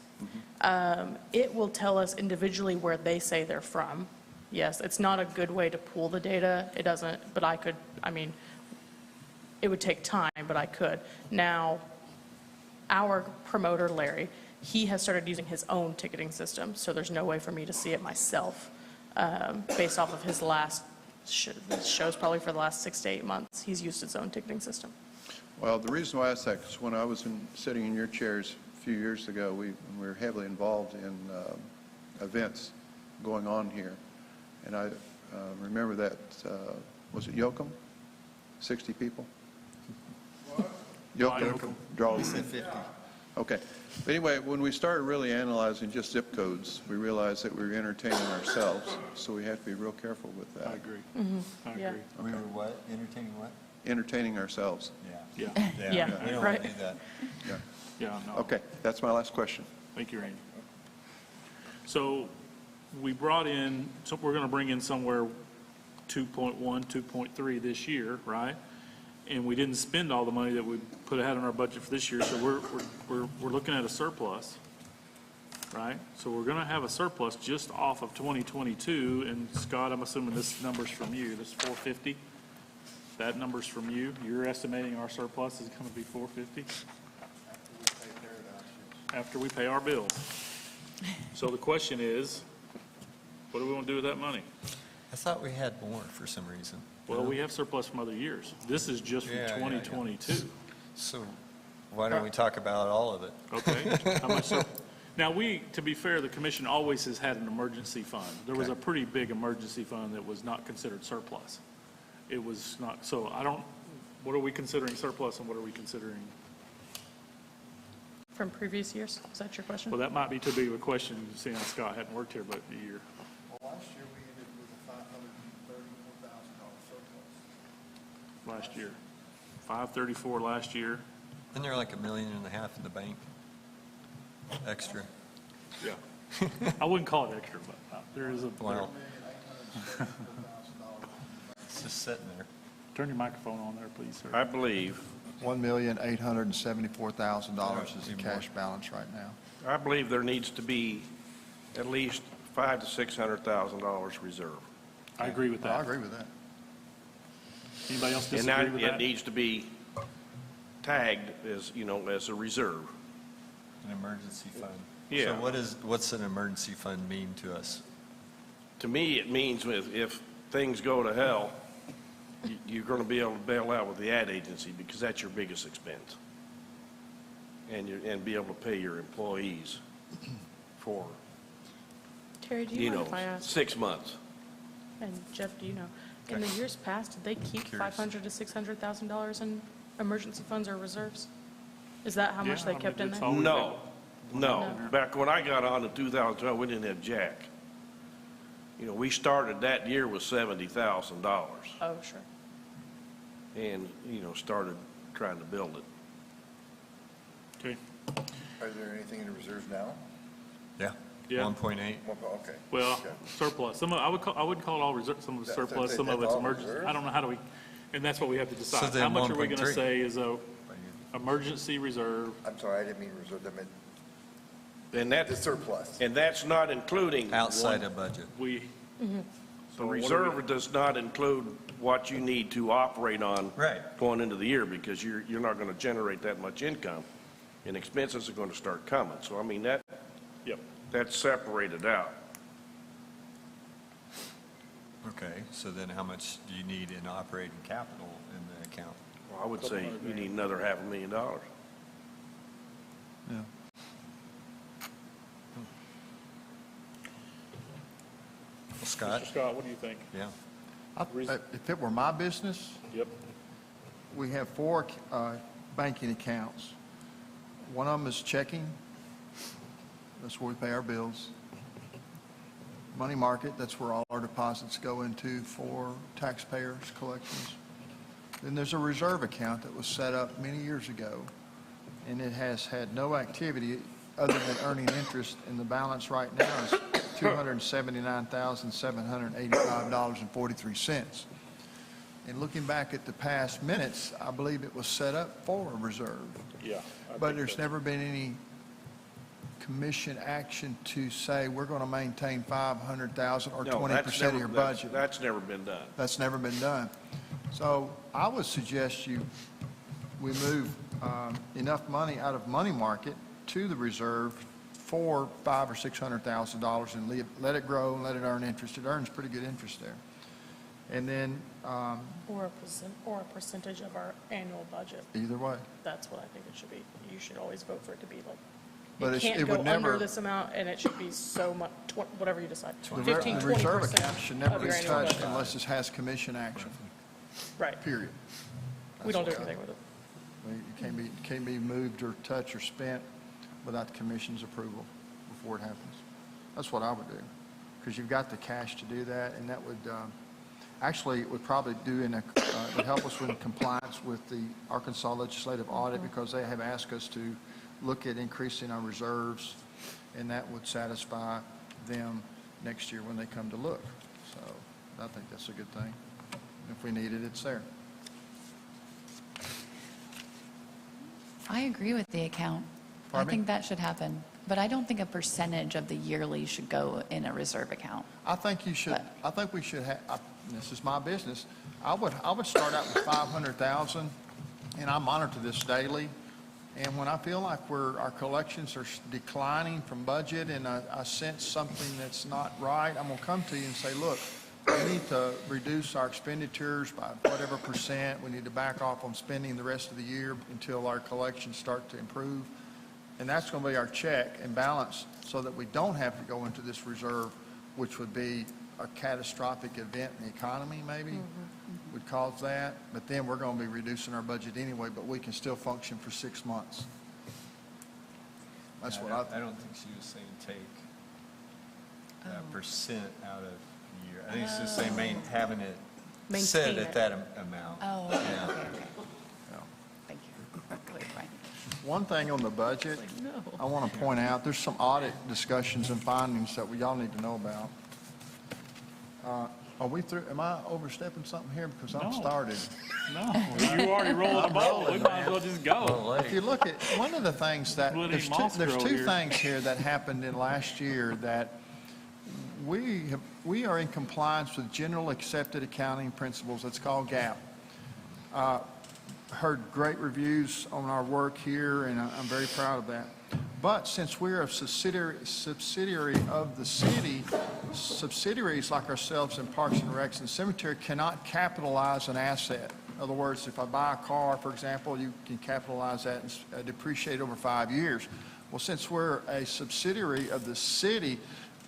B: It will tell us individually where they say they're from. Yes, it's not a good way to pool the data. It doesn't, but it would take time, but I could. Now, our promoter, Larry, he has started using his own ticketing system, so there's no way for me to see it myself based off of his last shows, probably for the last 6 to 8 months. He's used his own ticketing system.
I: Well, the reason why I asked that, because when I was sitting in your chairs a few years ago, we were heavily involved in events going on here. And I remember that, was it Yoakum? 60 people? What? Yoakum. Draw.
C: we said 50.
I: Okay. But anyway, when we started really analyzing just zip codes, we realized that we were entertaining ourselves, so we have to be real careful with that.
F: I agree. I
B: Yeah.
F: agree.
C: We were what? Entertaining what?
I: Entertaining ourselves.
F: Yeah.
B: Yeah,
C: We don't want
B: right.
C: to do that.
I: Yeah.
F: Yeah, no.
I: Okay, that's my last question.
F: Thank you, Randy. So we brought in, so we're going to bring in somewhere 2.1, 2.3 this year, right? And we didn't spend all the money that we put ahead on our budget for this year, so we're looking at a surplus, right? So we're going to have a surplus just off of 2022, and Scott, I'm assuming this number's from you, this 450? That number's from you? You're estimating our surplus is going to be 450? After we pay our bills. So the question is, what do we want to do with that money?
C: I thought we had more for some reason.
F: Well, we have surplus from other years. This is just from
C: Yeah, yeah, yeah.
F: 2022.
C: So why don't we talk about all of it?
F: Okay? How much Now, to be fair, the commission always has had an emergency fund. There was a pretty big emergency fund that was not considered surplus. It was not, so what are we considering surplus and what are we considering?
B: from previous years? Is that your question?
F: Well, that might be too big of a question, seeing Scott hadn't worked here but a year.
H: Well, last year we ended with a $534,000 surplus.
F: Last year. 534 last year.
C: Isn't there like $1.5 million in the bank? Extra.
F: Yeah. I wouldn't call it extra, but there is a.
C: Wow. It's just sitting there.
F: Turn your microphone on there, please, sir.
E: I believe,
H: $1,874,000 is the cash balance right now.
E: I believe there needs to be at least $500,000 to $600,000 reserve.
F: I agree with that.
H: I agree with that.
F: Anybody else
E: And
F: disagree with
E: it
F: that?
E: needs to be tagged as, as a reserve.
C: An emergency fund.
E: Yeah.
C: So what's an emergency fund mean to us?
E: To me, it means if things go to hell, you're going to be able to bail out with the ad agency because that's your biggest expense. And be able to pay your employees for,
B: Terry, do you mind if I ask?
E: 6 months.
B: And Jeff, do you know, in the years past, did they keep
C: Curious.
B: $500,000 to $600,000 in emergency funds or reserves? Is that how much
F: Yeah,
B: they
F: I mean,
B: kept in
F: it's
B: there?
F: always
E: No,
F: been-
E: no. Back when I got on in 2012, we didn't have jack. We started that year with $70,000
B: Oh, sure.
E: and, started trying to build it.
F: Okay.
A: Are there anything in the reserves now?
C: Yeah.
F: Yeah.
C: 1.8.
A: Okay.
F: Well,
A: Okay.
F: surplus. I wouldn't call it all reserve, some of it's
A: That's-
F: surplus, some of
A: that's
F: it's
A: all
F: emergency.
A: reserve?
F: I don't know how do we, and that's what we have to decide.
C: then
F: How much are we
C: 1.3.
F: going to say is a emergency reserve?
A: I'm sorry, I didn't mean reserve, I meant
E: And
A: the
E: that's,
A: surplus.
E: and that's not including.
C: Outside of budget.
F: We,
E: The reserve does not include what you need to operate on.
C: Right.
E: Going into the year, because you're not going to generate that much income, and expenses are going to start coming. So, I mean,
F: yep.
E: that's separated out.
C: Okay, so then how much do you need in operating capital in the account?
E: Well, I would say you need another $500,000.
H: Yeah.
C: Well, Scott?
F: Mr. Scott, what do you think?
C: Yeah.
H: If it were my business,
F: Yep.
H: we have 4 banking accounts. One of them is checking. That's where we pay our bills. Money market, that's where all our deposits go into for taxpayers' collections. Then there's a reserve account that was set up many years ago, and it has had no activity other than earning interest, and the balance right now is $279,785.43. And looking back at the past minutes, I believe it was set up for a reserve.
F: Yeah.
H: But there's never been any commission action to say, we're going to maintain 500,000 or
E: No,
H: 20% of your budget.
E: That's never been done.
H: That's never been done. So I would suggest we move enough money out of money market to the reserve for $500,000 or $600,000 and let it grow and let it earn interest. It earns pretty good interest there. And then
B: Or a percentage of our annual budget.
H: either way.
B: That's what I think it should be. You should always vote for it to be like,
H: But
B: it can't
H: it
B: go
H: would never-
B: under this amount, and it should be so much, whatever you decide.
H: The
B: 15,
H: reserve
B: 20%
H: account should never
B: of
H: be
B: your annual
H: touched
B: budget.
H: unless it has commission action,
B: Right.
H: period.
B: We don't do
H: That's what I-
B: anything with it.
H: It can't be moved or touched or spent without the commission's approval before it happens. That's what I would do, because you've got the cash to do that, and that would, actually, it would probably would help us with compliance with the Arkansas Legislative Audit, because they have asked us to look at increasing our reserves, and that would satisfy them next year when they come to look. So I think that's a good thing. If we need it, it's there.
D: I agree with the account. I
H: Pardon me?
D: think that should happen. But I don't think a percentage of the yearly should go in a reserve account.
H: I think you should,
D: But-
H: I think we should have, this is my business, I would start out with 500,000, and I monitor this daily, and when I feel like our collections are declining from budget, and I sense something that's not right, I'm gonna come to you and say, look, we need to reduce our expenditures by whatever percent, we need to back off on spending the rest of the year until our collections start to improve. And that's going to be our check and balance, so that we don't have to go into this reserve, which would be a catastrophic event in the economy, maybe, would cause that. But then we're going to be reducing our budget anyway, but we can still function for 6 months. That's
C: Yeah,
H: what
C: I don't think she was saying take percent out of the year. I think it's just saying having it set
B: Maintain
C: at
B: it.
C: that amount.
D: Oh, okay,
C: Yeah.
D: okay, okay. Thank you for clarifying.
H: One thing on the budget, I want to point out, there's some audit discussions and findings that we all need to know about. Are we through, am I overstepping something here? Because I'm
F: No.
H: started.
F: No, you already rolled the ball. We might as well just go.
H: If you look at, one of the things that,
F: Bloody
H: there's
F: moss
H: two
F: grow here.
H: things here that happened in last year that we are in compliance with general accepted accounting principles. It's called GAAP. Heard great reviews on our work here, and I'm very proud of that. But since we're a subsidiary of the city, subsidiaries like ourselves in Parks and Recs and Cemetery cannot capitalize an asset. In other words, if I buy a car, for example, you can capitalize that and depreciate over 5 years. Well, since we're a subsidiary of the city,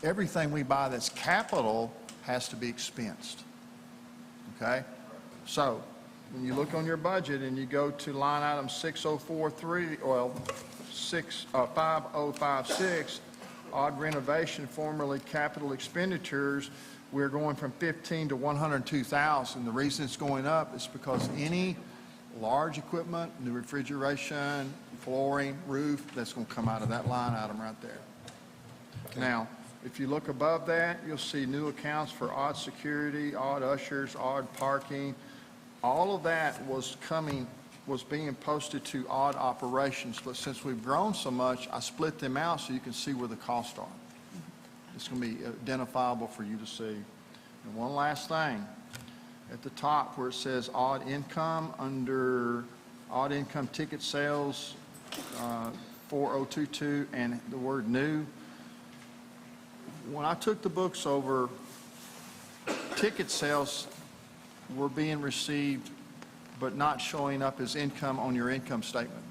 H: everything we buy that's capital has to be expensed. Okay? So, when you look on your budget and you go to line item 6043, 5056, odd renovation, formerly capital expenditures, we're going from 15 to 102,000. The reason it's going up is because any large equipment, new refrigeration, flooring, roof, that's going to come out of that line item right there. Now, if you look above that, you'll see new accounts for odd security, odd ushers, odd parking. All of that was being posted to odd operations, but since we've grown so much, I split them out so you can see where the costs are. It's going to be identifiable for you to see. And one last thing, at the top where it says odd income, under odd income ticket sales, 4022, and the word new, when I took the books over, ticket sales were being received but not showing up as income on your income statement,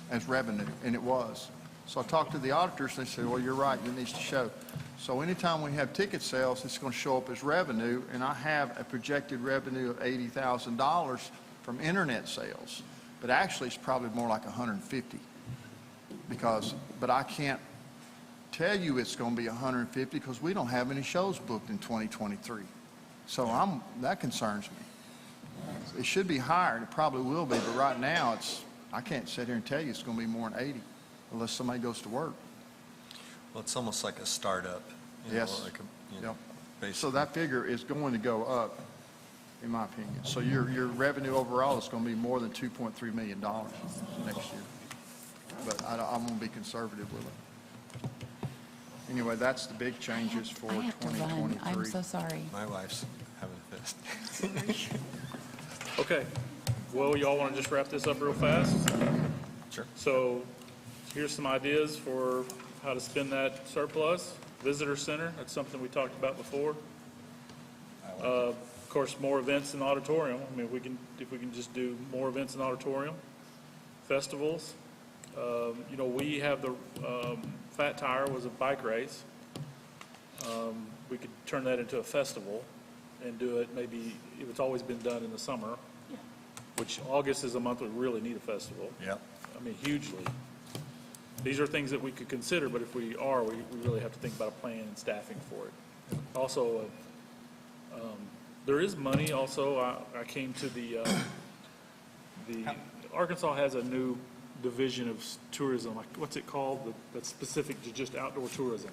H: as revenue, and it was. So I talked to the auditors, and they said, well, you're right, it needs to show. So anytime we have ticket sales, it's going to show up as revenue, and I have a projected revenue of $80,000 from internet sales, but actually it's probably more like 150, but I can't tell you it's going to be 150 because we don't have any shows booked in 2023. So that concerns me. It should be higher, it probably will be, but right now I can't sit here and tell you it's going to be more than 80 unless somebody goes to work.
C: Well, it's almost like a startup.
H: Yes.
C: Like
H: Yep.
C: basically.
H: So that figure is going to go up, in my opinion. So your revenue overall is going to be more than $2.3 million next year. But I'm going to be conservative with it. Anyway, that's the big changes for
D: I have to run.
H: 2023.
D: I'm so sorry.
C: My wife's having a fit.
F: Okay, well, y'all want to just wrap this up real fast?
C: Sure.
F: So here's some ideas for how to spend that surplus. Visitor center, that's something we talked about before. Of course, more events in the auditorium. I mean, if we can just do more events in the auditorium. Festivals. We have the Fat Tire was a bike race. We could turn that into a festival and do it maybe, it's always been done in the summer, which August is a month we really need a festival.
C: Yep.
F: I mean, hugely. These are things that we could consider, but if we really have to think about a plan and staffing for it. Also, there is money also, I came to the Arkansas has a new division of tourism, like, what's it called, that's specific to just outdoor tourism.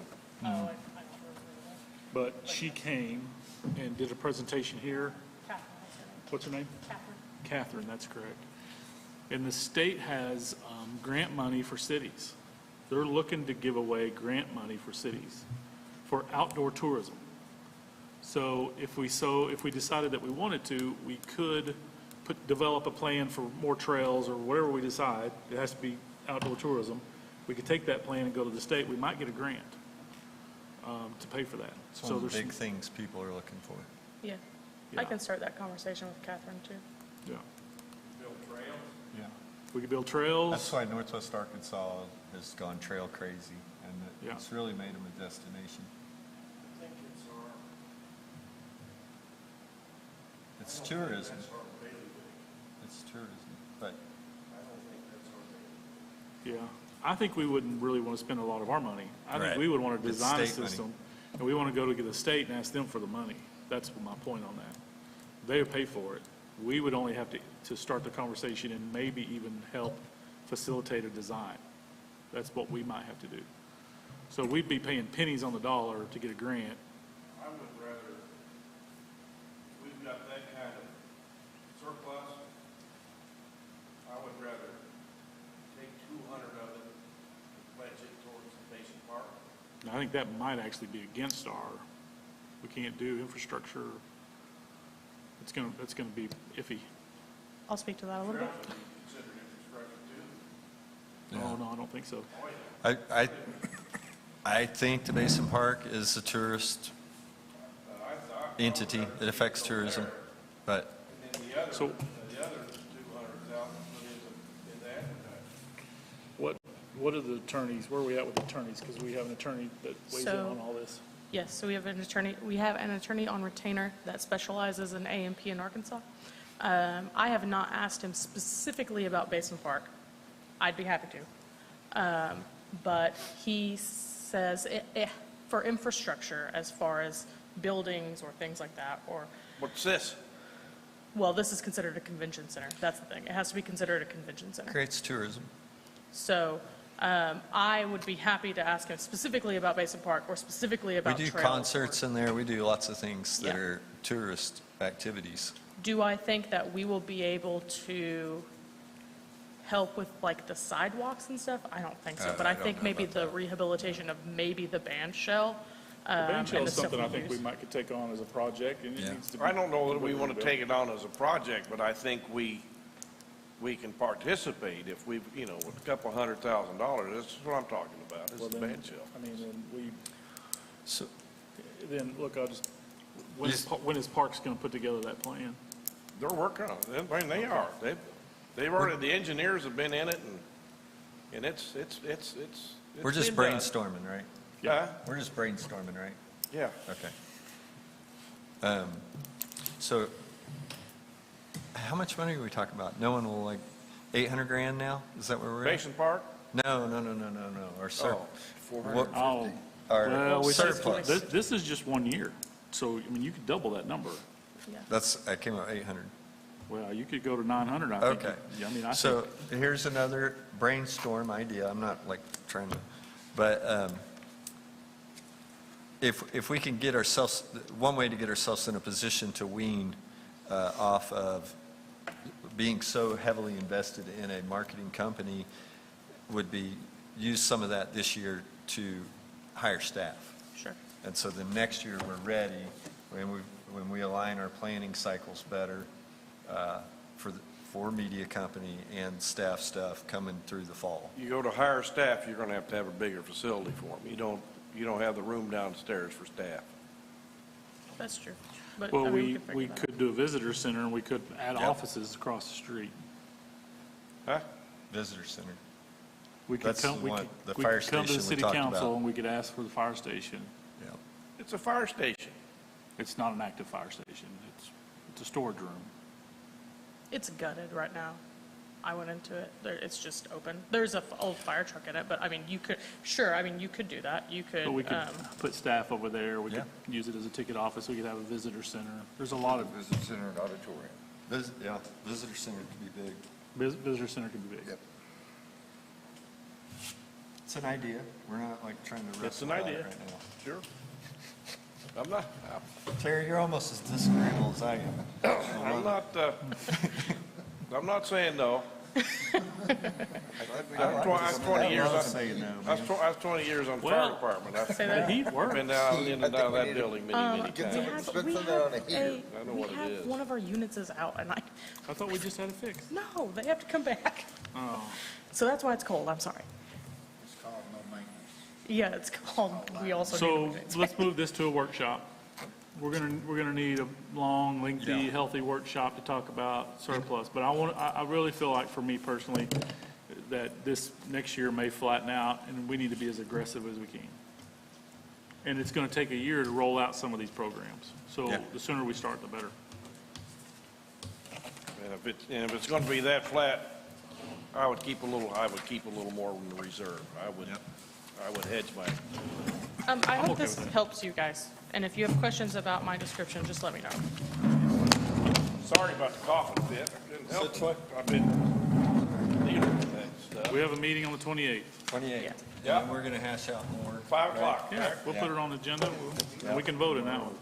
F: But she came and did a presentation here. What's her name? Catherine, that's correct. And the state has grant money for cities. They're looking to give away grant money for cities for outdoor tourism. So if we decided that we wanted to, we could develop a plan for more trails or whatever we decide. It has to be outdoor tourism. We could take that plan and go to the state. We might get a grant to pay for that.
C: It's one of the big things people are looking for.
B: Yeah.
F: Yeah.
B: I can start that conversation with Catherine, too.
F: Yeah. Yeah. We could build trails.
C: That's why Northwest Arkansas has gone trail crazy, and
F: Yeah.
C: it's really made them a destination. It's tourism. It's tourism, but
F: Yeah. I think we wouldn't really want to spend a lot of our money. I think
C: Right.
F: we would want to
C: It's
F: design a
C: state money.
F: system, and we want to go to the state and ask them for the money. That's my point on that. They would pay for it. We would only have to start the conversation and maybe even help facilitate a design. That's what we might have to do. So we'd be paying pennies on the dollar to get a grant.
E: I would rather, we've got that kind of surplus, I would rather take 200 of it and pledge it towards the Basin Park.
F: And I think that might actually be against we can't do infrastructure. That's gonna be iffy.
B: I'll speak to that a little bit.
E: Consider infrastructure too.
F: Oh, no, I don't think so.
C: I think the Basin Park is a tourist entity. It affects tourism, but
E: And then the other,
F: So-
E: the other 200,000 is advertising.
F: What are the attorneys, where are we at with attorneys? Because we have an attorney that weighs in
B: So-
F: on all this.
B: Yes, so we have an attorney on retainer that specializes in A&P in Arkansas. I have not asked him specifically about Basin Park. I'd be happy to. But he says for infrastructure, as far as buildings or things like that, or,
E: What's this?
B: well, this is considered a convention center. That's the thing. It has to be considered a convention center.
C: creates tourism.
B: So I would be happy to ask him specifically about Basin Park or specifically
C: We
B: about
C: do
B: trails.
C: concerts in there. We do lots of things that
B: Yeah.
C: are tourist activities.
B: Do I think that we will be able to help with like the sidewalks and stuff? I don't think so, but
C: I
B: I
C: don't
B: think
C: know
B: maybe
C: about
B: the
C: that.
B: rehabilitation of maybe the band shell.
F: The band shell
B: and
F: is
B: the stuff
F: something I think we
B: use.
F: might could take on as a project, and it
C: Yeah.
F: needs to be.
E: I don't know that we
F: completely
E: want to
F: rebuilt.
E: take it on as a project, but I think we can participate if we, with a couple $100,000. That's what I'm talking about, is
F: Well,
E: the
F: then,
E: band shell.
F: I mean,
C: So
F: then, look, when is Parks going to put together that plan?
E: They're working on it. I mean, they are. They've already, the engineers have been in it, and it's
C: we're just
E: been done.
C: brainstorming, right?
E: Yeah,
C: We're just brainstorming, right?
E: yeah.
C: Okay. So how much money are we talking about? No one will like 800 grand now? Is that where we're at?
E: Basin Park?
C: No. Our
E: Oh,
F: Oh,
C: Our
F: well,
C: surplus.
F: this is just 1 year, so, I mean, you could double that number.
C: That came out 800.
F: Well, you could go to 900, I think.
C: Okay.
F: Yeah, I mean, I
C: So
F: think,
C: here's another brainstorm idea. I'm not like trying to, but if we can get ourselves, one way to get ourselves in a position to wean off of being so heavily invested in a marketing company would be use some of that this year to hire staff.
B: Sure.
C: And so the next year, we're ready, when we align our planning cycles better for media company and staff stuff coming through the fall.
E: You go to hire staff, you're going to have a bigger facility for them. You don't have the room downstairs for staff.
B: That's true. But,
F: well,
B: I mean,
F: we
B: could figure that out.
F: could do a visitor center, and we could add
C: Yep.
F: offices across the street.
E: Huh?
C: Visitor center.
F: We could
C: That's
F: come,
C: the
F: we
C: one-
F: could,
C: the
F: we
C: fire
F: could come to the
C: station we
F: city
C: talked
F: council,
C: about.
F: and we could ask for the fire station.
C: Yeah.
E: It's a fire station.
F: It's not an active fire station. It's a storage room.
B: It's gutted right now. I went into it. It's just open. There's a old fire truck in it, but I mean, you could do that. You could.
F: But we could put staff over there. We could
C: Yeah.
F: use it as a ticket office. We could have a visitor center. There's a lot of,
A: Visitor center and auditorium.
C: Visitor center could be big.
F: visitor center could be big.
A: Yep.
C: It's an idea. We're not like trying to
E: It's
C: wrestle
E: an
C: about it
E: idea.
C: right now.
E: Sure. I'm not,
C: Terry, you're almost as disagreeable as I am.
E: I'm not saying no. That's 20 years. That's 20 years on the fire
F: Well,
E: department. I've
B: Say that.
F: The heat
E: been
F: works.
E: down in and out of that building many
A: Get
E: times.
A: some, spend some of that on a heater.
E: I know what it is.
B: One of our units is out, and
F: I thought we just had it fixed.
B: no, they have to come back.
F: Oh,
B: So that's why it's cold. I'm sorry.
A: It's called no maintenance.
B: Yeah, it's called. We also.
F: so
B: need to-
F: let's move this to a workshop. We're gonna need a long, lengthy, healthy workshop to talk about surplus. But I really feel like, for me personally, that this next year may flatten out, and we need to be as aggressive as we can. And it's gonna take a year to roll out some of these programs. So
C: Yeah.
F: the sooner we start, the better.
E: And if it's going to be that flat, I would keep a little more in the reserve. I would hedge my,
B: I hope this helps you guys, and if you have questions about my description, just let me know.
E: sorry about the coughing fit. I couldn't help it. I've been dealing with that stuff.
F: We have a meeting on the 28th.
C: 28.
E: Yeah.
C: And we're going to hash out more.
E: 5 o'clock.
F: Yeah, we'll put it on the agenda, and we can vote on that one.